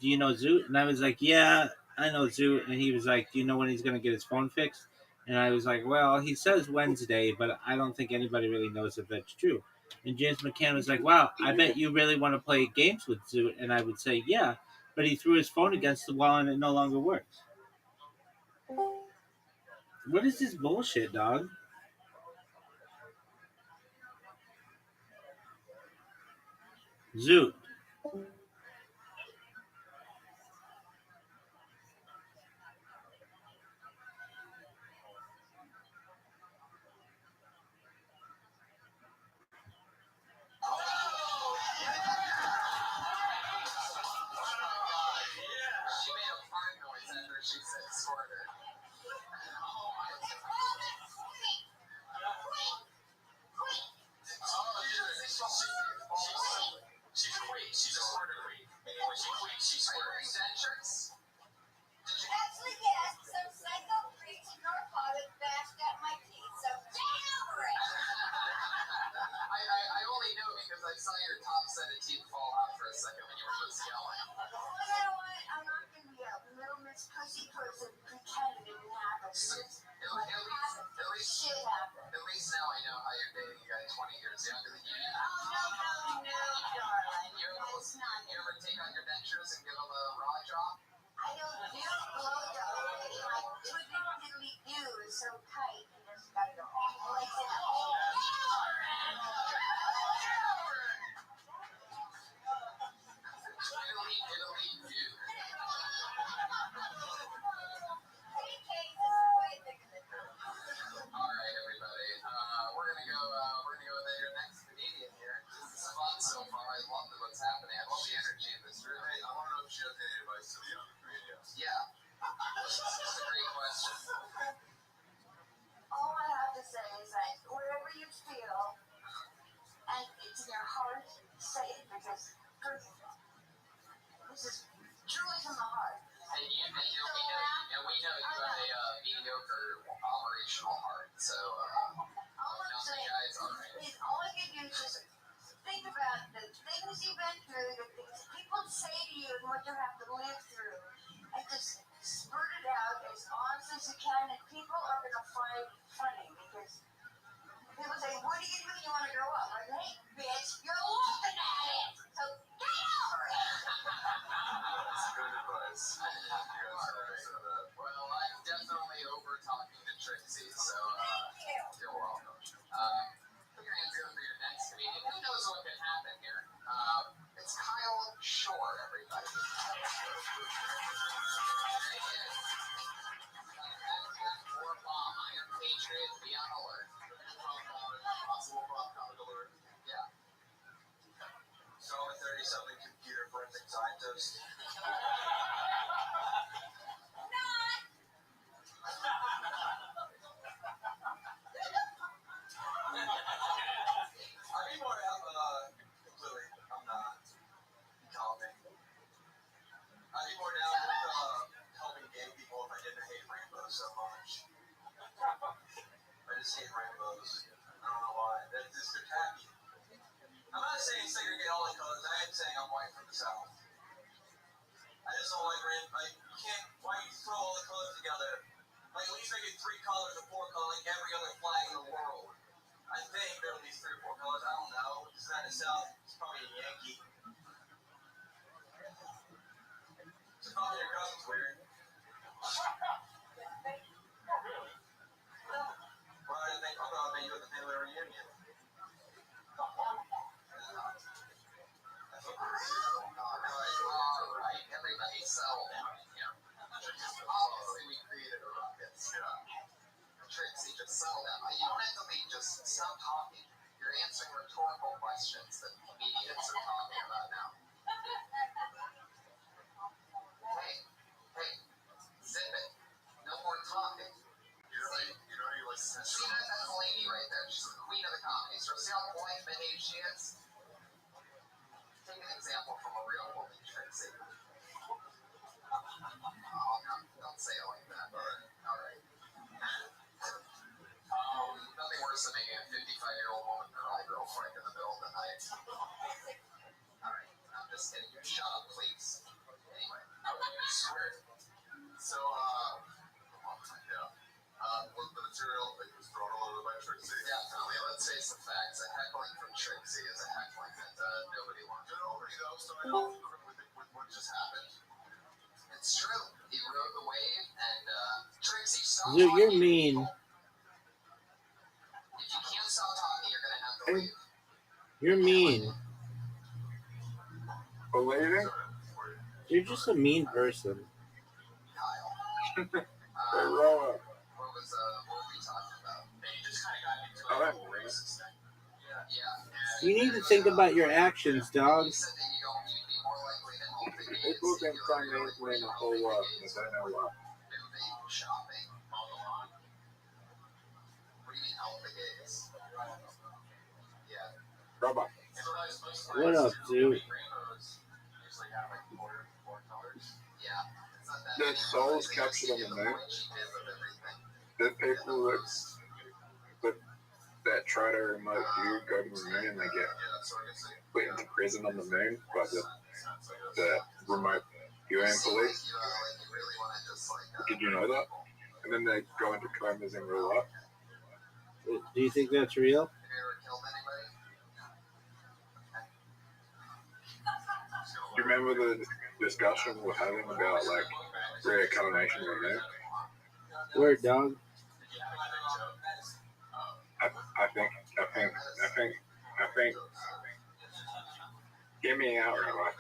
Do you know Zoot?" And I was like, "Yeah, I know Zoot." And he was like, "Do you know when he's gonna get his phone fixed?" And I was like, "Well, he says Wednesday, but I don't think anybody really knows if that's true." And James McCann was like, "Wow, I bet you really want to play games with Zoot." And I would say, "Yeah," but he threw his phone against the wall and it no longer works. What is this bullshit, dog? Zoot. She made a fart noise after she said squirter. She's queen. She's a squirter queen. When she queen, she squirts. Are you wearing dad shirts? Actually, yes, some psycho freaks in North Hollywood bashed at my teeth, so get over it! I only know because I saw your top set of teeth fall out for a second when you were just yelling. You know what? I'm not gonna be a little Miss Pussy person pretending it didn't happen. At least now I know how you're dating a guy 20 years younger than you. Oh, no, darling. That's not You ever take out your dentures and give them a raw jaw? I don't do blowjob. My twiddly diddly do is so tight. You just gotta go like Italy, do. All right, everybody. We're gonna go with your next comedian here. This is fun so far. I love what's happening. I love the energy in this room. I want to know if she has any advice to the young comedians. Yeah. This is a great question. all I have to say is that wherever you feel, and it's in your heart, say it, because and what you have to live through, and just spurt it out as honest as you can, and people are going to find it funny because people say, what do you do when you want to grow up? Like, hey, bitch, you're looking at it, so get over it. That's good advice. Well, I'm definitely over talking to Trixie, so you're welcome. Put your hands together for your next comedian. Who knows what could happen here? It's Kyle Shore, everybody. Or bomb, Iron Patriot, be on alert. Possible bomb comment alert. Yeah. So I'm a 30-something computer forensic scientist. I need more help, completely. I'm not. Call me. I need more now with helping gay people if I didn't hate rainbows so much. I just hate rainbows. I don't know why. They're tacky. I'm not saying segregate all the colors. I am saying I'm white from the South. I just don't like rainbows. You can't. Why you throw all the colors together? Like at least make it 3 colors or 4 colors like every other flag in the world. I think there are at least 3 or 4 colors. I don't know. It's not in the South. It's probably a Yankee. It's probably your cousin's weird. Well, I think I'll bet you at the family reunion. All right. Everybody settle down in here. Obviously, we created a rocket. Trixie, just settle down. You don't have to leave. Just stop talking. You're answering rhetorical questions that comedians are talking about now. Hey, zip it. No more talking. You know you listen to. See, that's a lady right there. She's the queen of the comedy store. See how polite and behaved she is? Take an example from a real woman, Trixie. Oh, no, don't say it like that. All right. Nothing worse than making a 55-year-old woman cry real quick in the middle of the night. All right, I'm just kidding. You shut up, please. Anyway, I swear. So, was the material that was thrown all over by Trixie? Definitely. Let's face the facts. A heckling from Trixie is a heckling that nobody wants. Nobody knows. Starting off with what just happened. It's true. He rode the wave, and Trixie stopped Dude, talking. you're mean. If you can't stop talking, you're gonna have to leave. You're mean. Believing? You're just a mean person. Kyle. Roa. What were we talking about? You just kind of got into Oh, the that whole racist thing. Yeah. You need to think about your actions, dog. You said that you'd be more likely to help the gays. People have been trying to explain a whole lot, but I know what. Moving, shopping, on the lawn. What do you mean help the gays? Yeah. Rabbi. What up, dude? Rainbows usually have like four colors. Yeah. It's not that The soul's captured on the moon. The people that try to remote view go to the moon and they get put into prison on the moon by the remote viewing police. Did you know that? And then they go into comas in real life. Do you think that's real? Have you ever killed anybody? Do you remember the discussion we're having about like reincarnation on the moon? Word, dog. I think. Get me out, Rabbi.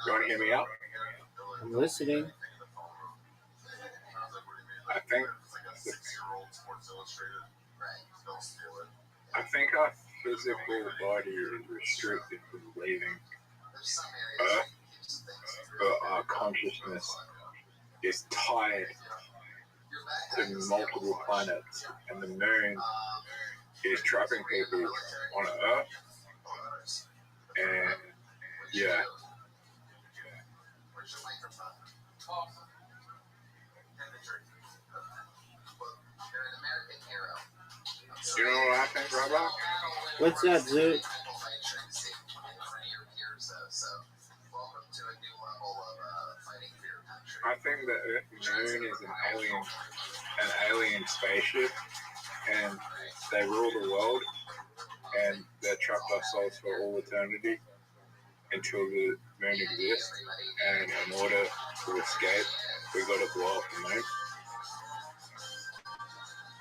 You want to hear me out? I'm listening. I think our physical body is restricted from leaving Earth, but our consciousness is tied to multiple planets, and the moon is trapping people on Earth. And yeah. Where's your microphone? You're an American hero. You know what I think, Rabbi? What's that, Zoot? saying that the moon is an alien spaceship, and they rule the world, and they're trapped our souls for all eternity until the moon exists, and in order to escape, we gotta blow up the moon.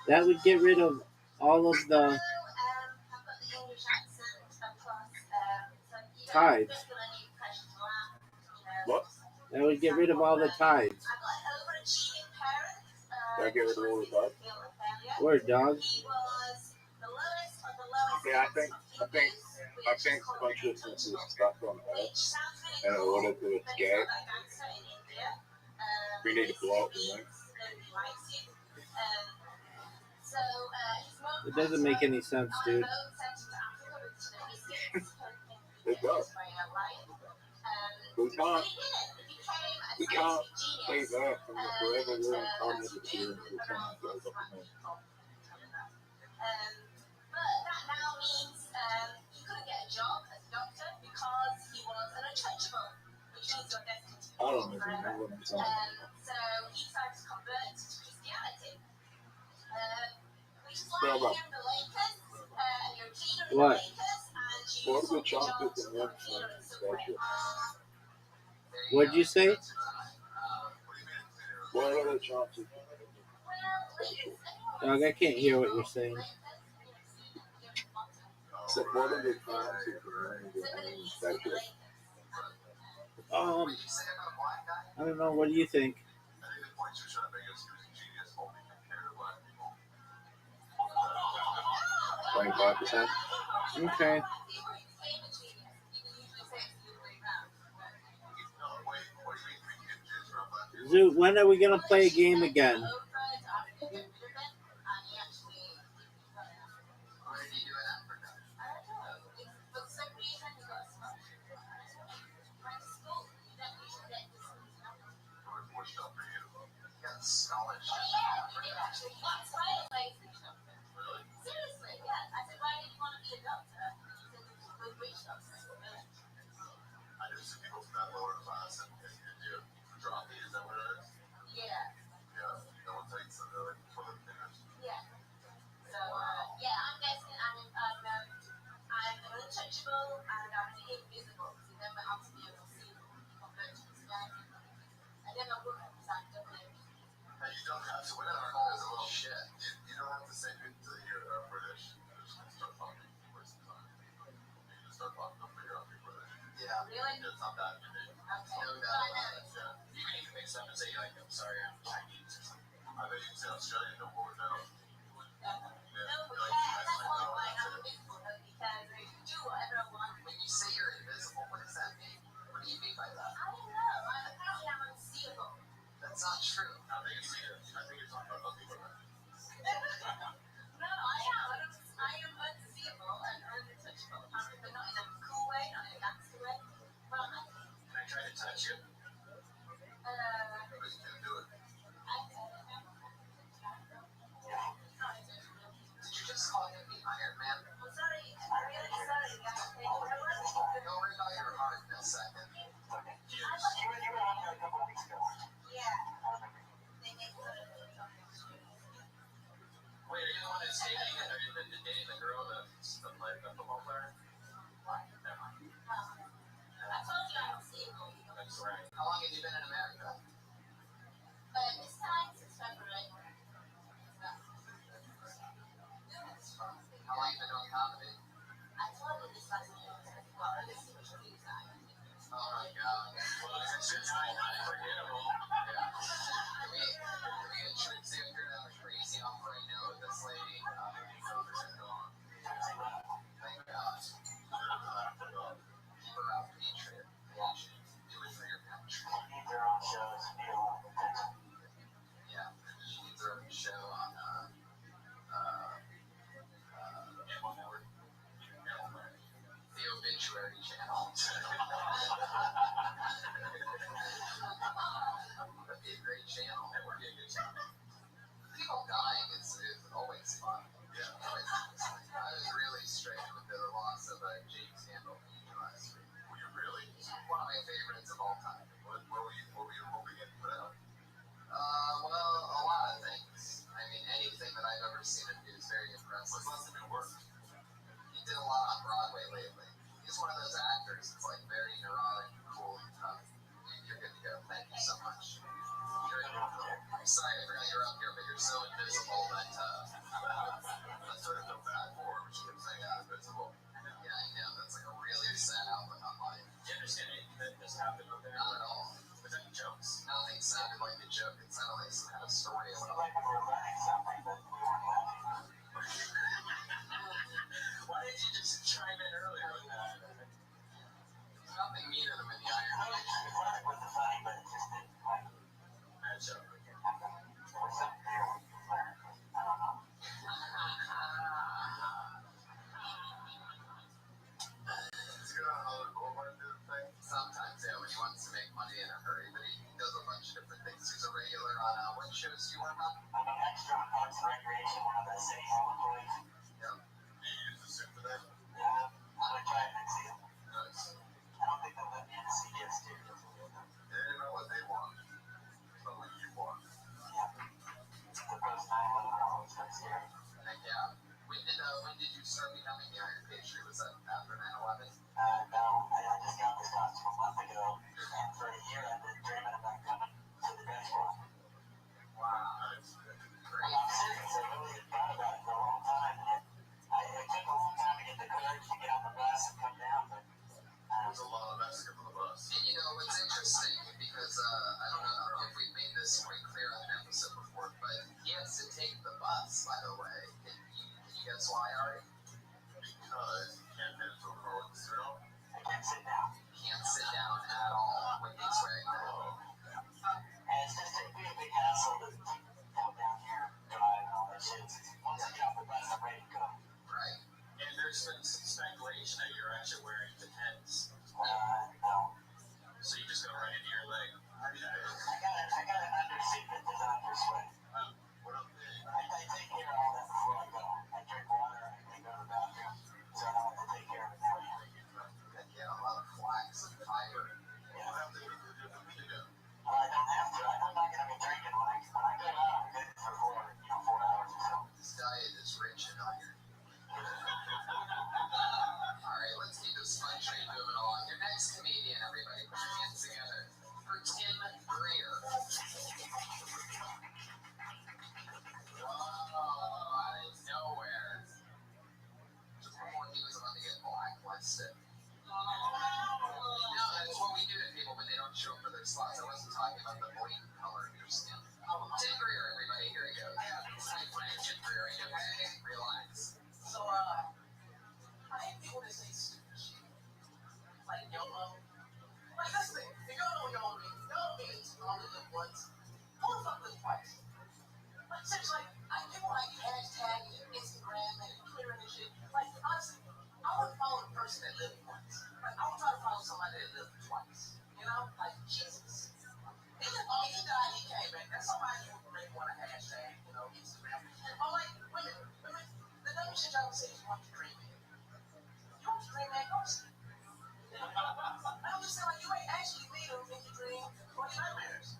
That would get rid of all of the tides. What? That would get rid of all the tides. Did I get rid of all the time? Word, dog. Yeah, I think consciousness is stuck on Earth, and in order to escape, we need to blow up the moon. It doesn't make any sense, dude. It does. We can't leave Earth and the forever reincarnated here until someone blows up the moon. I don't even know what I'm talking about. What? What are the chances that one spaceship? What'd you say? What are the chances? Dog, I can't hear what you're saying. So what are the chances that one spaceship? I don't know. What do you think? 25%. Okay. Zoo, when are we gonna play a game again? excited for you're up here, but you're so invisible that that's what I feel bad for. When she kept saying I'm invisible. Yeah, I know. That's like a really sad outlook on life. Do you understand anything that just happened over there? Not at all. Was that jokes? Nothing sounded like a joke. It sounded like some kind of story. It sounded like we were learning something, but we weren't laughing. Why didn't you just chime in earlier with that? There's nothing meaner than when the iron. I was with the funny, but it just didn't like match up. There was something there we learned. I don't know. Is he on another bullhorn do the thing? Sometimes, yeah, when he wants to make money in a hurry, but he does a bunch of different things. He's a regular on what shows do you work on? I'm an extra on Parks and Recreation, one of the city hall employees. Yep. Do you use the suit for that? Yeah. I'm gonna try it next season. Nice. I don't think they'll let me in the CBS studios. They didn't know what they want. But what you want. Yeah. The post 9/11 always got scary. Heck yeah. When did you start becoming the Iron Patriot? Was that after 9/11? No. I just got this costume a month ago. And for a year I've been dreaming about coming to the death squad. Wow. That's great. I'm serious. I really had thought about it for a long time. And it took a long time to get the courage to get on the bus and come down. But there's a lot of us to get on the bus. And you know, it's interesting because I don't know if we've made this quite clear on an episode before, but he has to take the bus, by the way. Can you guess why, Ari? Because he can't get into a car with the suit on. I can't sit down. Can't sit down at all when he's wearing that. And it's just it'd be a big hassle to come down here and drive and all that shit. Once I get off the bus, I'm ready to go. Right. And there's been some speculation that you're actually wearing the tents. No. So you just go right into your leg. I got an undersuit that does not sweat. What up there? I take care of all that before I go. I drink water and I go to the bathroom, so I don't have to take care of it for you. Yeah, a lot of flax and fiber. Yeah. What have to do with your video? Well, I don't have to. I'm not going to be drinking when I go out. I'm good for 4 hours or so. This diet is rich in iron. Alright, let's keep this fun train moving along. Your next comedian, everybody, put your hands together. For Tim Greer. Whoa, out of nowhere. Just before he was about to get blacklisted. No, that's what we do to people when they don't show up for their slots. I wasn't talking about the blatant color of your skin. Tim Greer, everybody, here we go. Yeah, my friend Tim Greer, okay? Relax. So, I hate people that say stupid shit. Like YOLO. Like, that's the thing. If y'all know what YOLO means, YOLO means you only live once. You only fuck live twice. Like, seriously, people like hashtag and Instagram and Twitter and shit. Like, honestly, I wouldn't follow the person that lived once. Like, I would try to follow somebody that lived twice. You know? Like, Jesus. He died, he came back. That's somebody you would really want to hashtag, you know, Instagram. Oh, like, women. The dumb shit y'all say is you want to dream it. You want to dream that person. I'm just saying, like, you ain't actually meet them in your dream or your nightmares.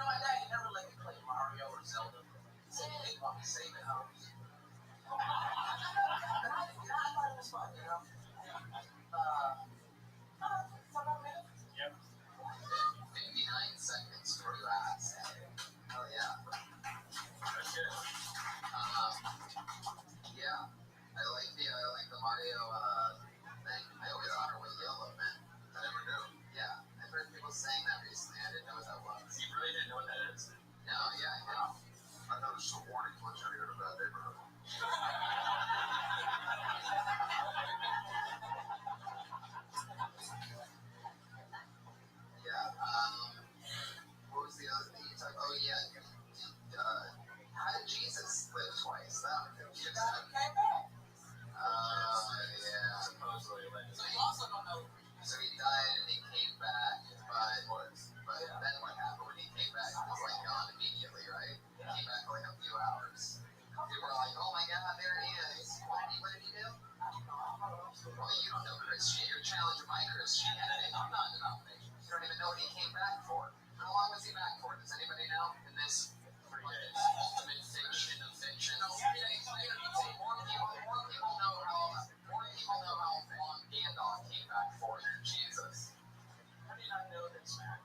My dad never let me play Mario or Zelda. He said he didn't want me saving homes. And I thought it was fun, you know? 59 seconds for that. Oh, yeah. Yeah. I like the Mario thing. I always honor what yellow meant. I never knew. Yeah. I've heard people saying that recently. I didn't know what that was. You really didn't know what that is? No, yeah, I know. I noticed a warning once I heard about neighborhood. Yeah, what was the other thing you talked about? Oh, yeah, how did Jesus live twice? That was confusing. Came back. Yeah. Supposedly. So you also don't know. So he died and he came back, but then what happened when he came back? He was like gone immediately, right? He came back for like a few hours. People were like, oh my God, there he is. What did he do? Well, you don't know Christian. You're challenging my Christianity. I'm not denominational. You don't even know what he came back for. How long was he back for? Does anybody know? In this 3 days. Ultimate fiction of fiction. No, 3 days. More people know how long Gandalf came back for than Jesus. How do you not know this, man?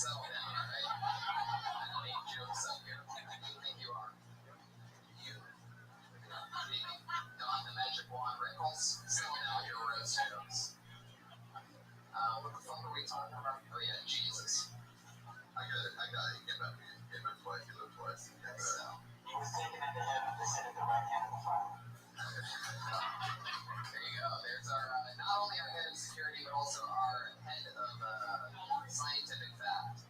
settle down, all right? I don't need jokes up here. Who do you think you are? You. Maybe Don the Magic Wand Wrinkles? Settle down here, roast jokes. What the fuck are we talking about? Oh yeah, Jesus. I got it. He came back twice. He lived twice. So. He was taken into heaven to sit at the right hand of the Father. There you go. There's our, not only our head of security, but also our head of scientific fact.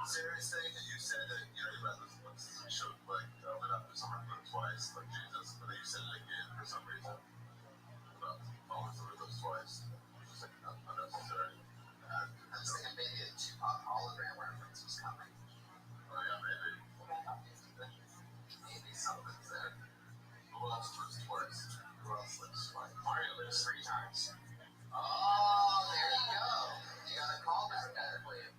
Seriously, you said that, you read this show, went up to someone twice, like Jesus, but then you said it again for some reason. About following through those twice. Just like unnecessary. I was thinking maybe a Tupac hologram reference was coming. Oh yeah, maybe. Maybe something's there. Who else lives twice? Who else lives twice? Mario lives 3 times. Oh, there you go. You got a call back there for you.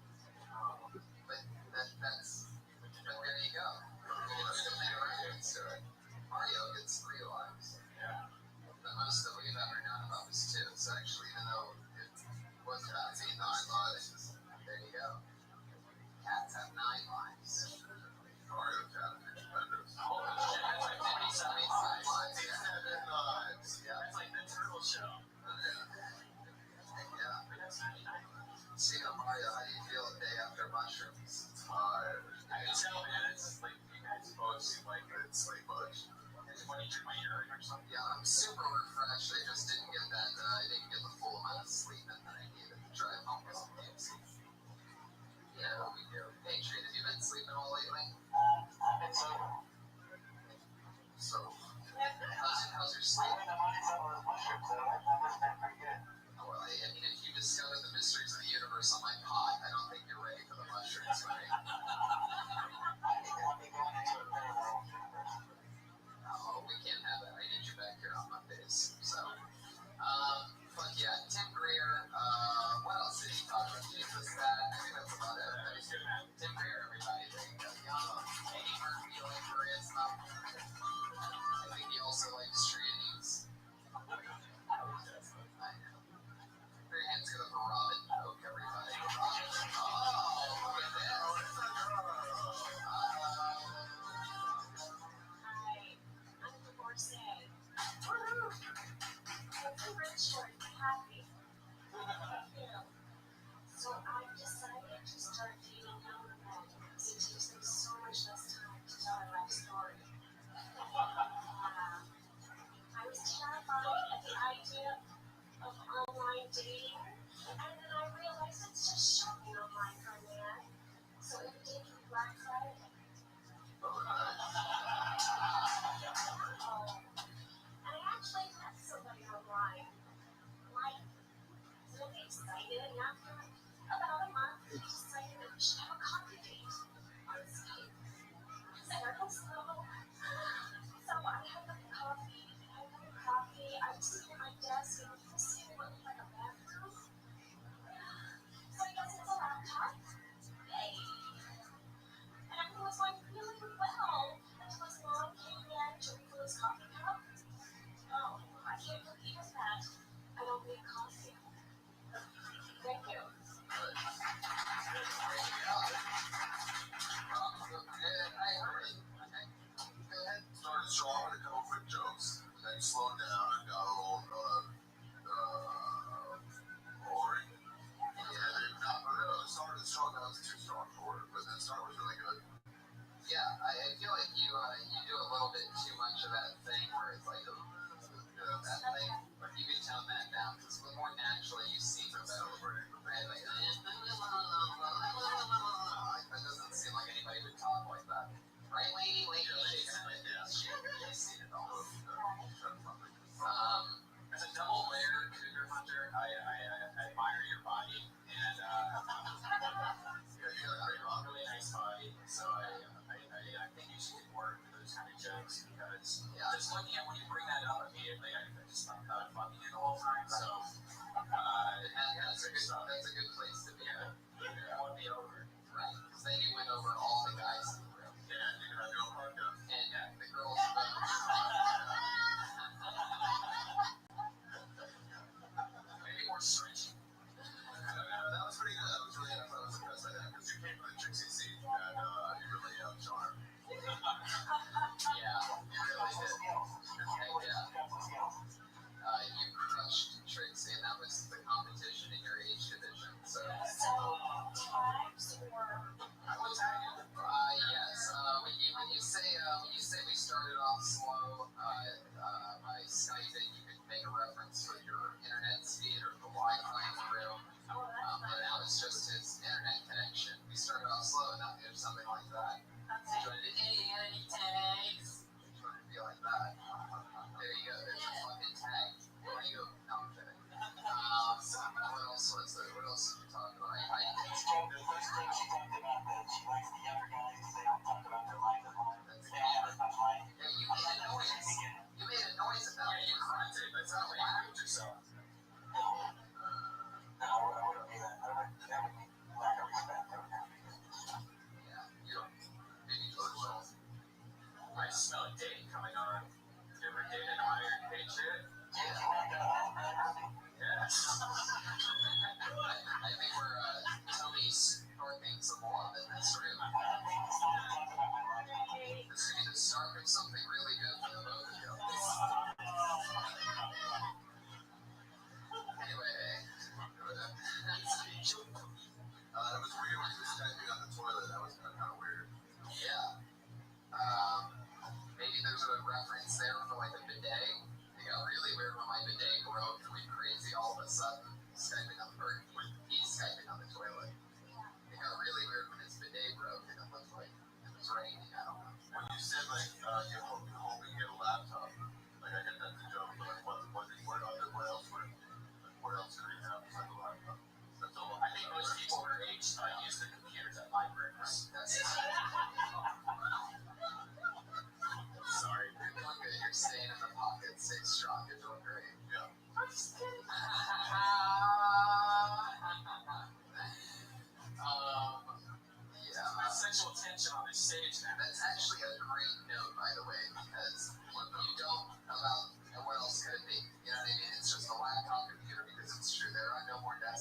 But there you go. Mario gets 3 lives. Yeah. The most that we've ever known about this too. So actually, even though it was about 9 lives, there you go. Cats have 9 lives. Mario cat is tremendous. Holy shit, that's like 27 lives. 87 lives. Yeah. That's like the turtle show. Yeah. Speaking of Mario, how do you feel a day after mushrooms? Tired. I can tell, man. It's like you guys both seem like it's like much. When you drink my urine or something? Yeah, I'm super refreshed. I just didn't get that. I didn't get the full amount of sleep that I needed to drive home with some games. Yeah, we do. Hey, Shane, have you been sleeping all lately? I've been sober. So, how's your sleep? I'm in the money for those mushrooms, though.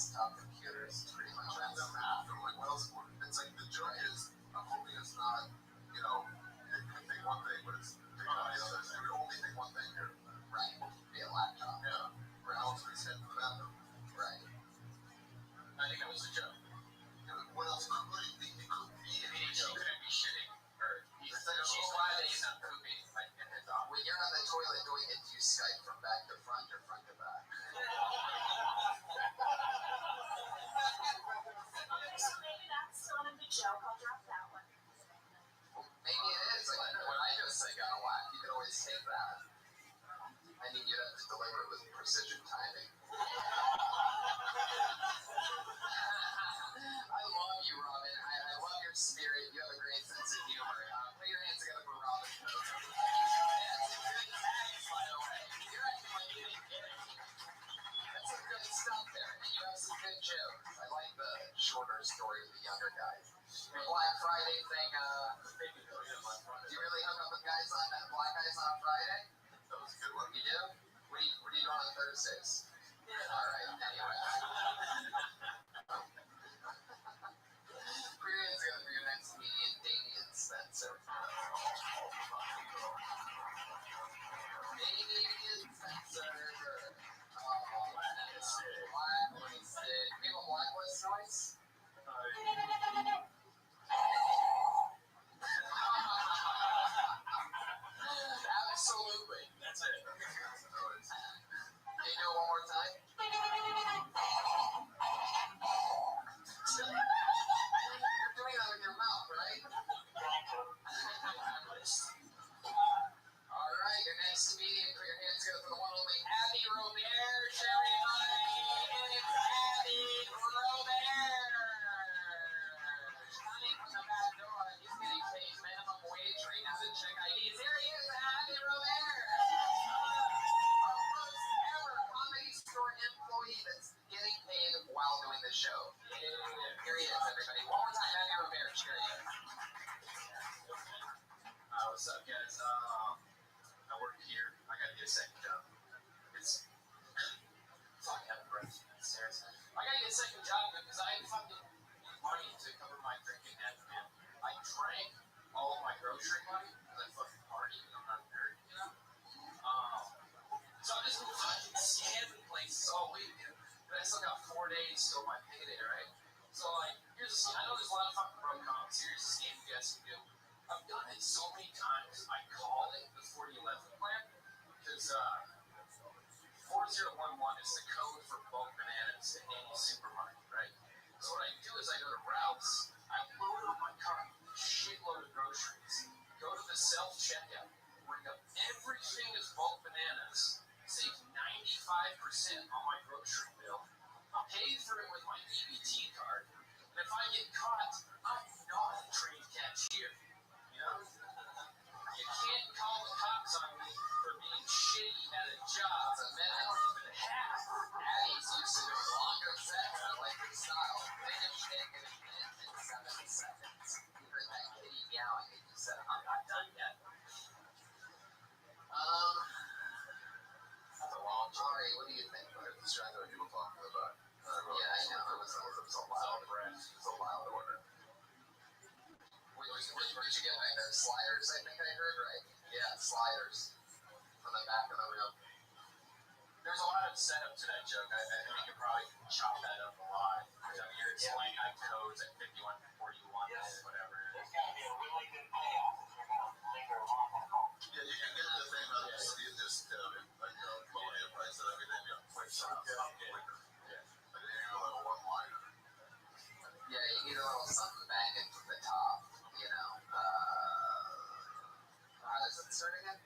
desktop computers pretty much ends up after. I'm like, well, it's like the joy is, I'm hoping it's not, you know, it can think one thing, but it's thinking on the other. So it would only think one thing here. Right. Be a laptop. Yeah. Or else we send to the bathroom. Right. I think that was a joke. What else could it be? It could be. I mean, she couldn't be shitting. Or she's glad that he's not pooping. Like, in his dog. When you're on the toilet doing it, do you Skype from back to front or front to back? So maybe that's not a good joke. I'll drop that one. Well, maybe it is. Like, when I just say got a whack, you can always take that. I mean, you'd have to deliver it with precision timing. I love you, Robin. I love your spirit. You have a great sense of humor. Put your hands together for Robin. That's some good tags, by the way. You're acting like you didn't get it. That's some good stuff there. And you have some good jokes. I like the shorter story of the younger guys. Your Black Friday thing, do you really hook up with guys on that Black Guys on Friday? That was a good one. You do? What are you doing on Thursdays? All right, anyway. Put your hands together for your next comedian, Damien Spencer. Damien Spencer. Blacklisted. Do you have a blacklist noise? Absolutely. That's it. Can you do it one more time? You're doing that with your mouth, right? All right, your next comedian, put your hands together for the one only Abby Robert, everybody. It's Abby Robert. Coming from the back door, he's getting paid minimum wage right now to check IDs. Here he is, Abby Robert. Our first ever Comedy Store employee that's getting paid while doing the show. Here he is, everybody. One more time, Abby Robert. Here he is. What's up, guys? I work here. I gotta get a second job. It's fuck, I have a breath. Seriously. I gotta get a second job because I fucking need money to cover my drinking debt, man. I drank all of my grocery money because I fucking partied and I'm not a nerd, you know? So I'm just fucking scamming places all week, dude. But I still got 4 days till my payday, right? So, like, I know there's a lot of fucking broke comics. Here's a scam you guys can do. I've done it so many times. I call it the 4011 plan because 4011 is the code for bulk bananas at any supermarket, right? So what I do is I go to Ralph's, I load up my cart with a shitload of groceries, go to the self-checkout, bring up everything as bulk bananas, save 95% on my grocery bill, pay for it with my EBT card, and if I get caught, I'm not a trained cashier. You know? You can't call the cops on me for being shitty at a job that I don't even have. Addie's used to doing longer sets. I like your style. Make a shake in a minute and 7 seconds. You heard that kitty meowing and you said, I'm not done yet. That's a long story. What do you think? I'm just trying to people talking about. Yeah, I know. It was a loud breath. It was a loud order. What did you get back there? Sliders, I think I heard, right? Yeah, sliders. From the back of the room. There's a lot of setup to that joke. I think you could probably chop that up a lot. I mean, you're explaining like codes at 5141, whatever. There's got to be a really good payoff if you're going to linger along that long. Yeah, you can get the thing about the city of discounting, like, lower the price and everything, you know, quick shots, quicker. Yeah. Like, you need a little one-liner. Yeah, you need a little something banging from the top, you know. How does it start again?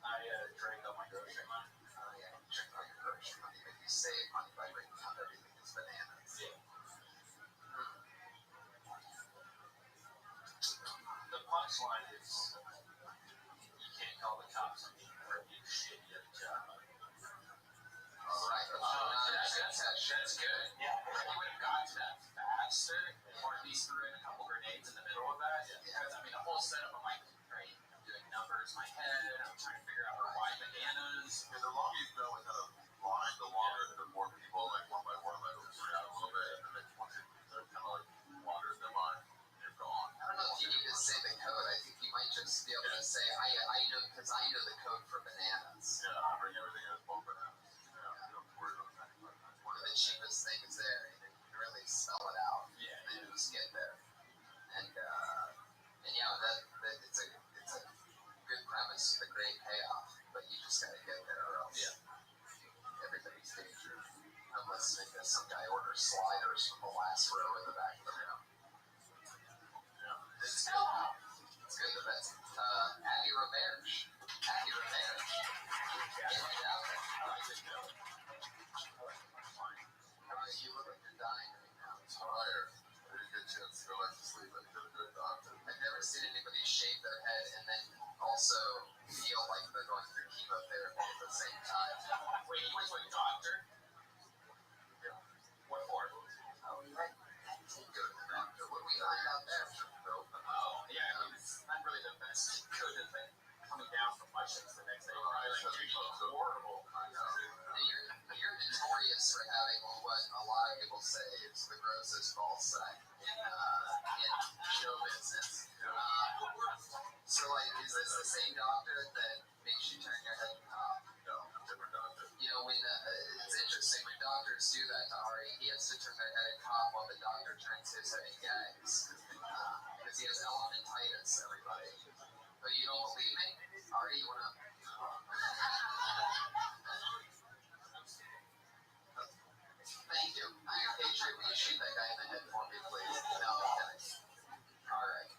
I drank all my grocery money. Oh, yeah, you drink all your grocery money, but you save money by bringing up everything that's bananas. Yeah. The punchline is you can't call the cops on me for being shitty at a job. All right. That's good. Yeah. You would have got to that faster, or at least threw in a couple grenades in the middle of that. Because, I mean, the whole setup, I'm like, great, I'm doing numbers in my head, I'm trying to figure out why bananas. Yeah, the longer you go without a line, the longer the more people, like one by one, like, order sliders from the last row in the back of the room. It's good. It's good. The best. Happy Roberge. Happy Roberge. Get it out there. I didn't know. You look like you're dying right now. I'm tired. I didn't get a chance to go back to sleep. I got a good doctor. I've never seen anybody shave their head and then also feel like they're going through chemotherapy at the same time. Wait, you went to a doctor? Yeah. What for? Oh, right. Go to the doctor. What do we find out there? Oh, yeah, I mean, it's not really the best coded thing. Coming down from my shifts the next day. Horrible. I know. You're notorious for having what a lot of people say is the grossest ball sack in show business. So, like, is this the same doctor that makes you turn your head and cough? No, different doctor. You know, when it's interesting when doctors do that to Ari, he has to turn their head and cough while the doctor turns his head and gags because he has elamentitis. Everybody. But you don't believe me? Ari, you wanna? Thank you. Iron Patriot, will you shoot that guy in the head for me, please? No, okay. All right.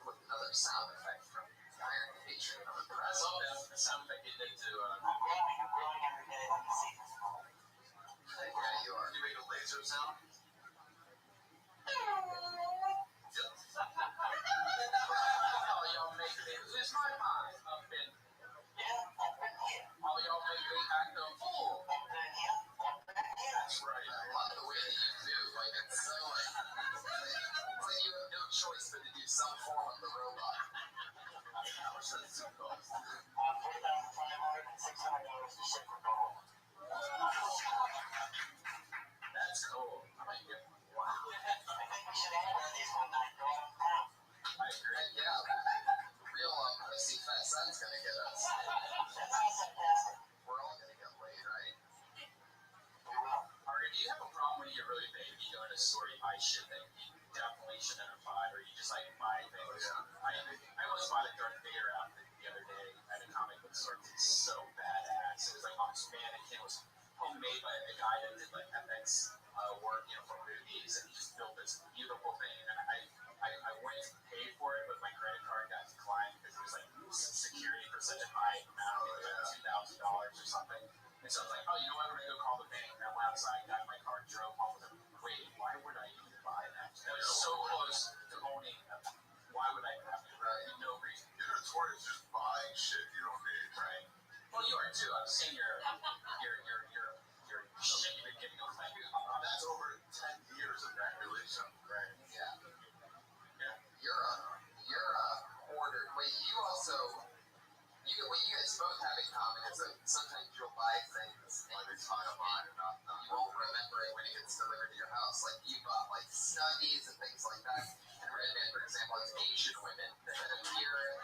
With another sound effect from Iron Patriot on the press. Oh, that's the sound effect you did to. Yeah, you are. You make a laser sound? All y'all make me lose my mind up in. All y'all make me act a fool. That's right. I love the way that you do. Like, it's so like you have no choice but to do some form of the robot. How much does it cost? $3,500 to ship for gold. That's cool. I like it. Wow. I think we should have one of these one night going downtown. I agree. Yeah. Real pussy fat son's gonna get us. That's fantastic. We're all gonna get laid, right? We will. Ari, do you have a problem when you get really big? You go in a store, you buy shit that you definitely shouldn't have bought, or you just like buy things. Oh, yeah. I almost bought a Darth Vader outfit the other day at a comic book store. It's so badass. It was like on this mannequin. It was homemade by a guy that did like FX work, you know, for movies, and he just built this beautiful thing. And I went to pay for it, but my credit card got declined because it was like security for such a high amount, like $2,000 or something. And so I was like, oh, you know what? I'm gonna go call the bank. And I went outside, got in my car, drove home with him. Wait, why would I even buy that? That was so close to owning them. Why would I have to? Right? No reason. You're notorious just buying shit you don't need, right? Well, you are too. I've seen your shit you've been getting on my that's over 10 years of that relation. Right. Yeah. Yeah. You're a hoarder. Wait, you also what you guys both have in common is that sometimes you'll buy things and it's on a line and you won't remember it when it gets delivered to your house. Like you bought like Snuggies and things like that. And Redman, for example, has Asian women that appear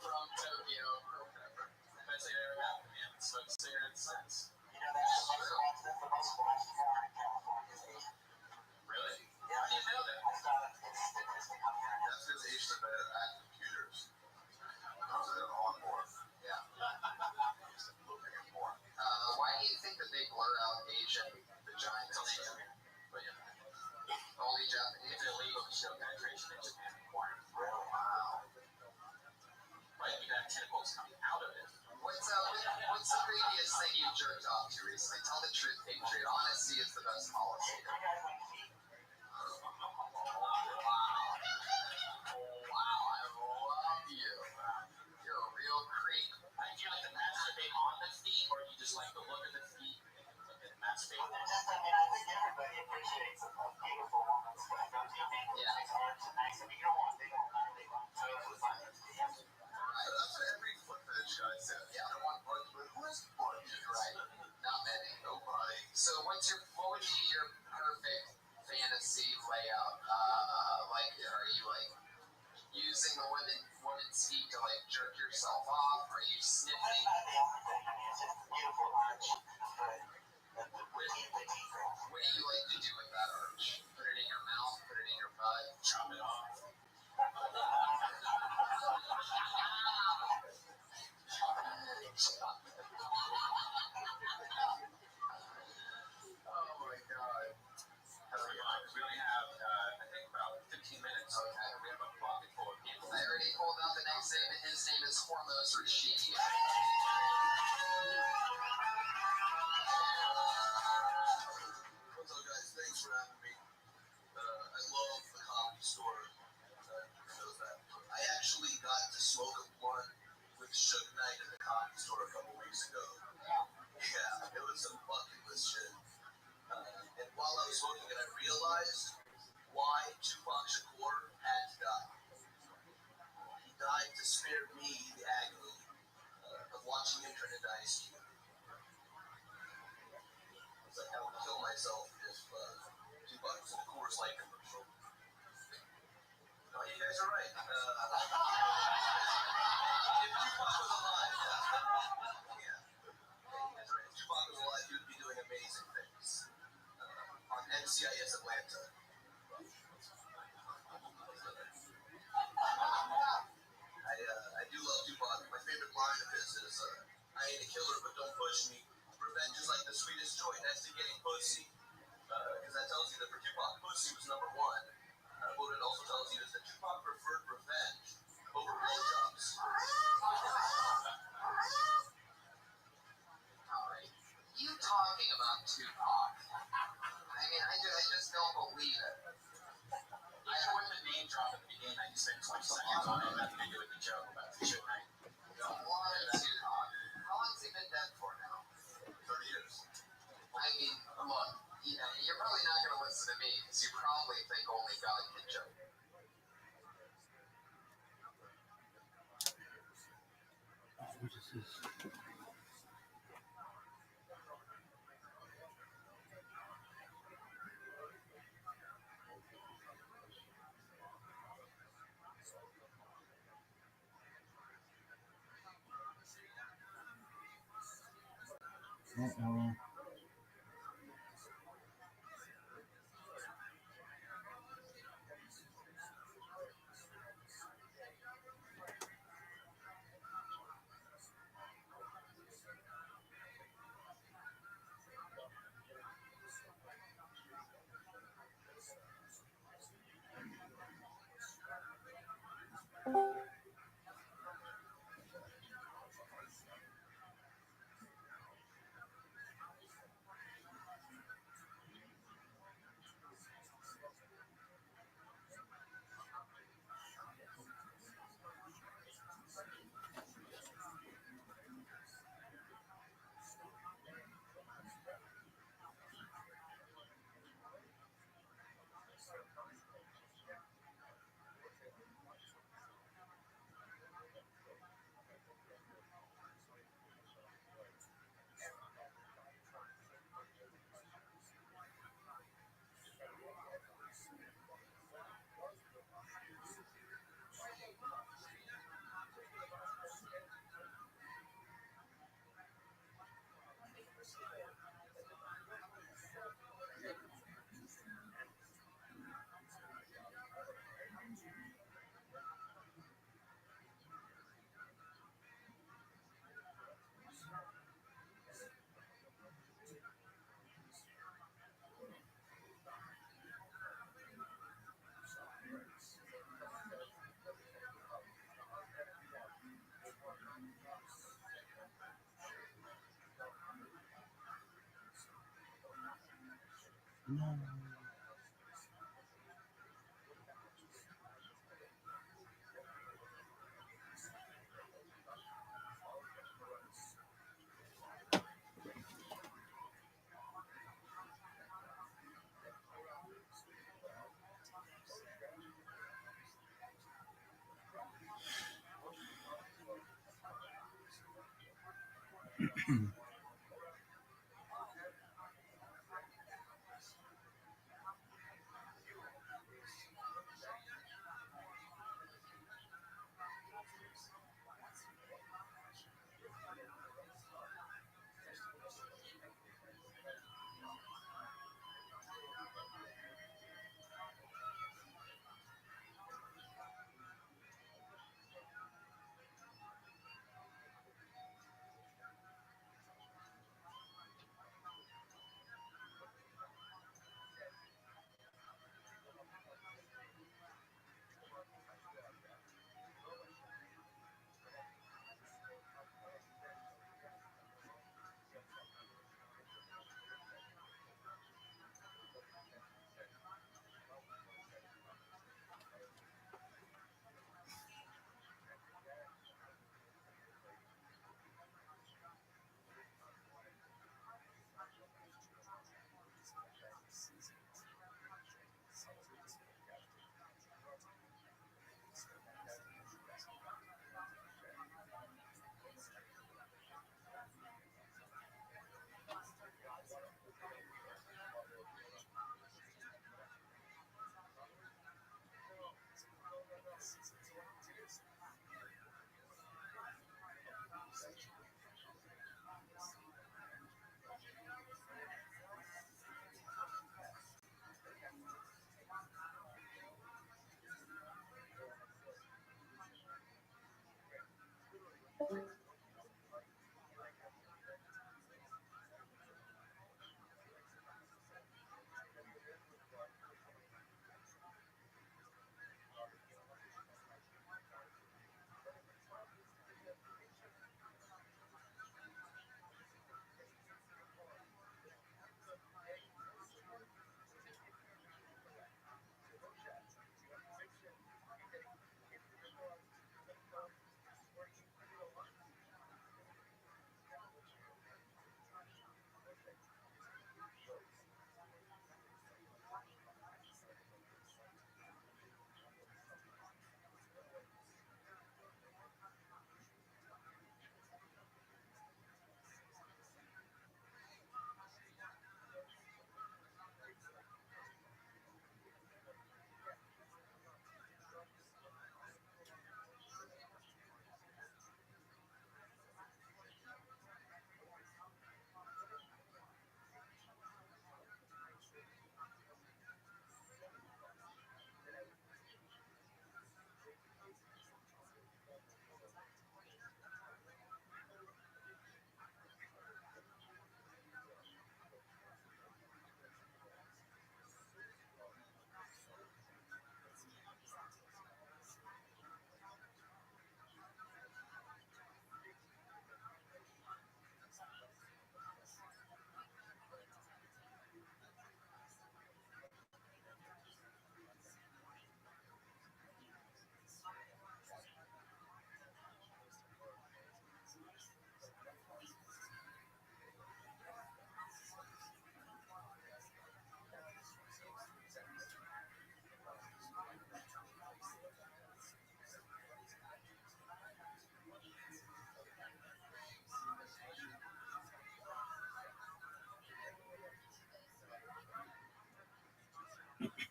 from Tokyo or whatever. Best thing that ever happened to me. I haven't smoked a cigarette since. You know, that's the most watched porn in California is Asian. Really? Yeah. How do you know that? I saw that statistic up there. That's because Asians are better at computers. They're on board. Yeah. Looking at porn. Why do you think that they blur out Asian vaginas? But yeah. Only Japanese. It's illegal to show penetration in Japan in porn. Wow. Right, you got tentacles coming out of it. What's the craziest thing you jerked off to recently? Tell the truth, Patriot. Honesty is the best policy. Wow, I love you. You're a real creep. Do you like to masturbate on the feet, or do you just like the look of the feet and masturbate? I think everybody appreciates a beautiful woman's foot. Don't you think? Yeah. It's arms and nice. I mean, you don't want big old man, big old toes. Right. That's what every foot fetish guy says. Yeah. I don't want butt, but who has butt? Right. Not many. Nobody. So what would be your perfect fantasy layout? Like, are you like using the woman's feet to like jerk yourself off? Are you sniffing? That's not the only thing. I mean, it's just a beautiful arch. What do you like to do with that arch? Put it in your mouth, put it in your butt, chop it off. Rishi. What's up, guys? Thanks for having me. I love the Comedy Store. Who knows that? I actually got to smoke a blunt with Suge Knight at the Comedy Store a couple weeks ago. Yeah, it was some bucket list shit. And while I was smoking it, I realized why Tupac Shakur had to die. He died to spare me the agony of watching him turn into Ice Cube. It's like I would kill myself if Tupac was in a Coors Light commercial. No, you guys are right. If Tupac was alive, yeah. You guys are right. If Tupac was alive, he would be doing amazing things on NCIS Atlanta. I do love Tupac. My favorite line of his is, I ain't a killer, but don't push me. Revenge is like the sweetest joy next to getting pussy. Because that tells you that for Tupac, pussy was number one. What it also tells you is that Tupac preferred revenge over blowjobs. Alright, you talking about Tupac? I mean, I just don't believe it. I had with the name drop at the beginning. I just spent 20 seconds on it. Nothing to do with the joke about the shit night. How long has he been dead for now? 30 years. I mean, look, you're probably not going to listen to me because you probably think only God can judge. What is this? Uh-oh. No.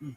Yo,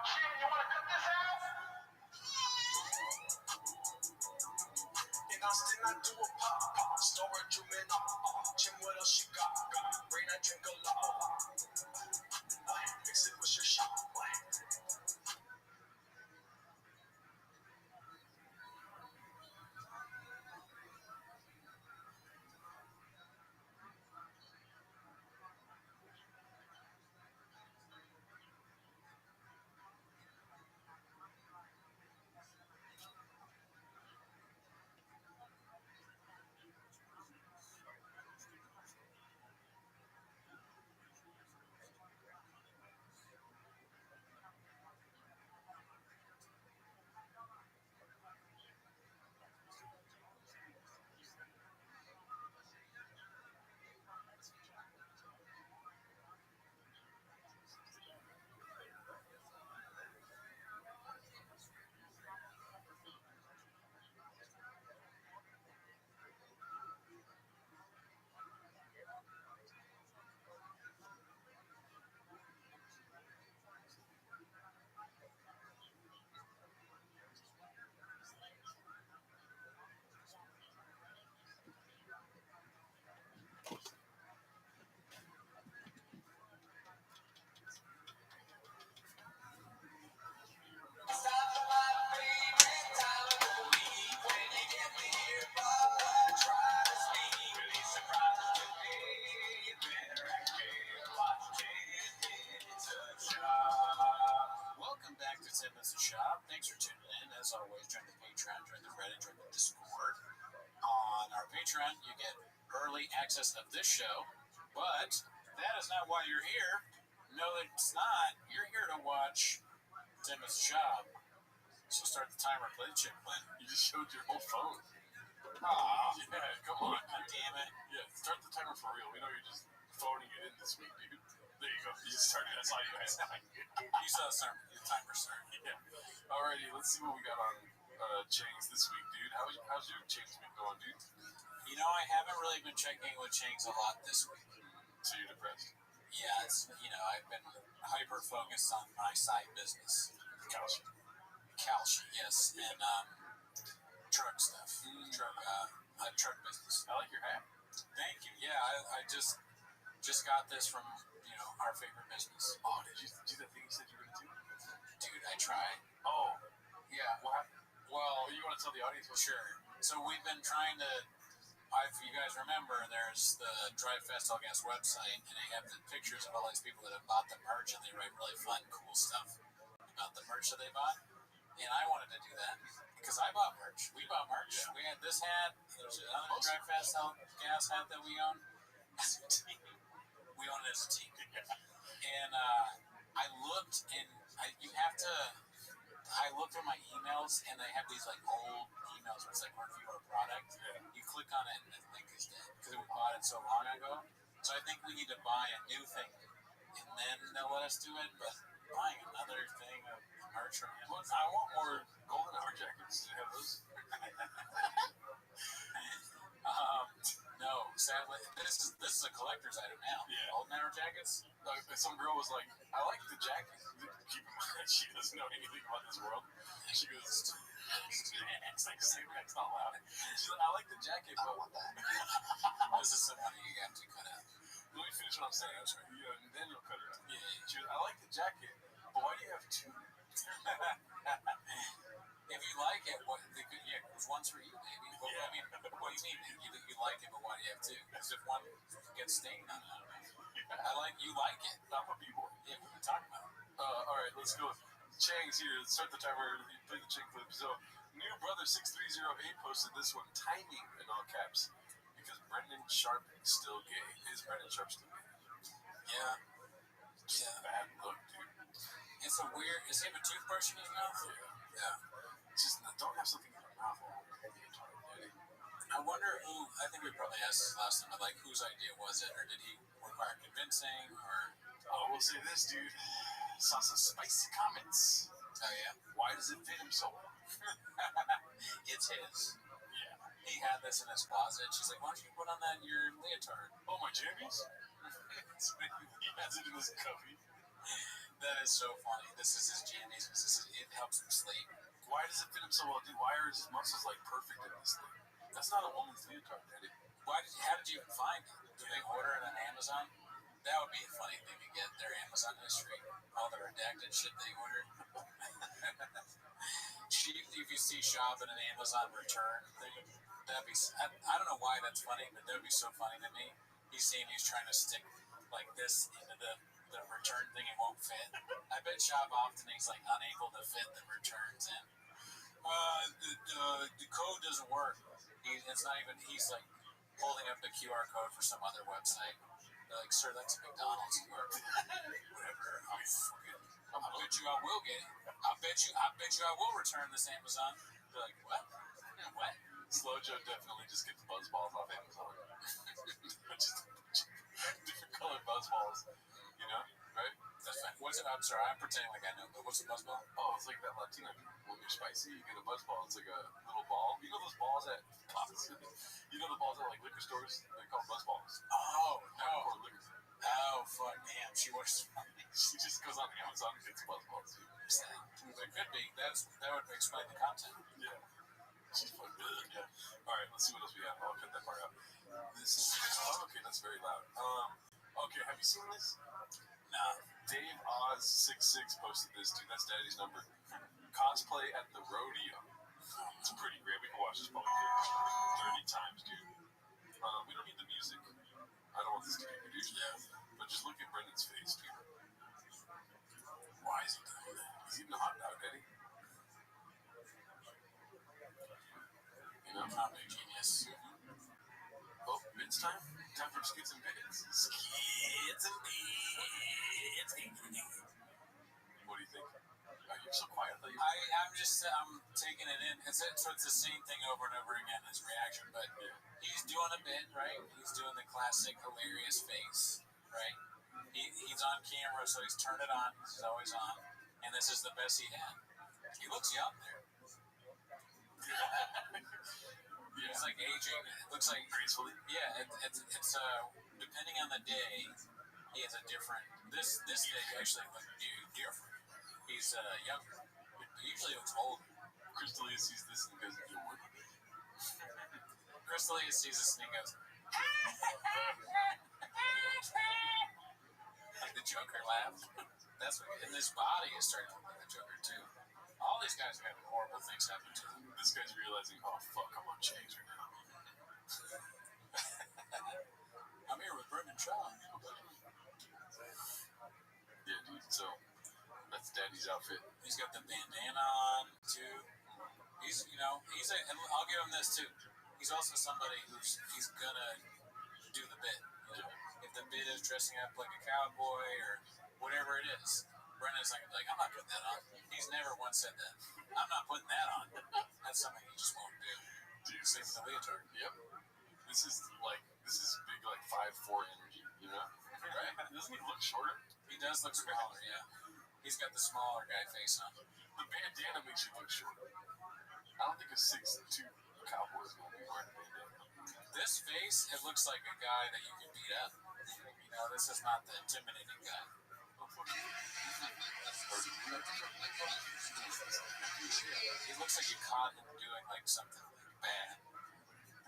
Chin, you wanna cut this out? In Austin, I do a pop, storage room in Chin, what else you got? Rain, I drink a lot. Mix it with your shot. Welcome back to 10 Minutes of Shop. Thanks for tuning in. As always, join the Patreon, join the Reddit, join the Discord. On our Patreon, you get early access of this show, but that is not why you're here. No, it's not. You're here to watch 10 Minutes of Shop. So start the timer, play the chip plan. You just showed your whole phone. Aw, Yeah, come on. God damn it. Yeah, start the timer for real. We know you're just phoning it in this week, dude. There you go. You just started. That's all you guys. You saw the timer start. Yeah. Alrighty, let's see what we got on Chang's this week, dude. How's your Chang's been going, dude? You know, I haven't really been checking with Chang's a lot this week. So you're depressed? Yeah, it's, I've been hyper focused on my side business. Calcium. Calci, yes, and truck stuff. Truck business. I like your hat. Thank you. Yeah, I just got this from, our favorite business. Oh, did you do that thing you said you were going to do? Dude, I tried. Oh, Yeah. what happened? Well, You want to tell the audience what? sure. So we've been trying to, if you guys remember, there's the Drive Fast All Gas website, and they have the pictures of all these people that have bought the merch, and they write really fun, cool stuff about the merch that they bought. And I wanted to do that because I bought merch. We bought merch. Yeah. We had this hat. There's another Drive Fast All Gas hat that we own. We own it as a team. And I looked, and I looked through my emails, and they have these like old emails where it's like review a product. Yeah. You click on it, and the link is dead because we bought it so long ago. So I think we need to buy a new thing, and then they'll let us do it. But buying another thing of merch from him, Well, I want more golden hour jackets. Do you have those? sadly, this is a collector's item now. Yeah. Old Manor jackets. Some girl was like, I like the jacket. Keep in mind, she doesn't know anything about this world. She goes, it's like saying that's not loud. She's like, I like the jacket, but This is somebody you have to cut out. let me finish what I'm saying. You know, and then you'll cut her out. Yeah. She goes, I like the jacket, but why do you have two? If you like it, it was one for you, maybe. But, Yeah. I mean, what do you mean? You like it, but why do you have two? Because if one gets stained on it, you like it. I'm a b-boy. Yeah, what are we talking about? All right, let's go. Chang's here. Let's start the timer. Play the chick flip. So, new brother 6308 posted this one, timing in all caps, because Brendan Sharp is still gay. Is Brendan Sharp still gay? Yeah. Just Yeah. a bad look, dude. It's a weird. Is he have a toothbrush in his mouth? Yeah. Just don't have something in your mouth. I wonder who. I think we probably asked this last time. But like, whose idea was it, or did he require convincing, or? Oh, we'll say this, dude. Saw some spicy comments. Oh yeah. Why does it fit him so well? It's his. Yeah. He had this in his closet. She's like, why don't you put on that in your leotard? Oh, my jammies? He has it in his cubby. That is so funny. This is his jammies. It helps him sleep. Why does it fit him so well, dude? Why are his muscles like perfect in this thing? That's not a woman's leotard, Daddy. How did you even find it? Did they order it on Amazon? That would be a funny thing to get their Amazon history. All the redacted shit they ordered. If you see shop in an Amazon return thing, that'd be. I don't know why that's funny, but that would be so funny to me. He's trying to stick like this into the return thing, it won't fit. I bet shop often he's like unable to fit the returns in. The code doesn't work. It's not even. He's like holding up the QR code for some other website. They're like, sir, that's a McDonald's QR code. Whatever. I bet you I will get it. I bet you I will return this Amazon. They're like, what? What? Slow Joe definitely just gets buzz balls off Amazon. Just different colored buzz balls, you know, right? That's fine. What's it? I'm sorry, I'm pretending like I know, but what's a buzzball? Oh, it's like that Latino. When you're spicy, you get a buzz ball. It's like a little ball. You know those balls at you know the balls at like liquor stores? They call buzz balls. Oh, no. Or liquor. Oh, fuck, damn. She works. She just goes on Amazon and gets buzz balls. There could be. That would explain the content. Yeah. She's fucking good. Yeah. All right, let's see what else we have. I'll cut that part out. This is okay. That's very loud. Okay, have you seen this? Nah. Dave Oz66 posted this, dude. That's Daddy's number. Cosplay at the rodeo. It's pretty great. We can watch this probably 30 times, dude. We don't need the music. I don't want this to be produced. Yeah. But just look at Brendan's face, dude. Why is he doing that? He's eating a hot dog, Daddy. You know? Comedy genius. Oh, it's time? Time for skits and bits. Skits and bits. What do you think? You're so quiet. I'm taking it in. It's the same thing over and over again, his reaction, but he's doing a bit, right? He's doing the classic hilarious face, right? He's on camera, so he's turned it on. He's always on. And this is the best he had. He looks young there. He's like aging. It looks like gracefully. Yeah, it's depending on the day, he has a different. This day actually looks different. He's younger. He usually looks older. Crystalia sees this and goes, "You want me?" Crystalia sees this and he goes, like the Joker laugh. That's what. And his body is starting to look like the Joker too. All these guys are having horrible things happen to them. This guy's realizing, oh fuck, I'm on chains right now. I'm here with Brendan Shaw. Yeah, dude. So that's Daddy's outfit. He's got the bandana on too. And I'll give him this too. He's also somebody he's gonna do the bit. You know? If the bit is dressing up like a cowboy or whatever it is, Brendan's like I'm not putting that on. He's never once said that. I'm not putting that on. That's something he just won't do. Dude, same with the leotard. Yep. This is big like 5'4" energy, you know? Right? Doesn't he look shorter? He does look smaller, yeah. He's got the smaller guy face on. The bandana makes you look shorter. I don't think a 6'2" Cowboys going to be wearing a bandana. This face, it looks like a guy that you can beat up. You know, this is not the intimidating guy. He looks like you caught him doing like something like bad.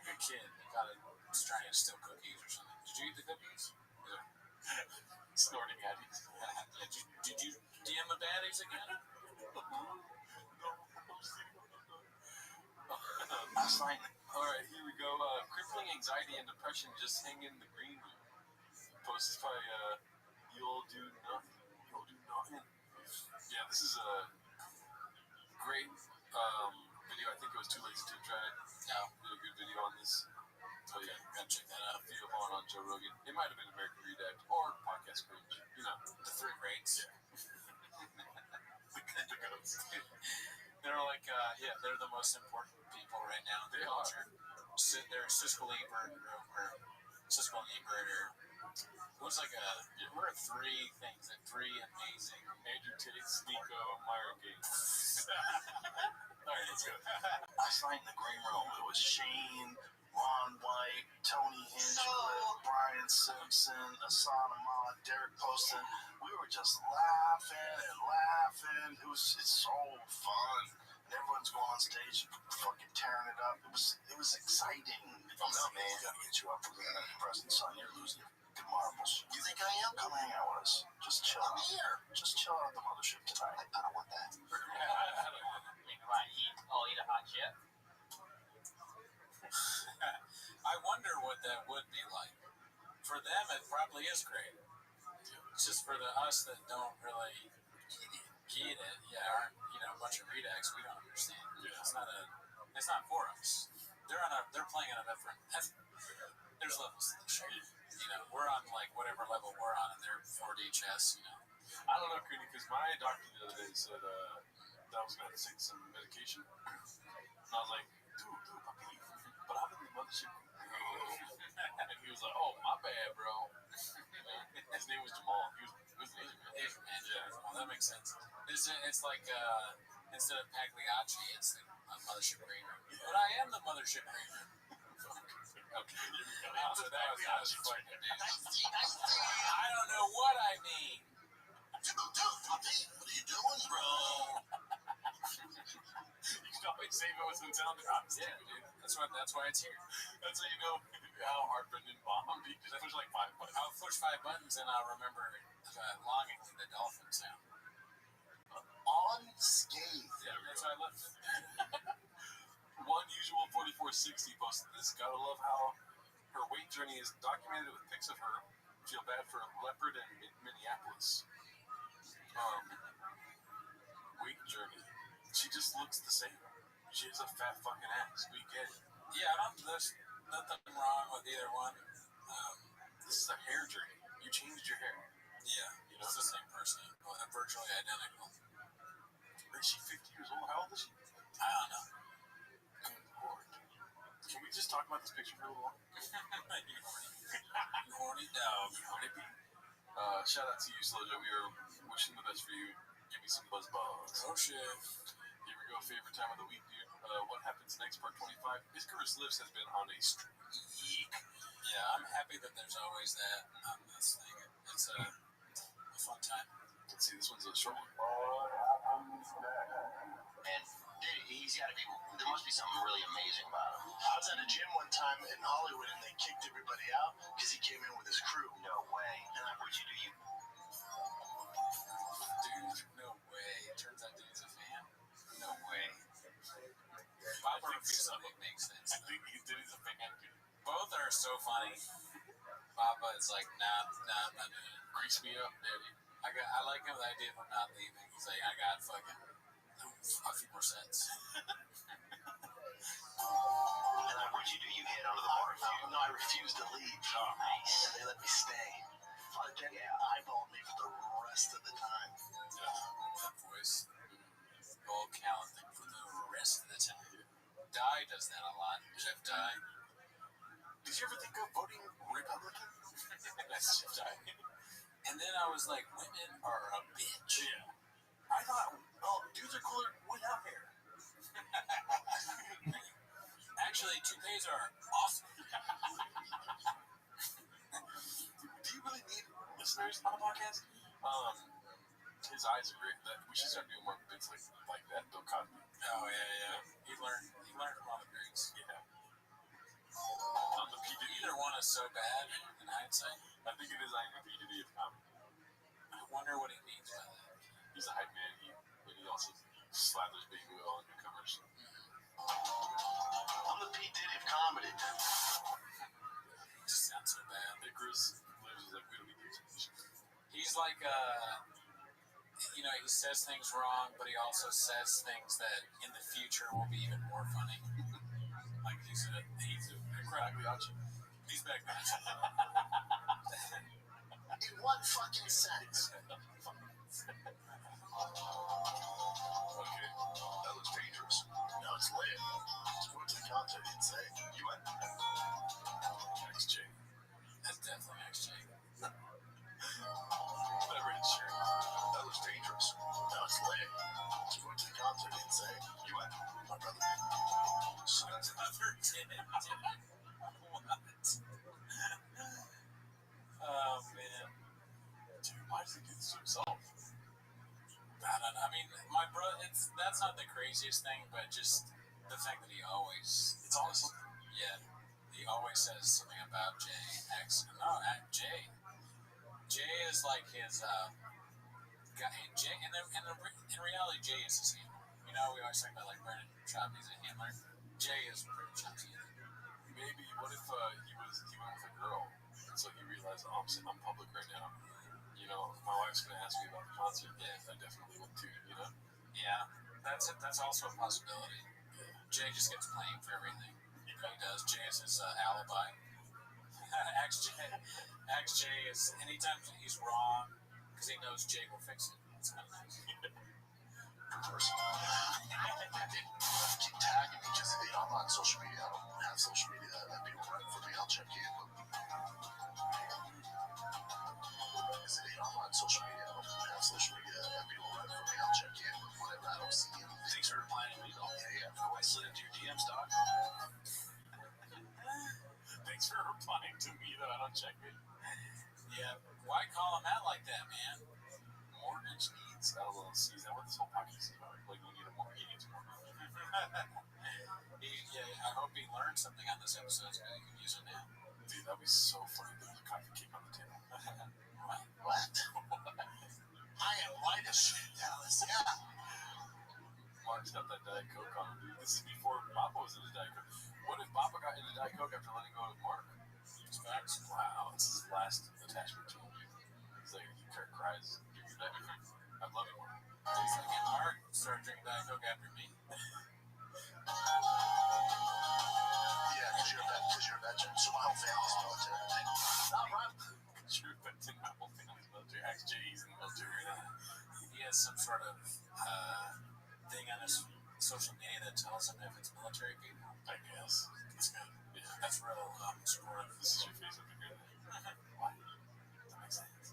Like a kid that got him trying to steal cookies or something. Did you eat the cookies? Snorting at you. Yeah, did you DM the baddies again? Last night. All right, here we go. Crippling anxiety and depression just hang in the green room. Posted by You'll Do Nothing. You'll Do Nothing. Yeah, this is a great video. I think it was Too Lazy to Try. No. Did a good video on this. So yeah, Gotta check that out. video on Joe Rogan. It might have been American Redact or Podcast Cringe. You know, The three greats. the goats. They're like, they're the most important people right now in the They culture. They're Siskel Ebert or Siskel and Ebert or who's like who are three things that three amazing. Andrew Tate, Nico, Myron Gaines. All right, let's go. Last night in the green room, it was Shane, Ron White, Tony Hinchcliffe, Brian Simpson, Asana Ahmad, Derek Poston. We were just laughing and laughing. It's so fun. And everyone's going on stage and fucking tearing it up. It was exciting. Oh no, man, gotta get you up for being depressing, son. You're losing your fucking marbles. You think I am? Come hang out with us. Just chill. I'm here. Just chill out at the mothership tonight. I don't want that. I'll eat a hot chip. I wonder what that would be like. For them, it probably is great. It's just for us that don't really get it, aren't a bunch of redacts, we don't understand. Yeah. It's not for us. They're playing on a different. There's levels to the show. We're on like whatever level we're on, and they're 4D chess. I don't know, Cooney, because my doctor the other day said that I was going to take some medication. And I was like, dude, puppy, but I'm in the mothership. And he was like, oh, my bad, bro. His name was Jamal. He was an Asian man. Yeah, well, that makes sense. It's like instead of Pagliacci, it's the mothership green room. But I am the mothership green room. Okay. So that was fucking dude. I don't know what I mean. Dude, puppy, what are you doing, bro? You can always save it with some sound drops. Yeah, dude. That's why it's here. That's how you know how hard Brendan bombed. He just pushed like 5 buttons. I'll push 5 buttons and I'll remember longingly the dolphin sound. Unscathed. Yeah, that's why I left it. One usual 4460 posted this. Gotta love how her weight journey is documented with pics of her. Feel bad for Leopard in Minneapolis. Weight journey. She just looks the same. She has a fat fucking ass. We get it. Yeah, there's nothing wrong with either one. This is a hair journey. You changed your hair. Yeah, it's the same person. Well, they're virtually identical. Is she 50 years old? How old is she? I don't know. Good Lord. Can we just talk about this picture for a little while? You horny dog. You horny bee. Shout out to you, Slojo. We are wishing the best for you. Give me some buzz. Oh shit. Here we go. Favorite time of the week, dude. What happens next? Part 25. Icarus Lifts has been on a streak. Yeah, I'm happy that there's always that on this thing. It's a fun time. Let's see. This one's a short one. And he's got to be. There must be something really amazing about him. I was at a gym one time in Hollywood, and they kicked everybody out because he came in with his crew. No way. And like, what'd you do? Dude, no way. Turns out dude's a fan. No way. Papa Rufus, it makes sense. I think he did. He's a fan, dude. Both are so funny. Papa is like, nah, I'm not doing it. Grease me up, daddy. I like him the idea of him not leaving. He's like, I got fucking a few more cents. And like, what'd you do? You hit under the bar? No, I refused to leave. Oh, nice. And they let me stay. But then, eyeballed me for the rest of the time. Yeah, that voice. Gold calendar for the rest of the time. Dye does that a lot. Jeff Dye. Did you ever think of voting Republican? That's Jeff Dye. And then I was like, women are a bitch. Yeah. I thought, dudes are cooler without hair. J's are awesome. Do you really need listeners on a podcast? His eyes are great. We should start doing more bits like that. Bill Cosby. Oh yeah. He learned from all the greats. Yeah. On the P Diddy. Either one is so bad in hindsight. I think it is I am the P Diddy of comedy. I wonder what he means by that. He's a hype man. He also slathers baby oil in the covers. I'm the P Diddy of comedy. It just sounds so bad. Nicholas lives is like, we don't need these. He's like, he says things wrong, but he also says things that in the future will be even more funny. Like he's a Pagliacci. he's back. In what fucking sense? Okay. That looks dangerous. No, it's lit. It's going to the concert and say, you went. XJ. That's definitely XJ. Whatever it's sure. That looks dangerous. No, it's lit. It's going to the concert and say, you went. My brother. So that's Another tenant. What? Oh man. Dude, why does he do this to himself? I don't know. I mean, my brother. That's not the craziest thing, but just the fact that he always. It's always something. Yeah. He always says something about Jay. Jay. Jay is like his guy. Jay, in reality, Jay is his handler. You know, we always talk about like Brendan Schaub, he's a handler. Jay is Brendan Schaub's handler. Maybe what if he went with a girl, and so he realized, oh, I'm public right now. You know, my wife's gonna ask me about the concert. Yeah, I definitely went to. You know. Yeah, that's also a possibility. Jay just gets blamed for everything. He does. Jay is his alibi. XJ is anytime he's wrong because he knows Jay will fix it. It's kind of nice. Keep tagging me just I'm on social media. I don't have social media that people run for me. I'll check in. I'm on social media. I don't have social media that people run for me. I'll check in. Whatever. I don't see anything. Thanks for replying to me, though. Yeah, of course. I slid into your DMs, dog. Thanks for replying to me that I don't check it. Yeah. Why call him out like that, man? Mortgage needs LLC. Is that what this whole podcast is about? Like, we need a mortgage. He needs a mortgage. I hope he learned something on this episode so he can use it now. Dude, that'd be so funny. There's a coffee cake on the table. What? I am white as shit, Dallas. Yeah. Mark's got that Diet Coke on him, dude. This is before Papa was into Diet Coke. What if Papa got into Diet Coke after letting go of Mark? Facts. Wow, it's his last attachment to him. He's like, he cries. Give me Diet Coke. I love you, Mark. He's like, and Mark started drinking Diet Coke after me. Yeah, because you're a veteran. So my whole family's military. Not right. True, but my whole family's military. XJ's in the military right now. He has some sort of thing on his social media that tells him if it's military people. I guess. That's good. Yeah. That's real supportive. This is your face up here. Why? That makes sense.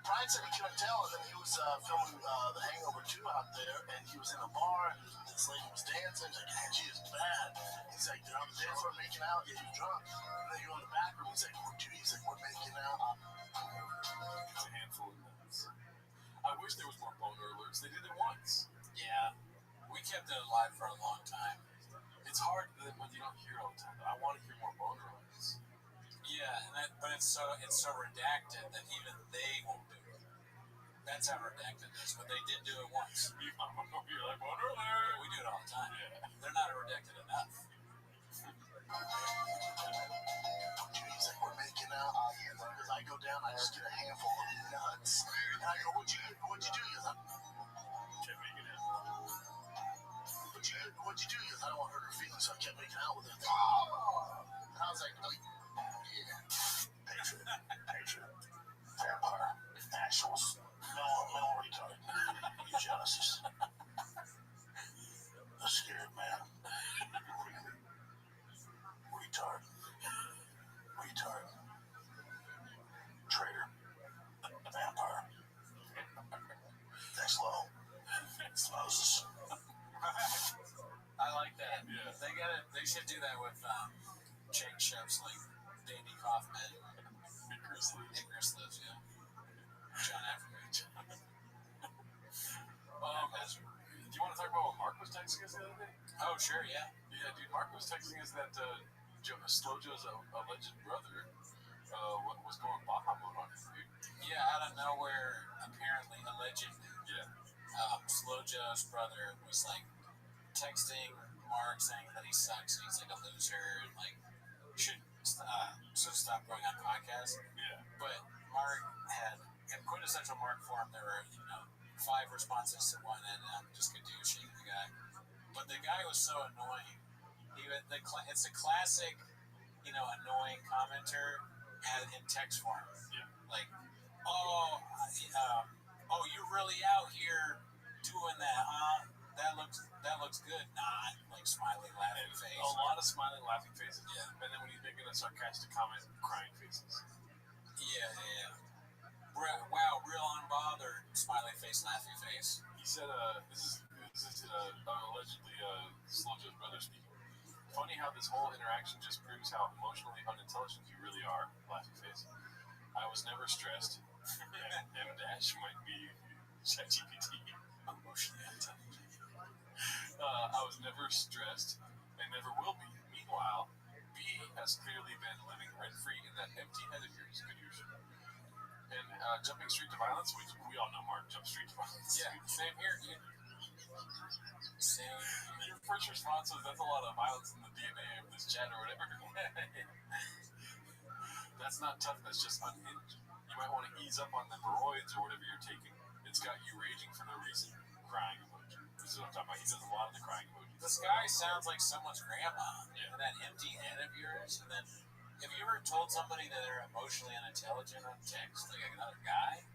Brian said he couldn't tell, and then he was filming The Hangover 2 out there, and he was in a bar, and this lady was dancing. He's like, man, she is bad. He's like, they're on the dance floor making out, yeah, you're drunk. And then you go in the back room, he's like, we're making out. It's a handful of minutes. I wish there was more boner alerts. They did it once. Yeah. We kept it alive for a long time. It's hard when you don't hear it all the time. I want to hear more boner alerts. Yeah, but it's so redacted that even they won't do it. That's how redacted it is, but they did do it once. You're like, boner alert! We do it all the time. Yeah. They're not redacted enough. He's like, we're making out. Yeah, because I go down, I just get a handful of nuts. And I go, what'd you do? He goes, Can't make it happen. what'd you do? He goes, I don't want to hurt her feelings, so I kept making out with her. And I was like, oh, yeah. Patriot. Vampire. Actuals. Mental retard. You Genesis. A scared man. Really. Retard. Traitor. Vampire. Next level. Moses. I like that. Yeah. They They should do that with chain chefs like Danny Kaufman, Nick Grizzly. Nick Grizzly, yeah. John African. Do you want to talk about what Mark was texting us the other day? Oh, sure, yeah. Yeah, dude, Mark was texting us that Slow Joe's alleged brother was going Baja mode on him, dude. Yeah, out of nowhere, apparently, allegedly, Slow Joe's brother was like texting Mark saying that he sucks, he's like a loser, and like should stop going on podcasts. Yeah. But Mark had, in quintessential Mark form, there were 5 responses to one, and I'm just douching the guy. But the guy was so annoying. It's a classic, annoying commenter in text form. Yeah. Like, oh, you're really out here doing that, huh? That looks good. Not like smiley, laughing face. A lot of smiling, laughing faces. Yeah. And then when he's making a sarcastic comment, crying faces. Yeah. Wow, real unbothered, smiley face, laughing face. He said, this is allegedly Slow Joe's brother speaking. Funny how this whole interaction just proves how emotionally unintelligent you really are, laughing face. I was never stressed. M dash might be ChatGPT. Emotionally unintelligent. I was never stressed and never will be. Meanwhile, B has clearly been living rent-free in that empty head of yours, good usual. And jumping straight to violence, which we all know Mark jumps straight to violence. Yeah, same here, dude. Same. Your first response was, that's a lot of violence in the DNA of this chat or whatever. That's not tough, that's just unhinged. You might want to ease up on the roids or whatever you're taking. It's got you raging for no reason. Crying emoji. This is what I'm talking about. He does a lot of the crying emojis. This guy sounds like someone's grandma. Yeah. And that empty head of yours. And then, have you ever told somebody that they're emotionally unintelligent on text? Like another guy?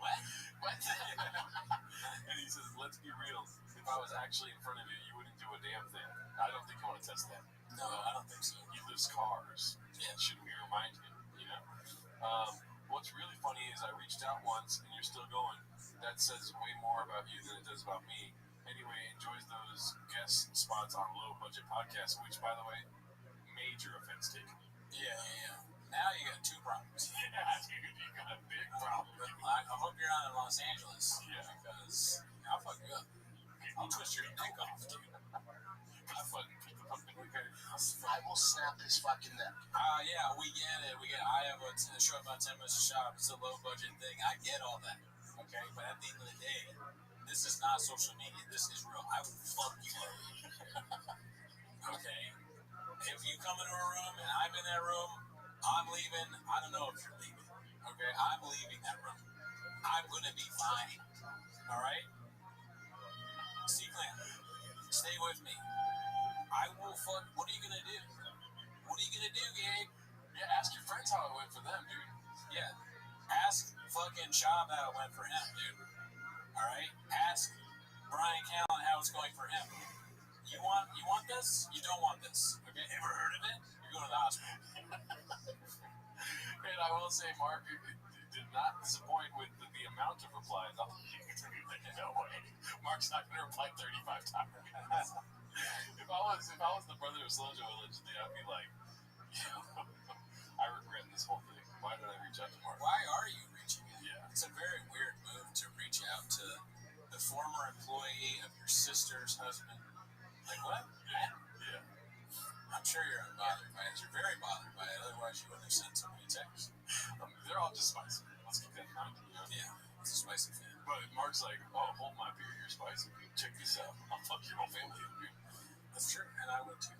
What? And he says, let's be real. If I was actually in front of you, you wouldn't do a damn thing. I don't think you want to test that. No, I don't think so. He lifts cars. Yeah. Shouldn't we remind him, What's really funny is I reached out once and you're still going. That says way more about you than it does about me. Anyway, enjoys those guest spots on low budget podcasts, which, by the way, major offense taken. Yeah. Now you got 2 problems. Yeah, dude, you got a big problem. I hope you're not in Los Angeles. Yeah. Because I'll fuck you up. I'll twist your neck off, dude. I will snap his fucking neck. Yeah, we get it. I have a show about 10 minutes to shop. It's a low budget thing. I get all that. Okay, but at the end of the day, this is not social media. This is real. I will fuck you up. Okay? If you come into a room and I'm in that room, I'm leaving. I don't know if you're leaving. Okay? I'm leaving that room. I'm going to be fine. All right? C-Clan, stay with me. I will fuck. What are you going to do? What are you going to do, Gabe? Yeah, ask your friends how it went for them, dude. Yeah. Ask fucking Shab how it went for him, dude. All right? Ask Brian Callen how it's going for him. You want this? You don't want this. Okay? Ever heard of it? You're going to the hospital. And I will say, Mark, it did not disappoint with the amount of replies. No way. Mark's not going to reply 35 times. If I was the brother of Slow Joe, allegedly, I'd be like, I regret this whole thing. Why did I reach out to Mark? Why are you reaching out? Yeah. It's a very weird move to reach out to the former employee of your sister's husband. Like, what? Yeah. I'm sure you're unbothered by it. You're very bothered by it. Otherwise, you wouldn't have sent so many texts. They're all just spicy. Let's keep that in mind. Yeah, it's a spicy fan. But Mark's like, oh, hold my beer, you're spicy. Check this out. I'll fuck your whole family up, dude. That's true, and I would too.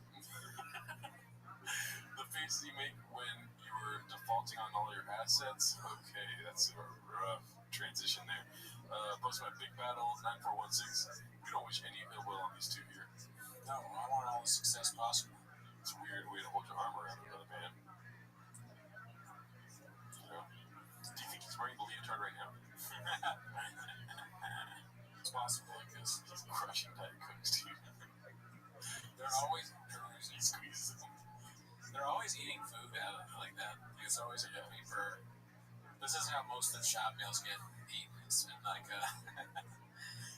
The faces you make when you were defaulting on all your assets. Okay, that's a rough transition there. Post my big battle 9416. We don't wish any ill will on these two here. No, I want all the success possible. It's a weird way to hold your arm around another man. Do you think he's wearing the leotard right now? It's possible, I guess. He's crushing Diet Cokes, dude. They're always He squeezes them. They're always eating food out of like that. It's always a paper. This is how most of the shop meals get eaten. It's in like a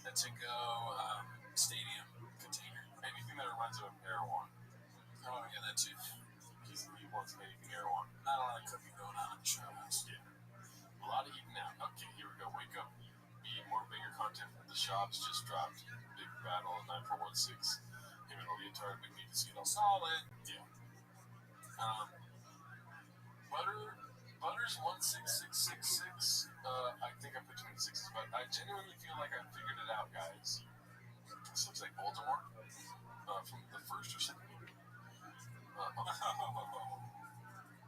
to-go stadium container. Anything that reminds you of Erewhon. that too. He wants anything everyone. Not a lot of cooking going on in the show house. Yeah. A lot of eating out. Okay, here we go. Wake up. Be more bigger content. The shops just dropped. Big battle at 9416. Him and a leotard. We need to see it all. Solid. Yeah. Butter's 16666. I think I put two in sixes, but I genuinely feel like I figured it out, guys. This looks like Baltimore from the first or second movie.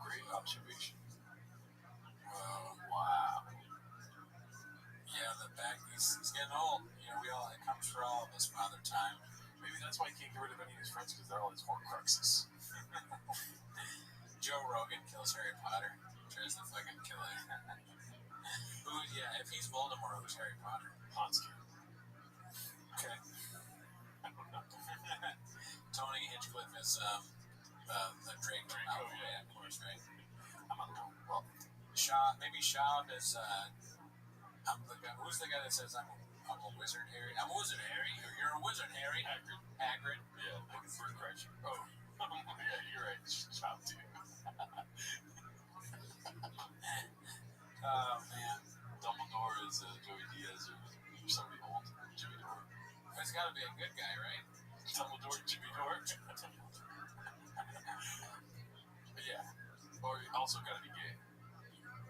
Great observation. Wow. Yeah, the back, he's getting old. You know, it comes for all of us, Father Time. Maybe that's why he can't get rid of any of his friends, because they're all his Horcruxes. Joe Rogan kills Harry Potter. Tries to fucking kill him. If he's Voldemort, who's Harry Potter? Hansky. Okay. I don't know. Tony Hinchcliffe is the Draco. Oh, Yeah, of course, right? I'm not know. Well, Maybe Shab is I'm the guy. Who's the guy that says I'm a wizard, Harry? I'm a wizard, Harry. You're a wizard, Harry. Hagrid. Yeah, like a bird crash. Oh, yeah, you're right. Child too. Oh man, Dumbledore is Joey Diaz or somebody old. Jimmy Dore. he's got to be a good guy, right? Dumbledore, Jimmy Dore. Yeah. Or also got to be gay.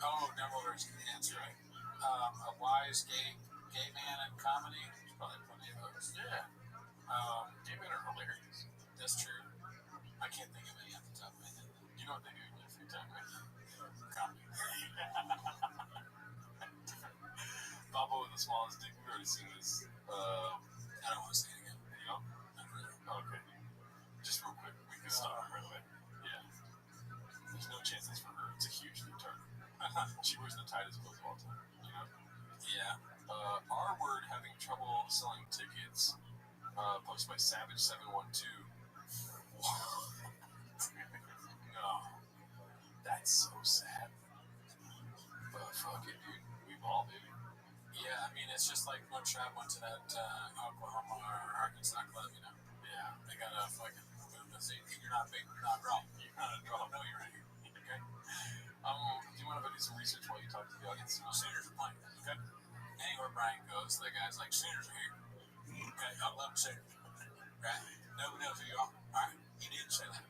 Oh, Dumbledore's that's right. A wise gay man in comedy. There's probably plenty of those. Yeah. Gay men are hilarious. That's true. I can't think of any off the top of my head. You know what they do in their free time, right? Comedy. Babo with the smallest dick. We've already seen this. I don't want to say it again. You know? Not really. Okay. Just real quick. We can stop right away. Yeah. There's no chance that's for her. It's a huge retard. She wears the tightest clothes of all time. You know? Yeah. R Word having trouble selling tickets. Posted by Savage712. No. That's so sad. But fuck it, dude. We ball, baby. Yeah, I mean, it's just like when Trav went to that Oklahoma or Arkansas club, you know? Yeah. They got a fucking move and say, you're not big, you're not wrong. You're not a draw. No, you're right here. Okay? Do you want to do some research while you talk to the audience? Sooners are playing. Okay? Anywhere Brian goes, the guy's like, Sooners are here. Okay? I love Sooners. Right? Nobody knows who you are. Alright? You didn't say that.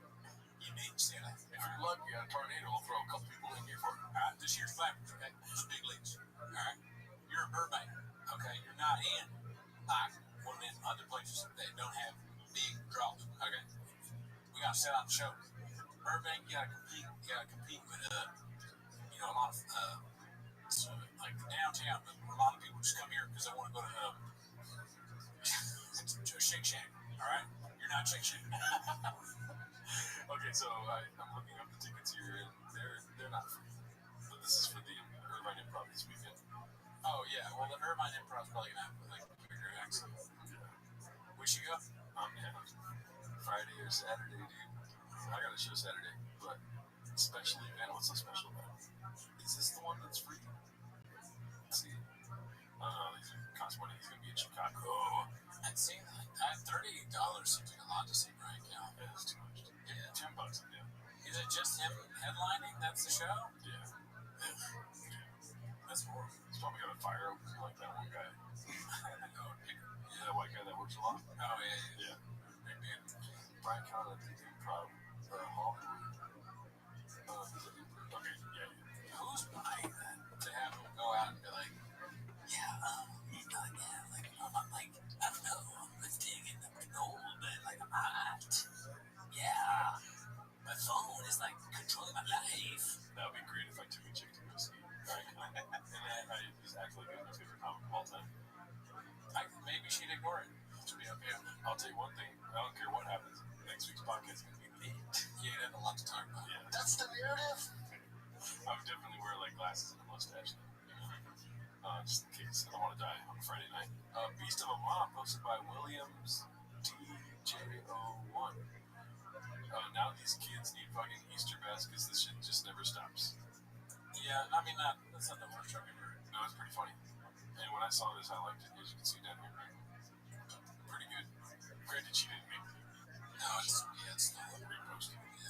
You didn't say that. If you're lucky, a tornado will throw a couple people in here for you. Alright? This year's Flappers, okay? This is big leagues. Alright? You're in Burbank. Okay? You're not in, like, one of them other places that don't have big draws. Okay? We gotta set out the show. Burbank, you gotta compete with, you know, a lot of, so, like, downtown, a lot of people just come here because they want to go to Shake Shack. Alright? You're not Shake Shack. Okay, so I'm looking up the tickets here, and they're not free. But this is for the Irvine Improv this weekend. Oh, yeah. Well, the Irvine Improv's probably going to have, like, bigger acts. We should go? Yeah. Friday or Saturday, dude. I got a show Saturday, but special event. What's so special about it? Is this the one that's free? Let's see. These are cost money. He's going to be in Chicago. I'd say $30 seems like a lot to see Brian Callen. Yeah, that's too much. Yeah. $10 a day. Is it just him headlining? That's the show? Yeah. That's horrible. He's probably got a fire opener like that one guy. Yeah, That white guy that works a lot. Oh, yeah. Yeah. Brian Callen at the Improv. Hollywood. Okay, yeah. Who's buying that? To have him go out and be like, I'm like, I don't know, I'm lifting and I'm old, but like I'm hot. Yeah. My phone is like controlling my life. That would be great if I took a chick to go see Brian Callen. And I just act like it was my favorite comic of all time. Maybe she'd ignore it. She'd be okay. I'll tell you one thing. I don't care what happens. Next week's podcast is going to be late. You'd have a lot to talk about. Yeah. That's the narrative. I would definitely wear like glasses and a mustache. Just in case. I don't want to die on Friday night. Beast of a Mom, posted by Williams TJ01. Now these kids need fucking Easter baskets. This shit just never stops. Yeah, I mean, that's not the worst I've ever heard. No, it's pretty funny. And when I saw this, I liked it. As you can see down here, right? Pretty good. Granted, she didn't make it. No, it's not. Repost. Yeah.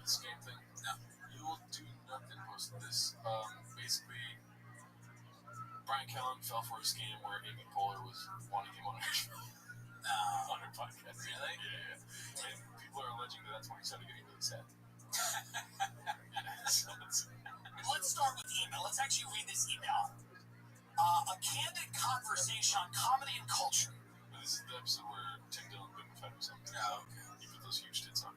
the scam thing? No. You will do nothing posted this. Basically, Brian Callen fell for a scam where Amy Poehler was wanting him on her podcast. Really? Yeah. And people are alleging that that's when he started getting really sad. Let's start with the email. Let's actually read this email. A candid conversation on comedy and culture. This is the episode where Tim Dillon couldn't fight himself. Oh, okay. He put those huge tits on.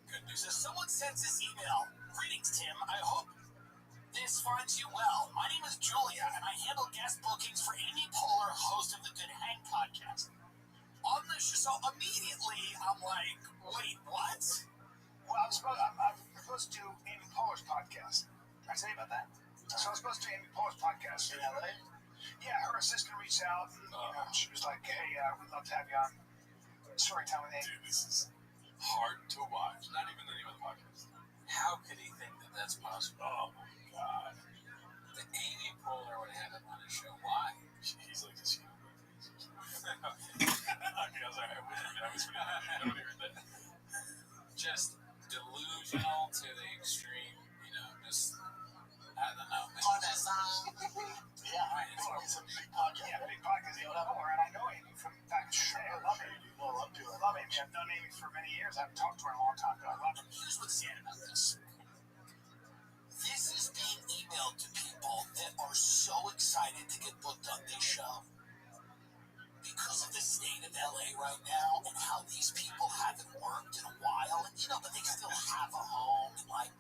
Good news. So someone sends this email. Greetings, Tim. I hope this finds you well. My name is Julia, and I handle guest bookings for Amy Poehler, host of the Good Hang podcast. On the show, so immediately I'm like, wait, what? Well, I'm supposed to do Amy Poehler's podcast. Did I tell you about that? So I'm supposed to do Amy Poehler's podcast in LA. Yeah, her assistant reached out, and she was like, hey, we'd love to have you on Storytelling Amy. Dude, this is hard to watch. Not even the name of the podcast. How could he think that that's possible? Oh my god. That Amy Poehler would have him on his show. Why? He's like this human. Okay, I was like, I was nobody heard that. Just delusional to the extreme, just, I don't know. Yeah, right. It's a big podcast. Yeah, big podcast. You know her, and I know Amy from back in the day. I love Amy. I love Amy. I've known Amy for many years. I haven't talked to her in a long time, but I love her. Here's what's sad about this. This is being emailed to people that are so excited to get booked on this show. Because of the state of LA right now and how these people haven't worked in a while, and but they still have a home, and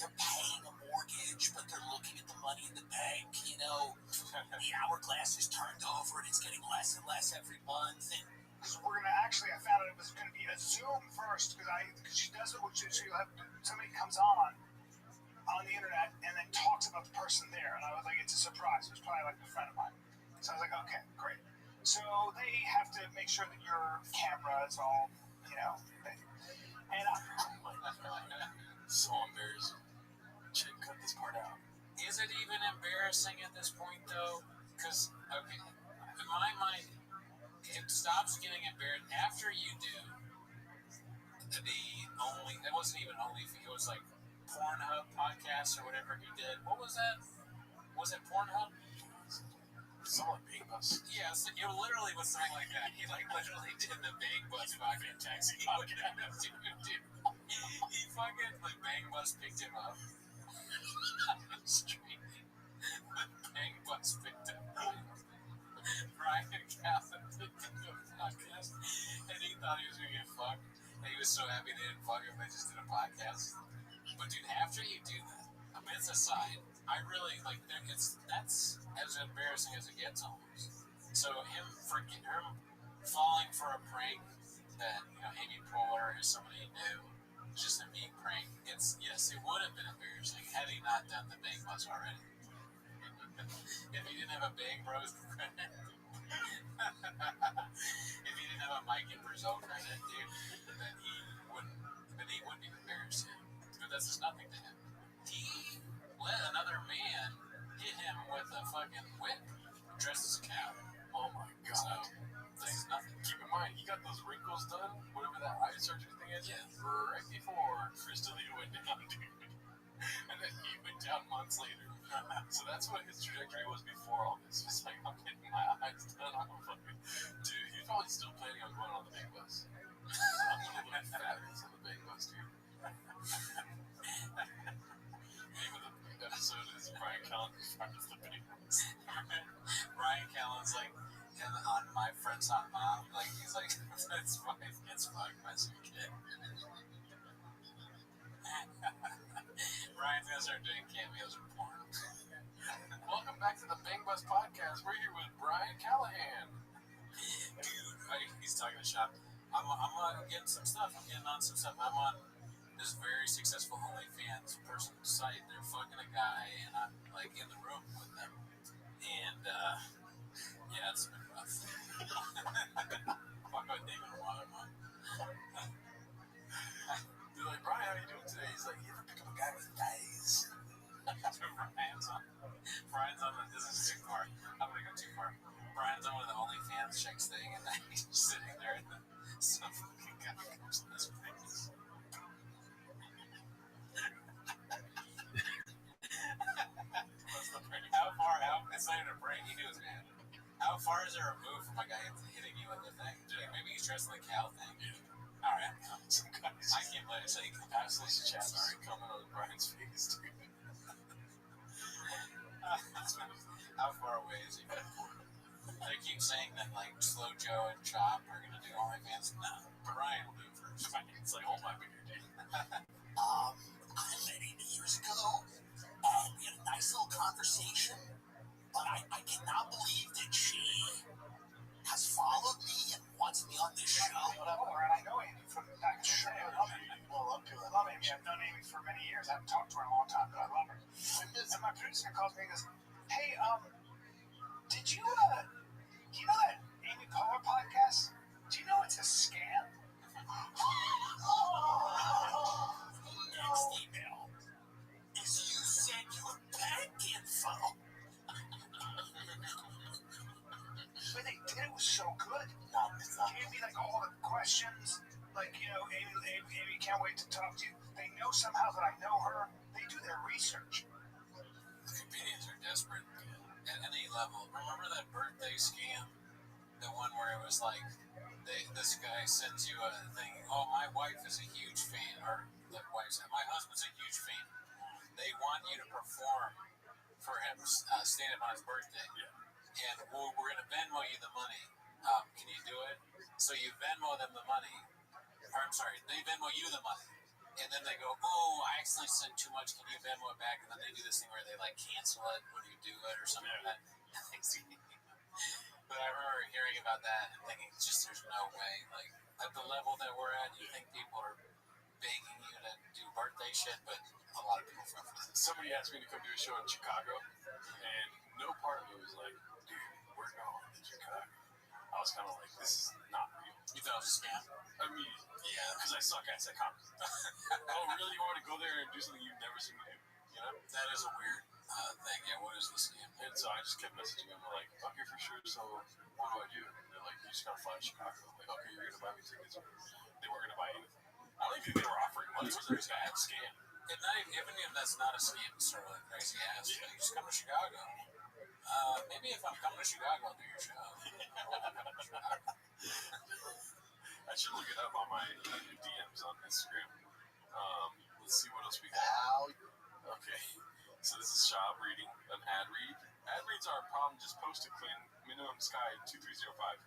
they're paying a mortgage, but they're looking at the money in the bank, the hourglass is turned over and it's getting less and less every month. And because we're gonna I found out it was gonna be a Zoom first, because she does it, she'll have somebody comes on the internet and then talks about the person there, and I was like, it's a surprise. It was probably like a friend of mine. So I was like, okay, great. So they have to make sure that your camera is all, and So embarrassing. Chick, cut this part out. Is it even embarrassing at this point, though? Because, okay, in my mind, it stops getting embarrassing after you do it wasn't even only, it was like Pornhub podcast or whatever he did. What was that? Was it Pornhub? Someone Big Bus. Yeah, so it literally was something like that. He literally did the Bang Bus fucking taxi podcast. Dude. He fucking, Bang Bus picked him up on the street. The Bang Bus picked him up. Brian Callen did the podcast, and he thought he was gonna get fucked. And he was so happy they didn't fuck him, they just did a podcast. But dude, after you do that, it's aside, I really that's as embarrassing as it gets almost. So him falling for a prank that Amy Poehler is somebody he knew, just a mean prank. It would have been embarrassing had he not done the Bang Bus already. If he didn't have a Bang Bros credit, if he didn't have a Mike and Brazil credit, dude, then he wouldn't be embarrassed. But that's just nothing to him. He let another man hit him with a fucking whip dressed as a cow. Oh my god. So, that's nothing. Keep in mind, he got those wrinkles done, whatever that eye surgery thing is, right before Crystalia went down, dude. And then he went down months later. So that's what his trajectory was before all this. It's like, I'm getting my eyes done. I'm fucking... Dude, he's probably still planning on going on the Bang Bus. I'm gonna look fabulous on the Bang Bus, dude. Name of the episode is Brian Callen finds the Bang Bus. Brian Callen's on My Friend's Hot Mom, he's like, his wife gets fucked by some kid. Brian's gonna start doing cameos in porn. Welcome back to the Bang Bus podcast. We're here with Brian Callahan. Dude, he's talking to shop. I'm getting some stuff. I'm getting on some stuff. I'm on this very successful OnlyFans person site. They're fucking a guy, and I'm in the room with them. And yeah, it's been rough. Fuck with David Waterman. They're like, Brian, how are you doing today? He's like, you ever pick up a guy with thighs? Brian's on this is too far. I'm gonna go too far. Brian's on one of the OnlyFans checks thing, and then he's sitting there, and then some fucking guy comes in his face. far is it removed from a guy hitting you with the thing? Maybe he's dressed like cow thing. Yeah. All right. Some guys. I can't believe it. So he absolutely chaps are coming on Brian's face, dude. How far away is he? They keep saying that like Slow Joe and Chop are gonna do OnlyFans. No, Brian will do it first. It's like, hold my beer, dude. I met Amy years ago, and we had a nice little conversation, but I cannot believe that she has followed me and wants me on this show. And I know Amy from back in the day. I love Amy. I love Amy. I've known Amy for many years. I haven't talked to her in a long time, but I love her. And my producer calls me and goes, hey, did you, do you know that Amy Poehler podcast? Do you know it's a scam? Next email is you sent your bank info. But they did it was so good. Gave me like all the questions. Like, you know, Amy can't wait to talk to you. They know somehow that I know her. They do their research. The comedians are desperate at any level. Remember that birthday scam? The one where it was like, this guy sends you a thing. Oh, my wife is a huge fan, or the wife said, my husband's a huge fan. They want you to perform for him, stand up on his birthday. Yeah. And we're going to Venmo you the money. Can you do it? So you Venmo them the money. Or, I'm sorry, they Venmo you the money. And then they go, oh, I accidentally sent too much. Can you Venmo it back? And then they do this thing where they like cancel it when you do it or something like that. But I remember hearing about that and thinking, just there's no way. Like, at the level that we're at, you think people are begging you to do birthday shit, but a lot of people fall for this. Somebody asked me to come do a show in Chicago, and no part of me was like, dude, we're going to Chicago. I was kind of like, this is not real. You thought it was a scam? Immediately. Yeah, because I suck at comedy. Oh, really? You want to go there and do something you've never seen me do? You know? That is a weird thing. Yeah, what is the scam? And so I just kept messaging them like, I'm here for sure, so what do I do? And they're like, you just gotta fly to Chicago. I'm like, okay, you're gonna buy me tickets. They weren't gonna buy anything. I don't even think they were offering money. It was just a scam. And not even if that's not a scam, it's sort of like crazy ass. Yeah. Like, just come to Chicago. Maybe if I'm coming to Chicago, I'll do your show. I should look it up on my DMs on Instagram. Let's see what else we got. Okay, so this is Shab reading an ad read. Ad reads are a problem. Just post to clean minimum sky 2305.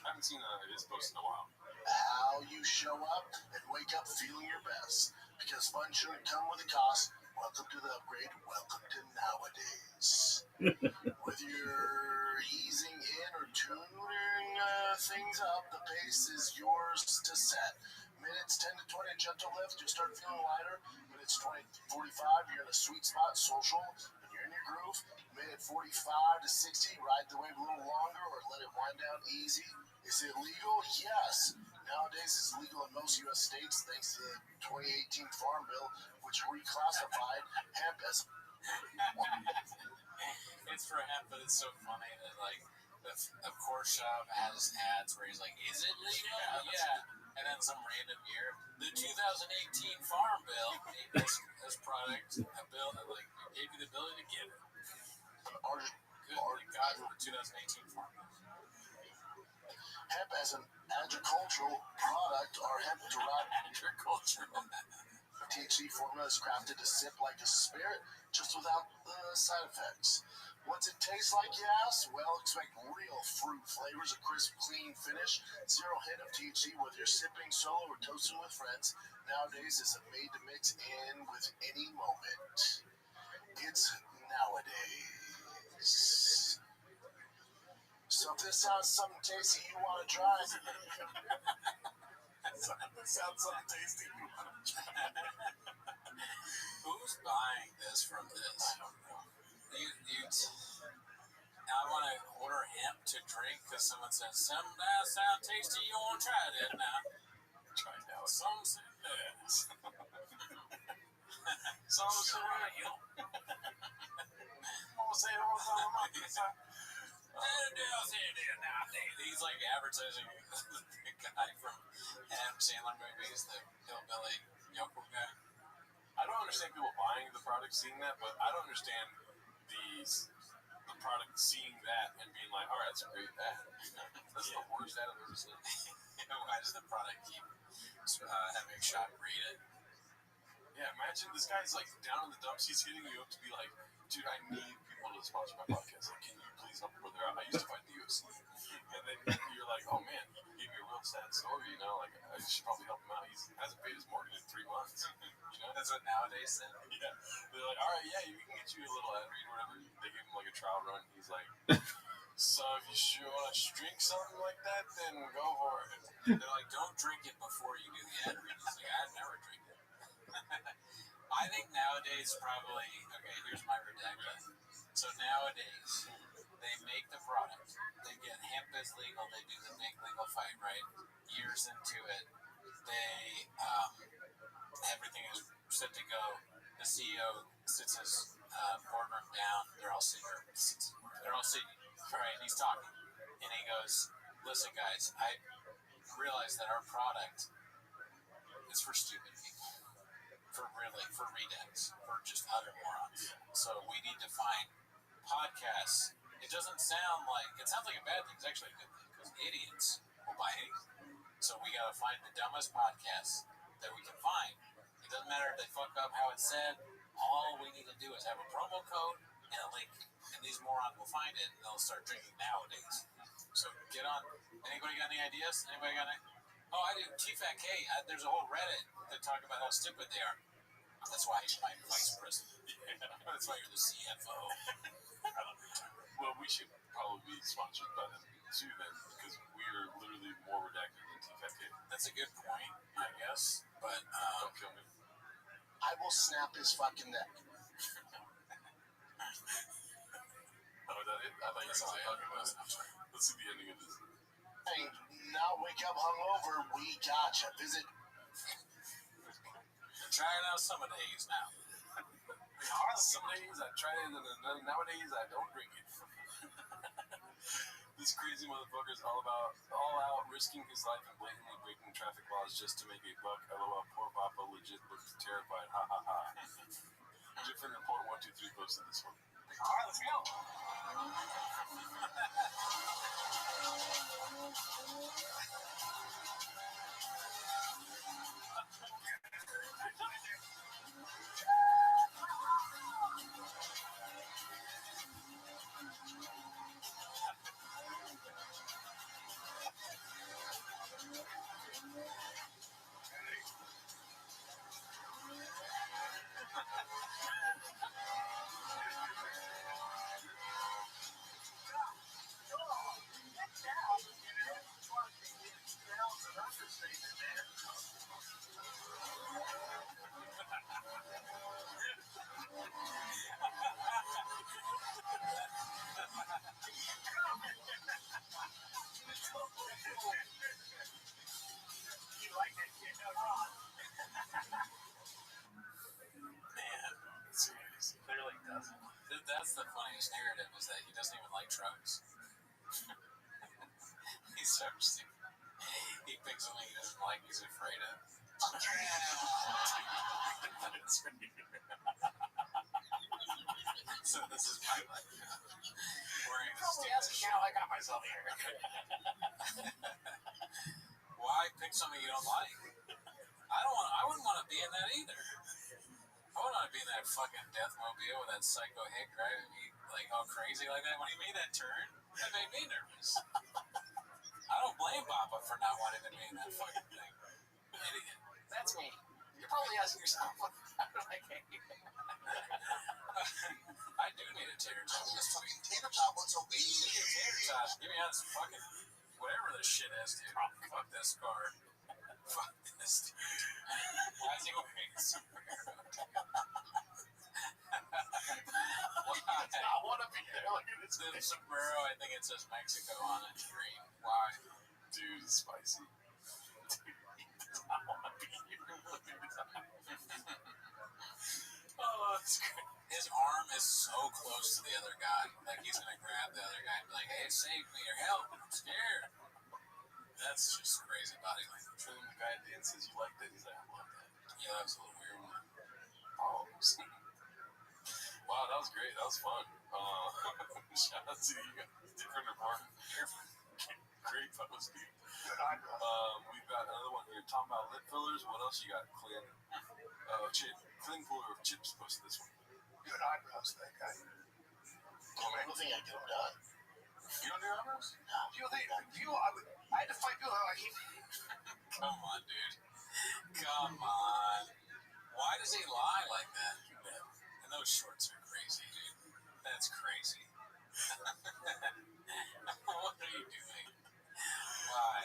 I haven't seen his post in a while. How you show up and wake up feeling your best. Because fun shouldn't come with a cost. Welcome to the upgrade. Welcome to nowadays. Whether you're easing in or tuning things up, the pace is yours to set. Minutes 10 to 20, gentle lift, you'll start feeling lighter. Minutes 20 to 45, you're in a sweet spot, social, and you're in your groove. Minute 45 to 60, ride the wave a little longer or let it wind down easy. Is it legal? Yes. Nowadays, it's legal in most U.S. states thanks to the 2018 Farm Bill, which reclassified hemp as... It's for hemp, but it's so funny that, like, of course, Shab has ads where he's like, is it legal? Yeah. And then some random year, the 2018 Farm Bill, this product, a bill that, like, gave you the ability to get it. Good God for the 2018 Farm Bill. Hemp as an agricultural product or hemp-derived Agricultural. THC formula is crafted to sip like a spirit, just without the side effects. What's it taste like, you ask? Well, expect real fruit flavors, a crisp, clean finish, zero hint of THC, whether you're sipping solo or toasting with friends. Nowadays, is made to mix in with any moment. It's nowadays. So if this sounds something tasty you want to try, That sounds something tasty. Who's buying this from this? I don't know. I want to order hemp to drink because someone says, some sound tasty, you want to try that now? Try it out. Some say yes. Some say you. He's like advertising the guy from Adam Sandler movies, the hillbilly yokel guy. I don't understand people buying the product, seeing that, but I don't understand the product, seeing that and being like, all right, that's a great ad. That's the worst ad I've ever seen. Why does the product keep having shop read it? Yeah, imagine this guy's like down in the dumps. He's hitting you up to be like, dude, I need people to sponsor my podcast. Like, can you please help me where they're at? I used to fight the UFC. And then you're like, oh man, he gave me a real sad story, you know, like I should probably help him out. He hasn't paid his mortgage in 3 months. You know? That's what nowadays say. Yeah. They're like, all right, yeah, we can get you a little ad read or whatever. They give him like a trial run. He's like, so if you sure want to drink something like that, then go for it. They're like, don't drink it before you do the ad read. He's like, I'd never drink it. I think nowadays probably, okay, here's my redacted. So nowadays, they make the product. They get hemp is legal. They do the big legal fight, right? Years into it, they, everything is set to go. The CEO sits his boardroom down. They're all sitting, right? He's talking. And he goes, listen, guys, I realize that our product is for stupid people. For rednecks, for just utter morons. So we need to find podcasts. It sounds like a bad thing. It's actually a good thing because idiots will buy anything. So we gotta find the dumbest podcasts that we can find. It doesn't matter if they fuck up how it's said. All we need to do is have a promo code and a link, and these morons will find it and they'll start drinking nowadays. So get on. Anybody got any ideas? Anybody got any? Oh, I do. TFATK. There's a whole Reddit that talk about how stupid they are. That's why you're my vice president. That's why you're the CFO. Well, we should probably be sponsored by them too then, because we're literally more redacted than TFATK. That's a good point, I guess. But Don't kill me. I will snap his fucking neck. Oh, is that it? I thought you were saying, okay, let's see the ending of this. Hey, now wake up hungover. We gotcha. Visit. try it out some days now. Some days I try it, and then nowadays I don't drink it. This crazy motherfucker is all out risking his life and blatantly breaking traffic laws just to make a buck. LOL, poor Papa legit looked terrified. Ha ha ha. Different Report 123 posted this one. All right, let's go. That's the funniest narrative is that he doesn't even like trucks. He's so stupid. He picks something he doesn't like, he's afraid of. So this is my life. Wearing probably asking how I got myself here. Why pick something you don't like? I wouldn't want to be in that either. I wouldn't want to be in that fucking Deathmobile with that psycho hick driving me like all crazy like that. When he made that turn, that made me nervous. I don't blame Papa for not wanting to be in that fucking thing. Idiot. That's me. You're probably asking yourself, how do I get here? I do need a tater tot. This fucking tater tot wants a weed. Tater tot. Give me on some fucking whatever this shit is, dude. Fuck this car. Fuck this dude. Why is he wearing a sombrero? I want to be there. Look at this. The sombrero, I think it says Mexico on it. Green. Why? Dude, it's spicy. I want to be here. Oh, it's great. His arm is so close to the other guy. Like he's going to grab the other guy and be like, hey, save me or help. I'm scared. That's just crazy body language. And then the guy at the end says, you like that? He's like, I love that. Yeah, that was a little weird. Palms. Wow, that was great. That was fun. Shout out to you guys. Different report. Great post, dude. Good eyebrows. We've got another one here talking about lip fillers. What else you got, Clint? Clint Puller of Chips posted this one. Good eyebrows, that guy. I don't think I get them done. You don't do eyebrows? No. I had to fight people like he. Come on, dude. Come on. Why does he lie like that? And those shorts are crazy, dude. That's crazy. What are you doing? Why?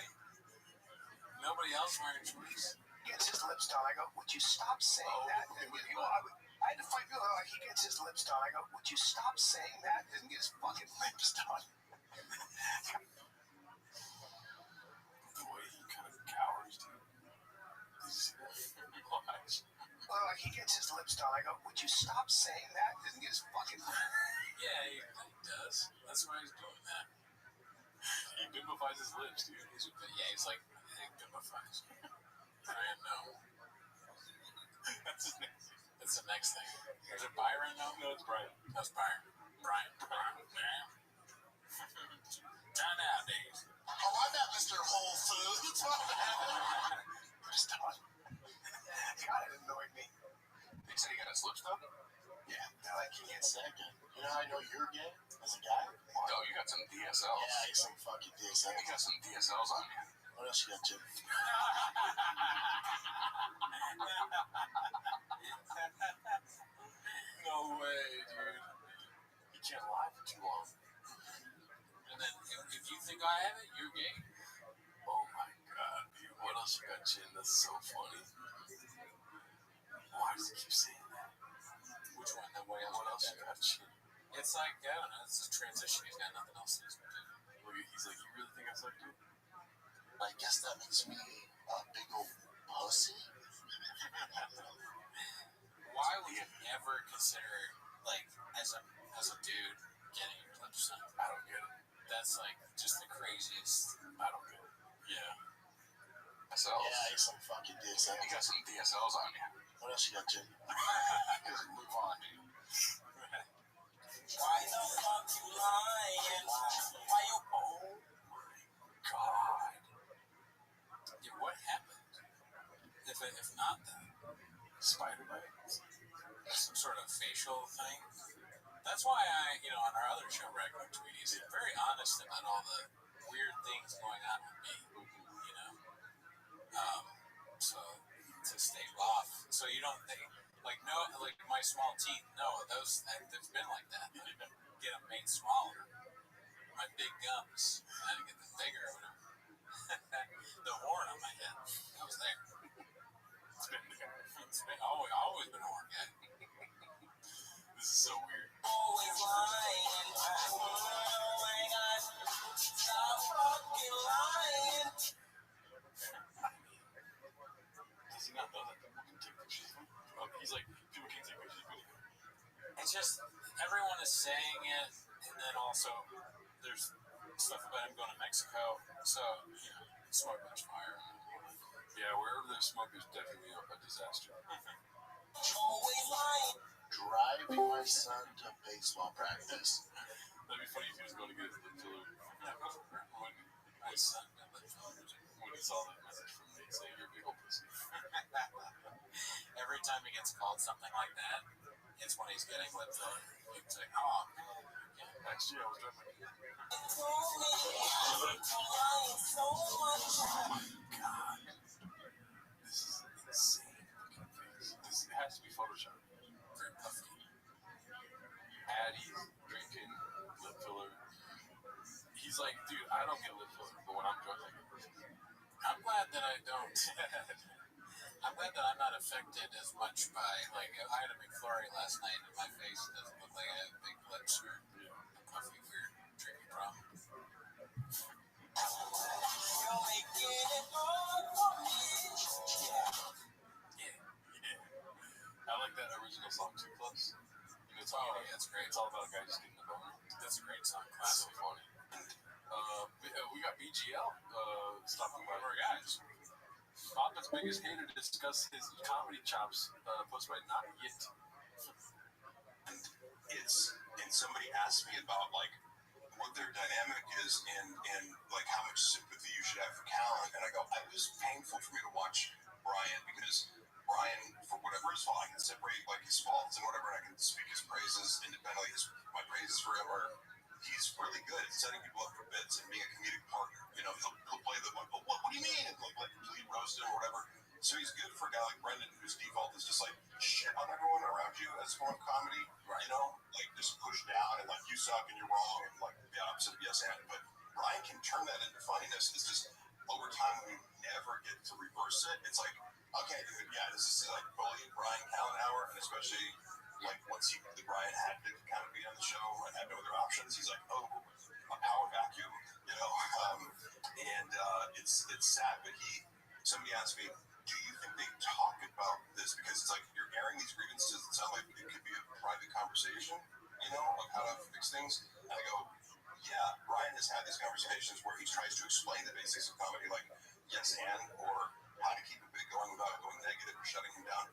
Nobody else wearing shorts? He gets his lips done. I go, would you stop saying that? I had to fight people like he gets his lips done. I go, would you stop saying that? He doesn't get his fucking lips done. The way he kind of cowers, dude. Did you see that? Watch. He gets his lips done. I go, would you stop saying that? He doesn't get his fucking lips. Yeah, he does. That's why he's doing that. He bimbifies his lips, dude. He's like, he bimbifies. Brian, no. That's his name. That's the next thing. Is it Byron, no? No, it's Brian. That's Byron. Brian. Time nowadays. Oh, I'm not Mr. Whole Foods. Lips done. God, it annoyed me. He said he got his lips done? Yeah, like he gets that good. You know how I know you're gay as a guy? Oh, you got some DSLs. Yeah, he's some fucking DSL. You got some DSLs on you. What else you got, Jim? No way, dude. You can't lie for too long. And then if you think I have it, you're gay. Oh my god, dude. What else you got, Jin? That's so funny. Why does he keep saying that? Which one? Then what What else you got, Jin? It's like, I don't know, it's a transition. He's got nothing else to do. Look, he's like, you really think I suck, dude? I guess that makes me a big old pussy. Why would you ever consider, like, as a dude, getting your lips done? I don't get it. That's like just the craziest. I don't get it. Yeah. DSLs. Yeah, he's some fucking DSL. You got some DSLs on you. What else you got, Jim? Just move on, dude. Why the fuck you lying? Why you? Oh my god. Yeah, what happened? If not that, Spider bite. some sort of facial thing. That's why on our other show, Regular Tweeties, is very honest about all the weird things going on with me. So to stay off, so you don't think like my small teeth. No, those it's been like that. I didn't get them made smaller. My big gums, I had to get them bigger. Or whatever. The horn on my head, that was there. It's been always been a horn guy. This is so weird. Always lying. Oh my god. Stop fucking lying. Does he not know that people can take pictures of him? He's like, people can't take pictures of him. It's just everyone is saying it, and then also there's stuff about him going to Mexico. So smoke much fire. Yeah, wherever there's smoke, there's definitely a disaster. Always lying. Driving my son to baseball practice. That'd be funny if he was going to get his lip filler when My son. he saw that message from me saying you're a big old pussy. Every time he gets called something like that, it's when he's getting lip filler. It's like, oh, Next year, I was driving. oh my God, this is insane. This has to be Photoshop. very puffy. Addie's drinking lip filler. He's like, dude, I don't get lip filler, but when I'm drunk, I get lip filler. I'm glad that I don't. I'm glad that I'm not affected as much by, like, I had a McFlurry last night and my face doesn't look like I have big lips or a puffy, weird drinking problem. You're making it hard for me. Yeah. I like that original song, Two Plus. It's all, That's great. It's all about a guy just getting the boner. That's a great song. That's so Classic. funny. We got BGL stopping by. Our guys. Papa's biggest hater to discuss his comedy chops, posted by Not Yet. and somebody asked me about like what their dynamic is and like how much sympathy you should have for Callan, and I go, it was painful for me to watch Brian because Brian, for whatever his fault, I can separate like his faults and whatever, and I can speak his praises independently. My praises for him are he's really good at setting people up for bits and being a comedic partner. You know, he'll play the what do you mean? And like complete roast him or whatever. So he's good for a guy like Brendan, whose default is just like shit on everyone around you as a form of comedy. Right. You know, like just push down and like you suck and you're wrong and like the opposite of yes and. But Brian can turn that into funniness. It's just over time we never get to reverse it. It's like, okay, dude, yeah, this is like bully Brian Callenhauer, and especially like once the Brian had to kind of be on the show and had no other options, he's like, oh, a power vacuum, you know. And it's sad, but somebody asked me, do you think they talk about this because it's like you're airing these grievances? It sounds like it could be a private conversation, you know, of how to fix things. And I go, yeah, Brian has had these conversations where he tries to explain the basics of comedy, like yes and or how to keep a bit going without going negative or shutting him down.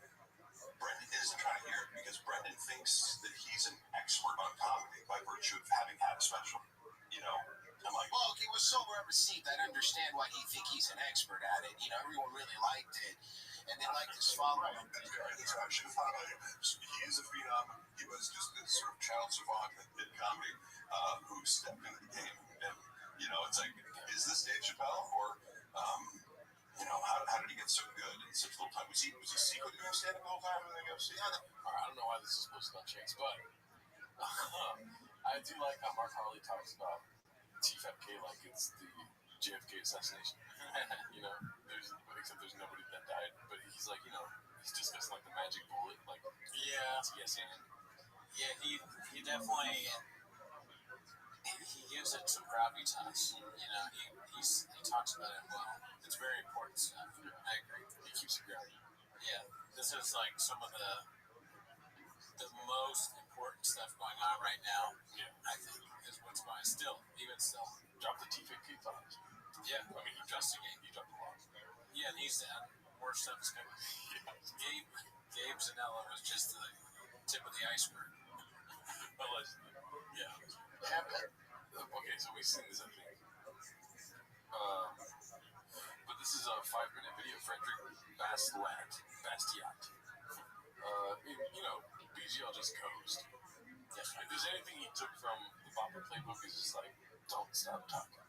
Brendan isn't trying to hear it because Brendan thinks that he's an expert on comedy by virtue of having had a special. You know, I'm like, well, he was so well received. I understand why he think he's an expert at it. You know, everyone really liked it, and they liked his following. He is a phenom. He was just this sort of child savant in comedy who stepped into the game. And you know, it's like, is this Dave Chappelle or? You know, how did he get so good in such little time? Was he secretly doing stand-up the whole time in the UFC? I don't know why this is supposed to chase, but I do like how Mark Harley talks about TFK like it's the JFK assassination. You know, except there's nobody that died, but he's like, you know, he's discussing like the magic bullet, like Yeah, yes and. yeah, he definitely he gives it some gravitas. You know, he talks about it well. It's very important stuff. I agree. He keeps it grounded. Yeah, this is like some of the most important stuff going on right now. Yeah, I think is what's going still, even still. Drop the TFK thoughts. Yeah, I mean, he dropped the game. He dropped the loss. yeah, and he's more stuff's coming. Gabe Zanella was just the tip of the iceberg. Allegedly. Yeah. Okay, so we've seen this, I think. But this is a 5-minute video. Frederick Bastiat. You know, BGL just coast. Yes, If there's anything he took from the Bopper playbook, is just like, don't stop talking.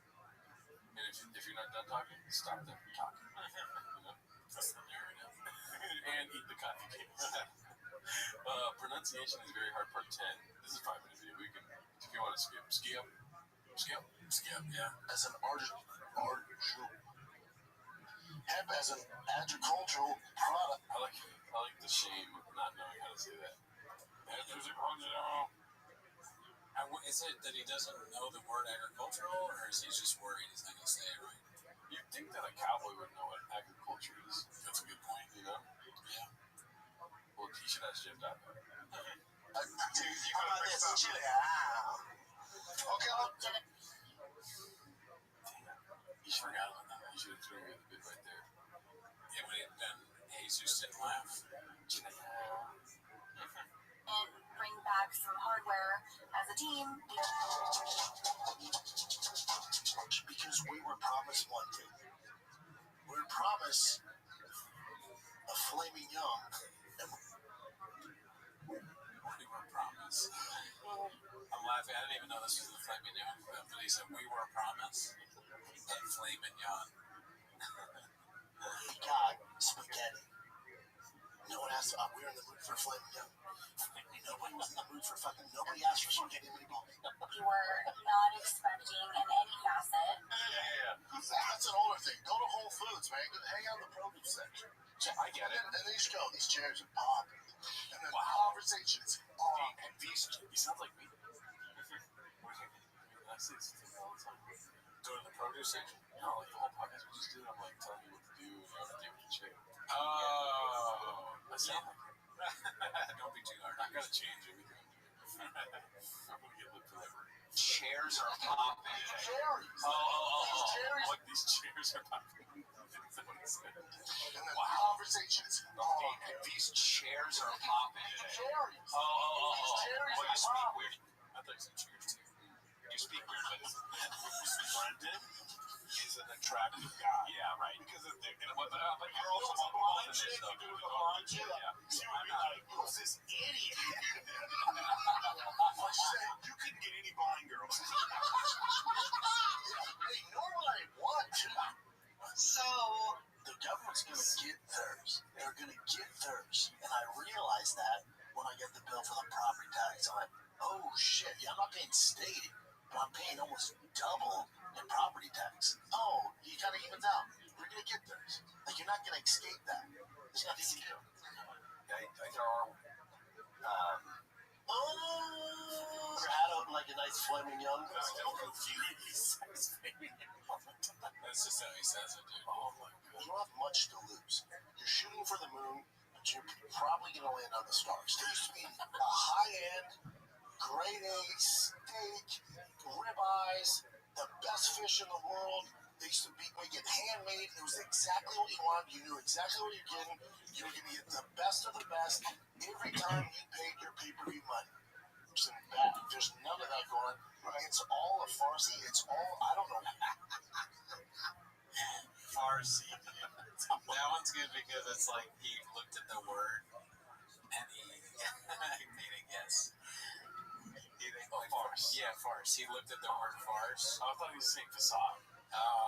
And if you're not done talking, stop them talking. You know? that's the narrative. And eat the coffee cakes. Pronunciation is very hard. Part 10. This is a 5-minute video. We can, if you want to skip. Yeah. As an hemp as an agricultural product. I like the shame of not knowing how to say that. Is it that he doesn't know the word agricultural, or is he just worried he's not going to say it right? You'd think that a cowboy would know what agriculture is. That's a good point. You know? Yeah. Well, he should ask Jim Dotto. Dude, how about this? Chile. Okay, He should forgot about that. He should have thrown me the bit right there. Yeah, when then Jesus didn't laugh. And bring back some hardware as a team. because we were promised one thing. We were promised a flaming young. We were promised. I'm laughing. I didn't even know this was the Flaming Young, but he said we were promised a Flaming Young. We got spaghetti. No one asked. We were in the mood for flaming young. Nobody was in the mood for fucking. Nobody asked for spaghetti meatballs. You were not expecting in any facet. Yeah. That's an older thing. Go to Whole Foods, man. Go hang out in the produce section. I get it. And these chairs are popping. And then conversations on. And these, he sounds like me. I say this thing all the time. Go to the produce section. No, like the whole podcast we just did, I'm like telling you what to do and how to deal with the chick. Oh. I sound like it. Don't be too hard. I gotta change everything I'm doing. I'm gonna get lit forever. Chairs are popping. Cherries. Oh. Cherries. Like these chairs are popping. what he said. And then the conversation is These chairs are popping. cherries. Oh. These cherries Well, are you speak popping. weird. I thought you said cheers too. You speak weird, but Brendan is an attractive guy. Yeah, right. Because of the, but you're also a blonde chick. You do the blonde chick. Yeah. She would be like, who's this idiot? Like she said, you couldn't get any blind girls. Hey, normally I want to. So the government's gonna get theirs. They're gonna get theirs. And I realized that when I get the bill for the property tax. I'm like, oh shit, yeah, I'm not paying state, but I'm paying almost double in property tax. Oh, you kinda evens out. We're gonna get theirs. Like you're not gonna escape that. There's nothing you can do. There are. Ever had like a nice Fleming Young? That's just how he says it, dude. Oh my god. You don't have much to lose. You're shooting for the moon, but you're probably going to land on the stars. There used to be a high-end, grade A steak, ribeyes, the best fish in the world. They used to make it handmade. It was exactly what you wanted. You knew exactly what you're getting. You were going to get the best of the best every time you paid your pay-per-view money. There's none of that going on. It's all a Farsi. It's all, I don't know. Farsi. That one's good because it's like he looked at the word and he made a guess. Farce. Yeah, farce. He looked at the word farce. I thought he was saying facade.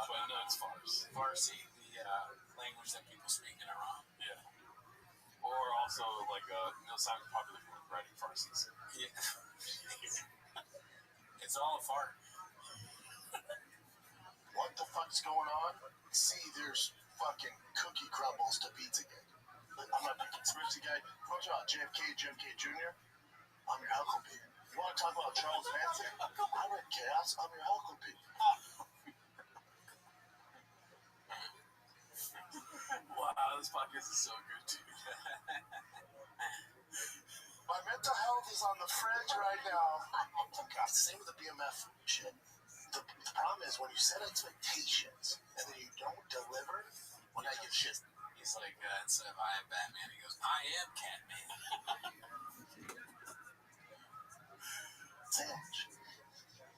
But no, it's farce. Farsi, the language that people speak in Iran. Yeah. Or also, like, sounding popular for writing farces. Yeah. It's all a fart. What the fuck's going on? See, there's fucking cookie crumbles to Pizzagate. I'm not a conspiracy guy. What about JFK Jr.? I'm your Huckleberry. You want to talk about Charles Manson? I read Chaos. I'm your Huckleberry. Wow, this podcast is so good, too. My mental health is on the fridge right now. God, same with the BMF shit. The problem is when you set expectations and then you don't deliver, well, now you get shit. He's like, instead of I am Batman, he goes, I am Catman. Sandwich.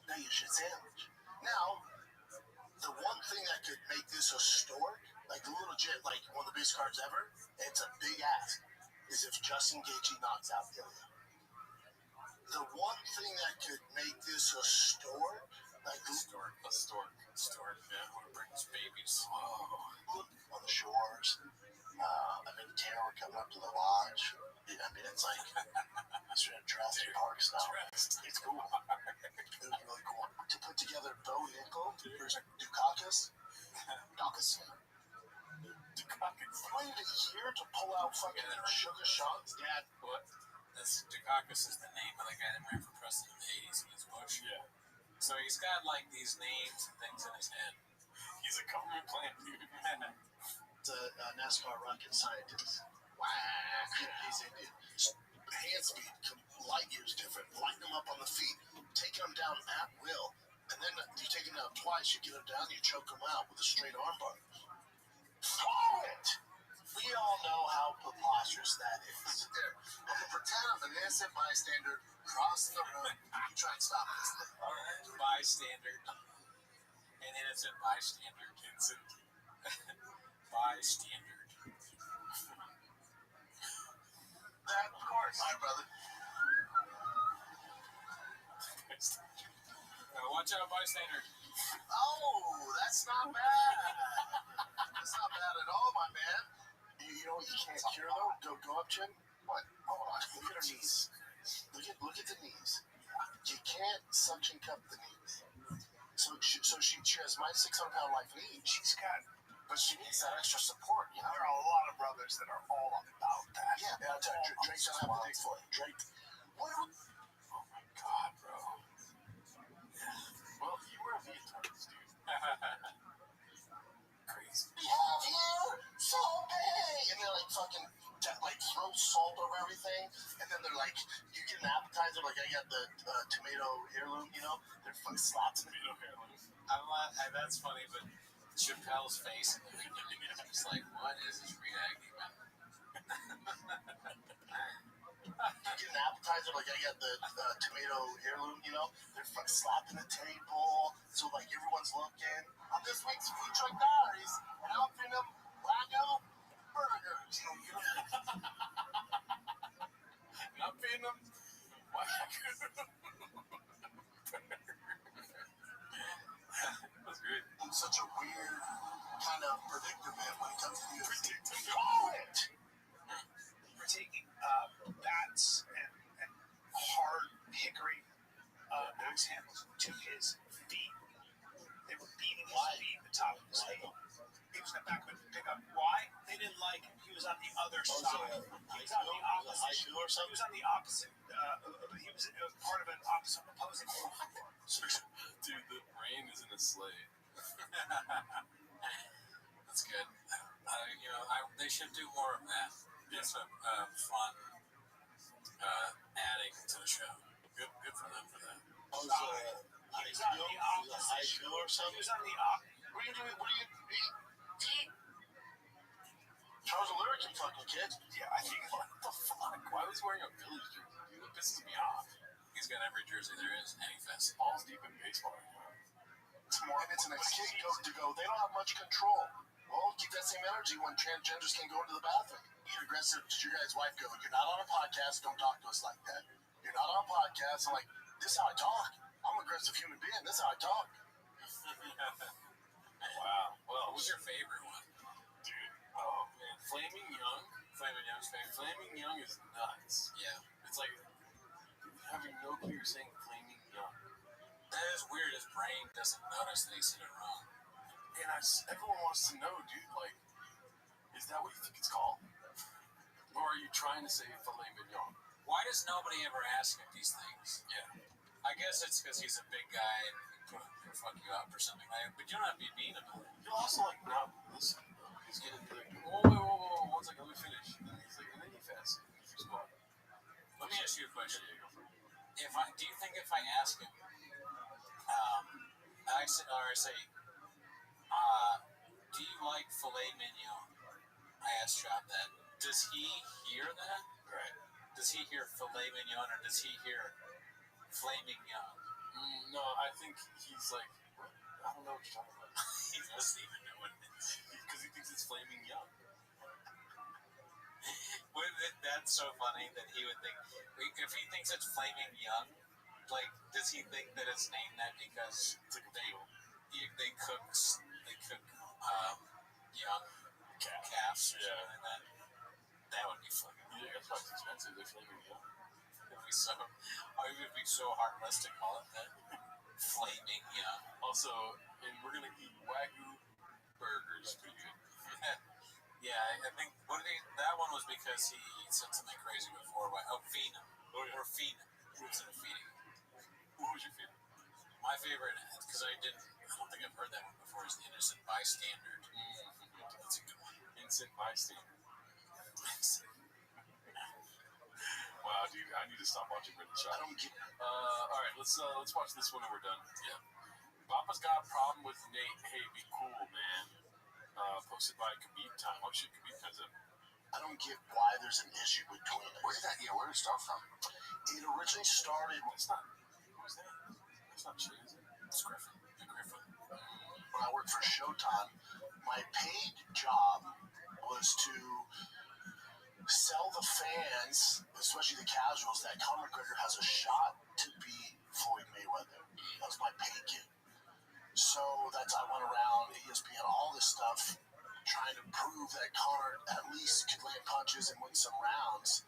Now you shit sandwich. Now, the one thing that could make this historic, like the legit, like one of the biggest cards ever, and it's a big ask, is if Justin Gaethje knocks out Ilya. The one thing that could make this historic, like Stork, yeah, who brings babies. on the shores. I mean, Tanner, we're coming up to the lodge. I mean, it's like it's Jurassic Park style. It's cool. It was really cool to put together Bo Nickel versus Dukakis. Dukakis. Waited a year to pull out fucking Sugar Sean's dad. What? Dukakis is the name of the guy that ran for president in the 80s against Bush. Yeah. So he's got like these names and things in his head. He's a government plant, dude. It's a NASCAR rocket scientist. Wow. He's Indian. Hand speed, light years different. Light them up on the feet. Take them down at will. And then you take them down twice. You get them down, you choke them out with a straight arm bar. Throw it! We all know how preposterous that is. There. I'm going to pretend I'm an innocent bystander crossing the road. You try and stop this thing. Bystander. An innocent bystander. Bystander. That, of course. Hi, brother. Watch out, bystander. Oh, that's not bad. That's not bad at all, my man. You know what you can't cure, though? Go up, Chin. What? Hold on. Look at her knees. Look at the knees. You can't suction cup the knees. So she has my 600-pound life knee. But she needs that extra support. You know? There are a lot of brothers that are all about that. Yeah, I'll tell you, Drake's gonna have a big foot. Drake. What? Oh my god, bro. Well, you were a Vietnamese, dude. Crazy. We have here so big, and they're like fucking like throw salt over everything, and then they're like, you get an appetizer, like I got the tomato heirloom, you know, they're fucking slapping Tomato heirloom. I'm not, that's funny, but Chappelle's face in the video. I'm just like, what is this reacting about? You get an appetizer, like I got the tomato heirloom, you know? They're slapping the table, so like everyone's looking. On this week's Food Truck Diaries, and I'm feeding them Wagyu burgers. You know, Not feeding them. That's good. it's such a weird kind of predicament when it comes to the UFC. We're taking bats and hard hickory axe handles to his feet. They were beating his feet, the top of his feet. He was in the back of the pickup. Why? They didn't like him. He was on the other side. He was on the opposite. He was on the opposite. He was part of an opposing. Dude, the brain is in a sleigh. That's good. They should do more of that. It's a fun adding to the show. Good for them for that. He was on the opposite. or something. He was on the opposite. What are you doing? Charles Lurkin fucking kids. Yeah, I think. What the fuck? Why was he wearing a Phillies jersey? Dude, it pisses me off. He's got every jersey there is, and he fits. Balls deep in baseball. And it's an escape to go. They don't have much control. Well, keep that same energy when transgenders can go into the bathroom. You're aggressive. Did your guys' wife go, you're not on a podcast, don't talk to us like that. You're not on a podcast. I'm like, this is how I talk. I'm an aggressive human being. This is how I talk. Wow. Well, What was your favorite one? dude. Oh, man. Flaming Young. Flaming Young's favorite. Flaming Young is nuts. Yeah. It's like having no clue you're saying Flaming Young. That is weird. His brain doesn't notice that he said it wrong. And everyone wants to know, dude, like, is that what you think it's called? Or are you trying to say filet mignon? Why does nobody ever ask him these things? Yeah. I guess it's because he's a big guy and he'll fuck you up or something like that. But you don't have to be mean about it. You'll also, like, not listen. He's getting like, whoa, 1 second, let me finish. And he's like, and then he fast. He's going. Let me ask you a question. Yeah, go for it. Do you think if I ask him, I say, do you like filet mignon? I asked Chop that. Does he hear that? Right. Does he hear filet mignon or does he hear flaming young? No, I think he's like, I don't know what you're talking about. He doesn't even know what it is. Because he thinks it's Flaming Young. That's so funny that he would think, if he thinks it's flaming young, like, does he think that it's named that because It's like a they poodle. cook young calves or Yeah. something like that? That would be fucking Yeah, that's why it's expensive. They're Flaming Young. It would be so heartless to call it that. Flaming young. Also, and we're going to eat Wagyu burgers. Pretty good. Yeah, I think that one was because he said something crazy before. Phenom. Oh, yeah. Or Phenom. Instead of feeding. What was your favorite? My favorite, because I don't think I've heard that one before, is the Innocent Bystander. That's a good one. Innocent Bystander. Wow, dude, I need to stop watching British I Shot. don't get All right, let's watch this one and we're done. Yeah. Papa's got a problem with Nate. Hey, be cool, man. Posted by Khabib Time. What should Khabib Time's up? I don't get why there's an issue between it. Where did it start from? It originally started That's not. Who's that? That's not shit, is it? It's Griffin. The Griffin. when I worked for Showtime. My paid job was to sell the fans, especially the casuals, that Conor McGregor has a shot to beat Floyd Mayweather. That was my paid gig. So I went around ESPN, all this stuff, trying to prove that Conor at least could land punches and win some rounds.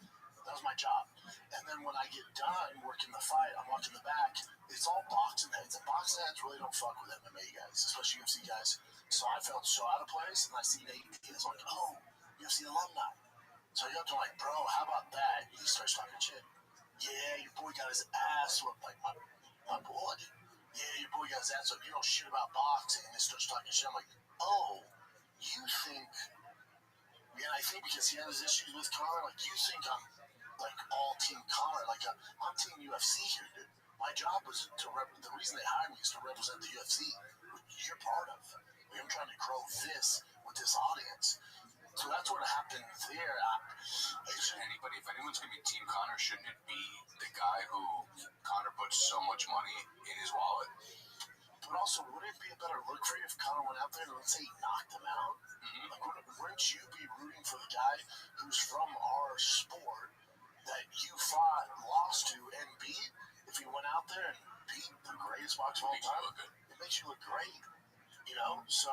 That was my job. And then when I get done working the fight, I'm walking the back. It's all boxing heads. And boxing heads really don't fuck with MMA guys, especially UFC guys. So I felt so out of place, and I see Nate Diaz like, oh, UFC alumni. So I go up to him like, bro, how about that? He starts talking shit. Yeah, your boy got his ass whooped. Like, my boy? Yeah, your boy got his ass whooped. You know shit about boxing. And he starts talking shit. I'm like, oh, you think... Yeah, I think because he had his issues with Conor, like, you think I'm, like, all Team Conor. Like, I'm Team UFC here, dude. My job was the reason they hired me is to represent the UFC, which you're part of. Like, I'm trying to grow this with this audience. So that's what happened there. Anybody, if anyone's gonna be Team Connor, shouldn't it be the guy who Connor puts so much money in his wallet? But also, wouldn't it be a better look for you if Connor went out there and let's say he knocked him out? Like, wouldn't you be rooting for the guy who's from our sport that you fought, lost to, and beat? If he went out there and beat the greatest boxer of all time, it makes you look great. You know, so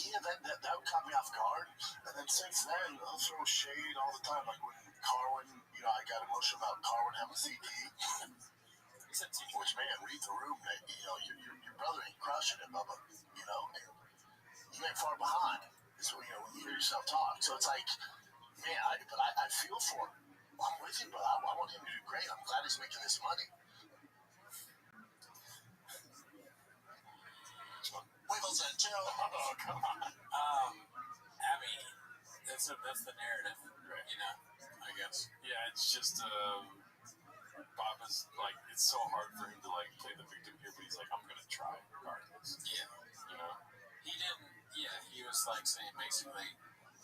yeah, that caught me off guard. And then since then, I'll throw shade all the time. Like when Carwin, you know, I got emotional about Carwin having CD. Which, man, read the room. You know, your brother ain't crushing it, Bubba. You know, and you ain't far behind. Is what, you know, when you hear yourself talk. So it's like, man, I feel for him. I'm with him, but I want him to do great. I'm glad he's making this money. Wiggles and Joe. Oh, come on. I mean, that's the narrative, Right. you know, I guess. Yeah, it's just Papa's like, it's so hard for him to like play the victim here, but he's like, I'm gonna try regardless. Yeah. You know? He didn't, yeah, he was like saying basically,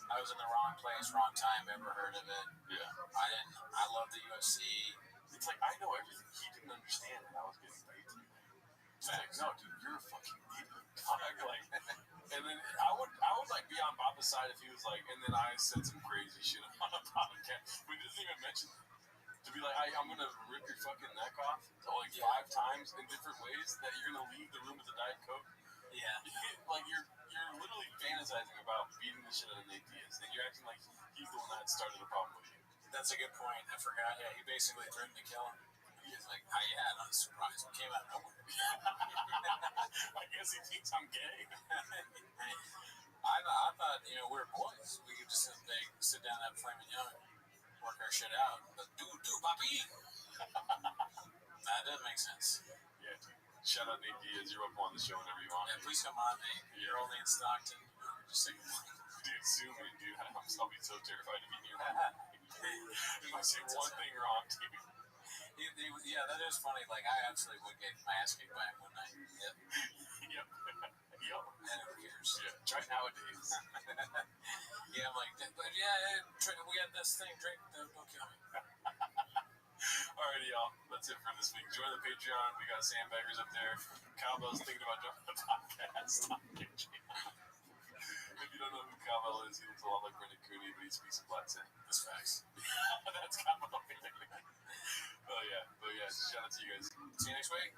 I was in the wrong place, wrong time, ever heard of it. Yeah. I love the UFC. It's like, I know everything. He didn't understand that I was getting paid to do that. It's like, no, dude, you're a fucking idiot. Like, and then I would like be on Papa's side if he was like, and then I said some crazy shit on a podcast. We didn't even mention to be like, I'm gonna rip your fucking neck off like 5 times in different ways that you're gonna leave the room with a Diet Coke. Yeah. Like you're literally fantasizing about beating the shit out of Nate Diaz, and you're acting like he's the one that started the problem with you. That's a good point. I forgot. Yeah, he basically threatened to kill him. He's like, how you had on a surprise? It came out of nowhere. I guess he thinks I'm gay. I thought, you know, we're boys. We could just sit down and have Flaming Young, work our shit out. But do, Bobby. That doesn't make sense. Yeah, dude. Shout out Nate Diaz. You're up on the show whenever you want. Yeah, please come on, mate. You're only in Stockton. Just say, dude, sue me, dude. I'll be so terrified of being you. You might say one thing wrong, dude. Yeah, that is funny. Like, I absolutely would get my ass kicked back one night. Yep. Yep. And who cares? Yeah, try nowadays. Yeah, I'm like, but yeah, we got this thing, drink, don't kill me. Alrighty, y'all. That's it for this week. Join the Patreon. We got sandbaggers up there. Cowbell's thinking about joining the podcast. If you don't know who Cowbell is, he looks a lot like Brendan Cooney, but he speaks in black accent. That's facts. That's Cowbell. Oh yeah. Shout out to you guys. See you next week.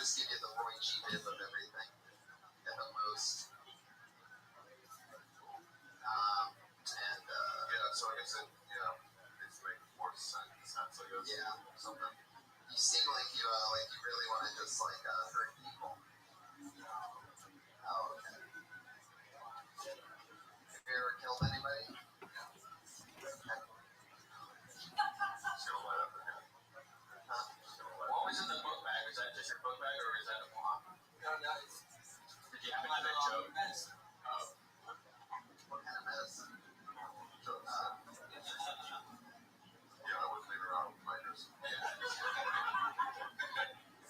just give you the Roy G. Biv of everything at the most. So I guess it makes more sense, I guess. Yeah. Something. You seem like you really want to just hurt people. Oh, okay. Have you ever killed anybody? Okay. Just gonna light up again. Huh? What was in the book bag? Is that just your book bag or is that a bomb? No, nice. Did you happen to make joke? Medicine. Oh. What kind of medicine? Jokes. Yeah, I wouldn't leave around with minors. Yeah.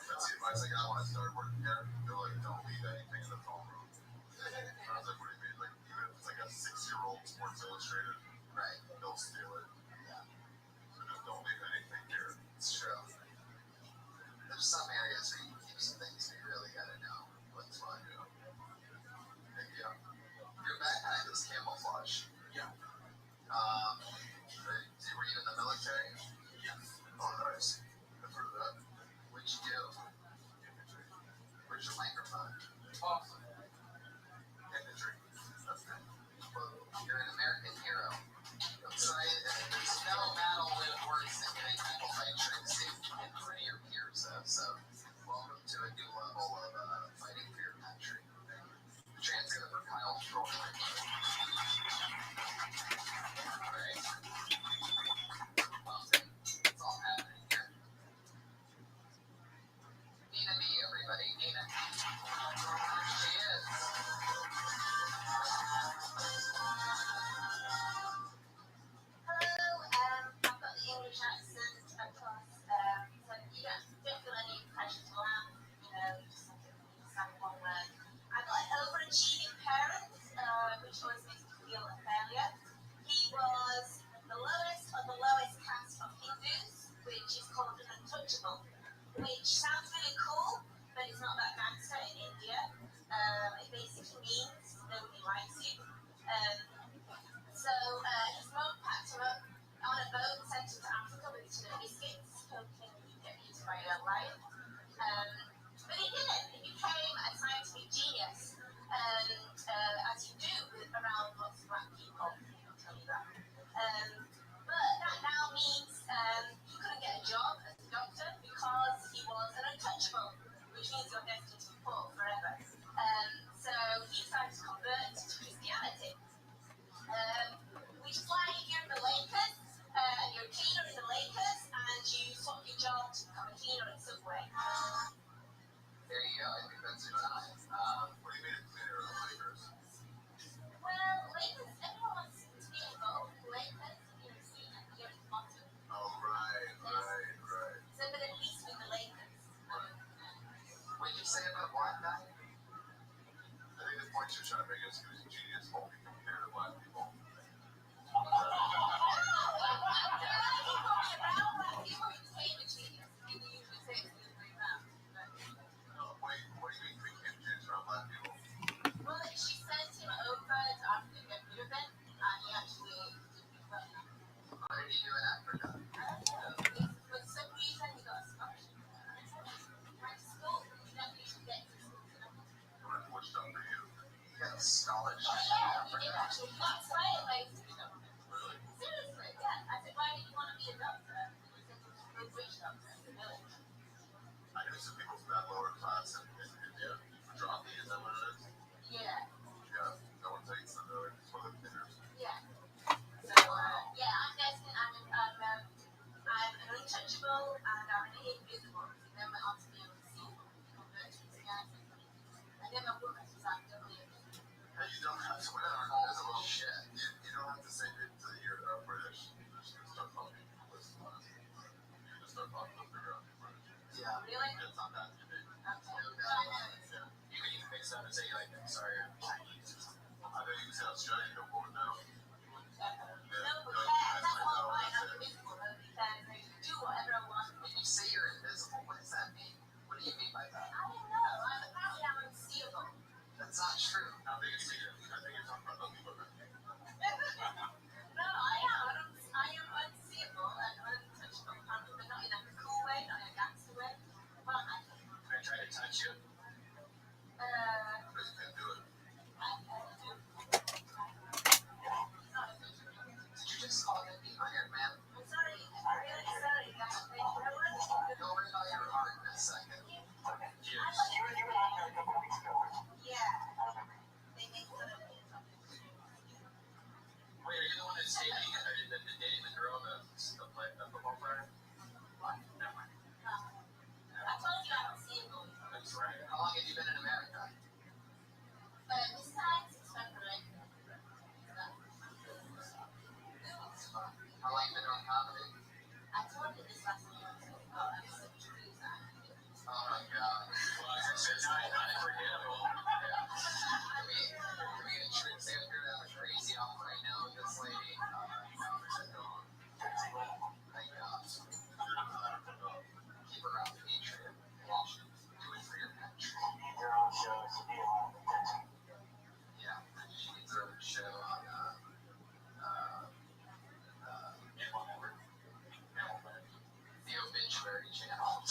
That's the advice I got when I started working here. They're like, don't leave anything in the phone room. I was like, what do you mean? Like, even if it's like a 6-year-old Sports Illustrated, right? They'll steal it. Yeah. So just don't leave anything here. It's true. There's some areas where you can keep some things you really gotta know what's what. Yeah. Your backpack is camouflage. Yeah. Were you in the military? Yeah. Oh, nice. I've heard of that. What'd you do? Infantry. Where's your microphone? Awesome. Infantry. That's good. Well, you're an American hero. So there's no battle with worse than getting people fight tricks in front of your peers, though. So welcome to a new level of fighting for your country. The transcript for Kyle Schroeder. Alright. It's all happening here. Nina B, everybody. Nina. There she is. Hello, I've got the English accent, of course, so you don't feel any pressure to laugh, you just have to understand one word. I've got an overachieving parent, which always makes me feel a failure. He was the lowest of the lowest caste of Hindus, which is called an untouchable, which sounds really cool, but it's not that gangster in India. It basically means nobody likes you. So his mum packed him up on a boat, sent him to Africa with tin of biscuits, hoping he'd get used by a life. But he didn't. He became a scientific genius, as you do around lots of black people. I'll tell you that. But that now means he couldn't get a job as a doctor because he was an untouchable, which means you're destined to be poor forever. So he decided to convert to Christianity. Which is why if you're in the Lakers, and you're a cleaner in the Lakers, and you swap your job to become a cleaner at Subway. There you go. I think that's your time. What do you mean a cleaner in the Lakers? Well, Lakers, everyone wants to be involved in Lakers. You're a cleaner, you're at the bottom. Oh, right. So, but at least with the Lakers. What did you say about black guy? I think the point you're trying to make is he was a genius only compared to black people. What do you mean we can't choose around black people? Well, she sent him over to Africa to get rid of it, and he actually did well. What did he do in Africa? For some reason, he got a scholarship. He went to school. You don't usually get to school. What's done for you? You got a scholarship in He Africa? did actually. That's why I liked him. Really? Seriously, yeah. I said, why did you want to be a doctor? He said, he was a good rich doctor in the village. I knew some people from that lower class in India. Gujarati, is that what it is? Yeah. Yeah, no one takes them, though. It's one of the thinners. Yeah. So, I'm destined. I'm an untouchable and I'm an invisible. Then went on to be able to see convert to Christianity. And then my book was like W. Hey, you don't have to wear invisible shit. You don't have to say that you're British. You're just going to start talking English. You just start talking to figure out you're British. Yeah. Really? It's not that unique. Okay. You can even mix it up and say, like, I'm sorry, I'm Chinese or something. I know you can say Australian, don't go now. No, but that's all right. I'm invisible though, because I can do whatever I want. When you say you're invisible, what does that mean? What do you mean by that? I don't know. Apparently I'm unseeable. That's not true. I think you're talking about other people. No, I am unseeable and untouchable. But not in a cool way, not in a gangster way. Well, I tried to touch unforgettable. Yeah. We had trips after that was crazy. I'm right now with this lady. Keep her out Patriot while she's doing for your country. Yeah, she needs her own show on the obituary channel.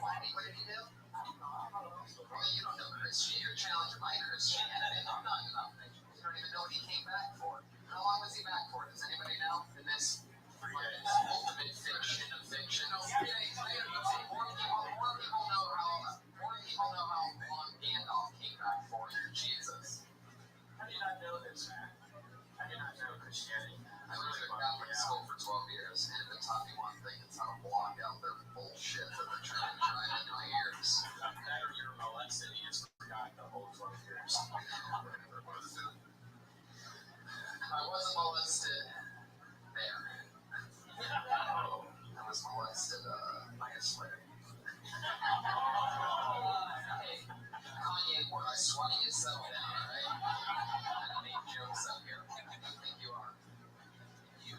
What did he do? Well, you don't know Christianity. You're challenging my Christianity. I'm not nothing. You don't even know what he came back for. How long was he back for? Does anybody know? In this ultimate fiction of fiction. More people know how long Gandalf came back for than Jesus. How do you not know this, man? How do you not know Christianity? I went to Catholic school for 12 years, and if it taught me one thing, it's how to block out their bullshit that they're trying to drive into my ears. That or you're molested, you just forgot the whole 12 years. I wasn't molested there. I was molested by a Slayer. Hey, Kanye West, why don't you settle down, alright? I don't make jokes up here. Who do you think you are? You.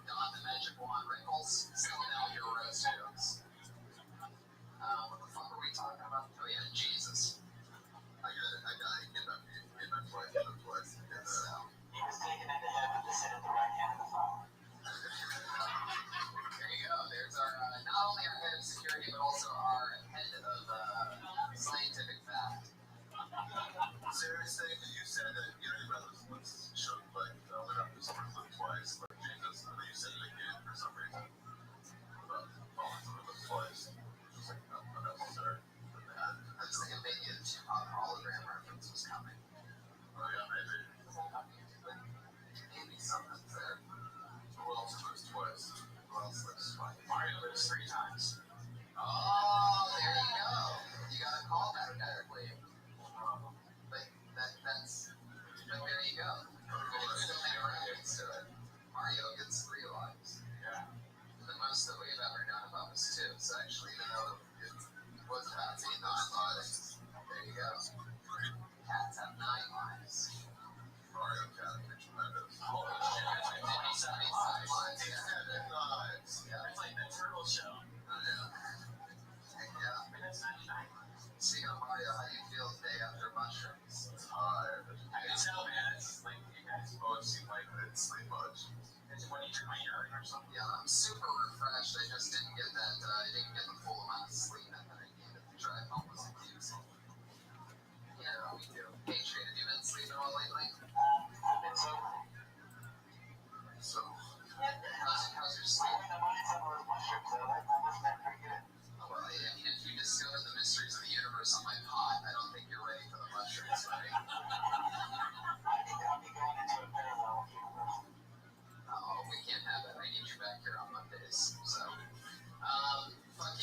Don the Magic Wand Wrinkles, settle down with your roast jokes. What the fuck are we talking about? Oh yeah, Jesus. I got it. Get back twice. He was taken into heaven to sit at the right hand of the Father. There you go. There's our, not only our head of security, but also our head of scientific fact. Seriously, you said that your brother was showed like went up to someone's foot twice, like Jesus, and then you said it again for some reason. About falling someone's foot twice. Just like unnecessary. I was thinking maybe a Tupac hologram reference was coming. Oh yeah, maybe. Maybe something's there. Who else lives twice? Who else lives twice? Mario lives 3 times. Oh, there you go. You gotta call that directly. But there you go. There's so many references to it. Mario gets 3 lives. Yeah. The most that we've ever done about us too. So actually, even though it was about 8 lives, there you go. Cats have 9 lives. Mario Cat is tremendous. Holy shit, that's like 57 lives. lives. Yeah. It's like the Turtle Show. Yeah. I mean, that's 99. See, Mario, how do you feel today after mushrooms? Tired. I can tell, man. It's like you guys both seem like I didn't sleep much. it's when you drink my urine or something. Yeah, I'm super refreshed. I just didn't get that. I didn't get the full amount of sleep that I needed to drive home was confusing. Yeah, we do. Hey, Trina, have you been sleeping well lately? It's over. So, how's your sleep? I mean, the mind's on those mushrooms, though. That must have been pretty good. Well, I mean, if you discover the mysteries of the universe on my pod, I don't think you're ready for the mushrooms, buddy. I think I'll be going into a parallel universe. Oh, we can't have that. I need you back here on Mondays. So, fuck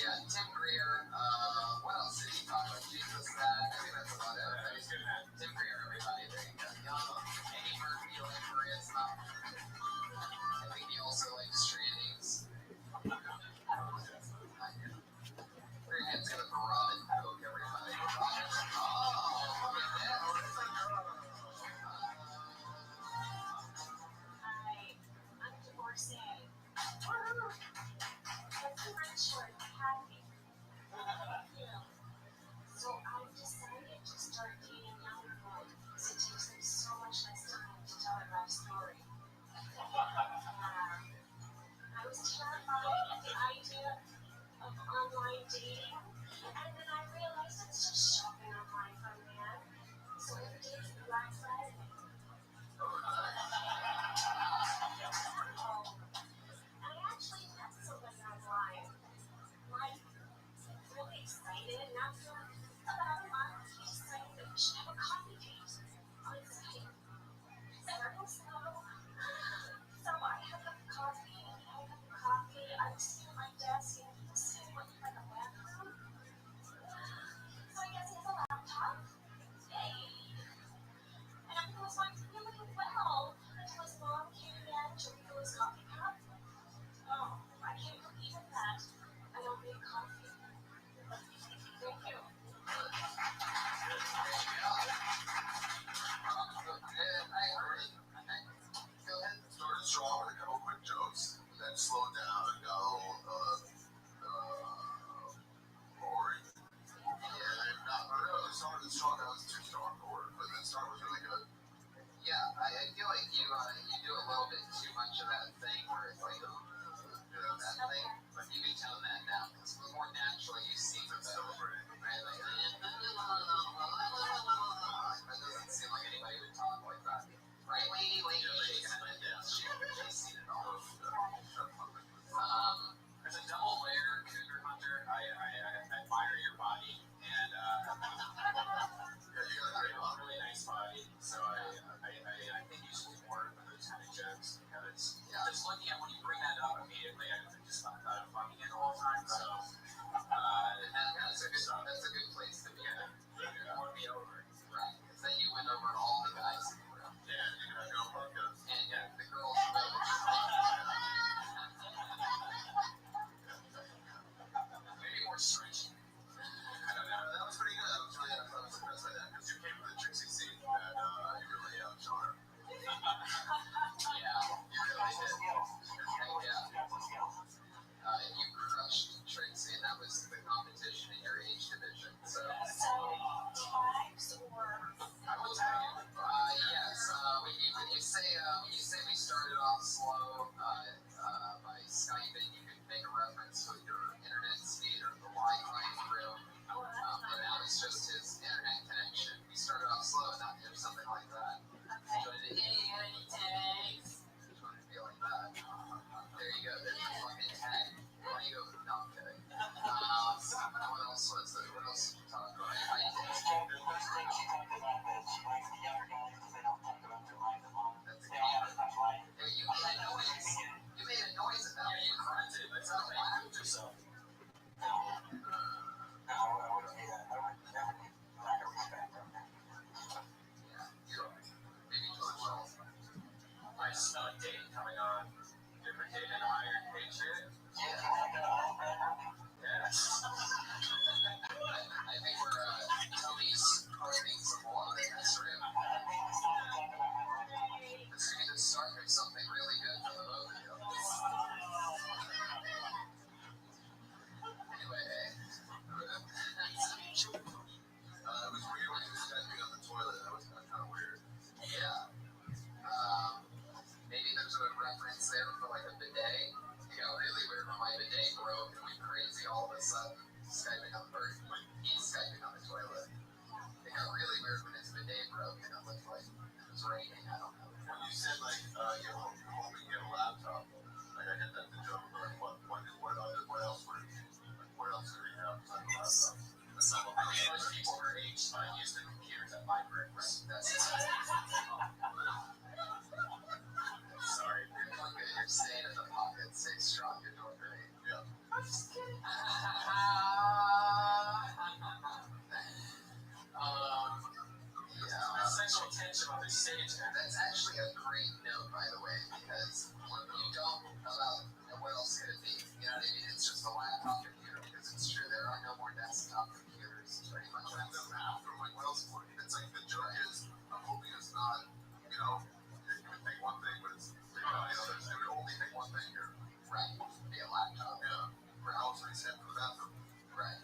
a great note, by the way, because you don't about what else could it be? You know what I mean? It's just a laptop computer, because it's true there are no more desktop computers, pretty much. But it doesn't have to. Like, what else would it? It's like the joke is, I'm hoping it's not, you know, it would think one thing, but it's the others. It would only think one thing here. Right. Be a laptop. Yeah. For house reset for the bathroom. Right.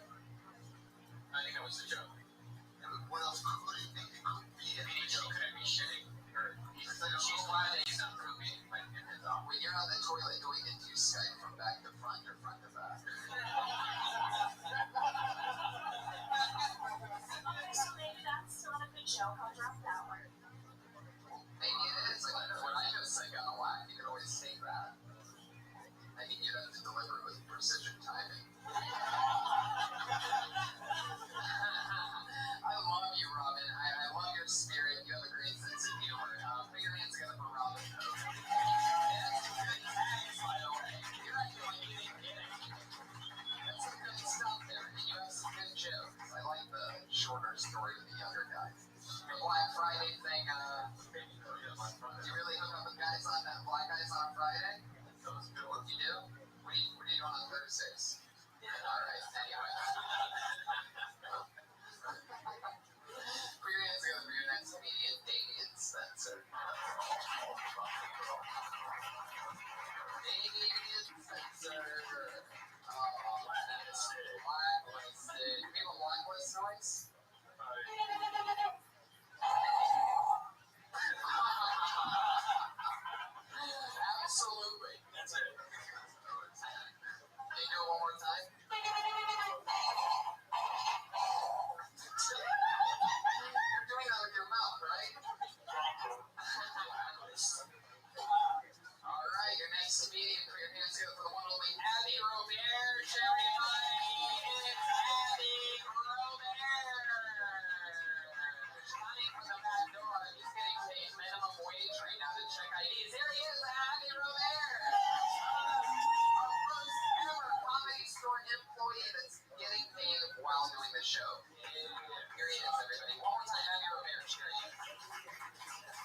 I think that was a joke. What else could it be? It could be I mean, she couldn't be shitting. Or She's glad that he's not pooping like in his office. When you're on the toilet doing it, do you Skype from back to front or front to back? So maybe that's not a good joke. I'll drop that one. Maybe it is. Like, when I go sick on a whack, you can always take that. I mean, you'd have to deliver it with precision timing. I love you, Robin. I love your spirit. You have a great sense of humor. Put your hands together for Robin. And good tags, by the way. You're acting like you didn't get it. That's some good stuff there. And you have some good jokes. I like the shorter story with the younger guys. Your Black Friday thing, do you really hook up with guys on that Black Guys on Friday? What you do? What are you doing on Thursdays? Alright, anyway. Put your hands together for your next comedian, Damien Spencer. Damien Spencer. Blacklisted. Do you have a blacklist noise? Absolutely. That's it. Can you do it one more time? You're doing that with your mouth, right? All right, your next comedian, put your hands together for the one and only Abby Robert. Cherry Mike, it's Abby Robert. Coming from the back door, he's getting paid minimum wage right now to check IDs. Here he is, Abby Robert. Our first ever Comedy Store employee that's getting paid while doing the show.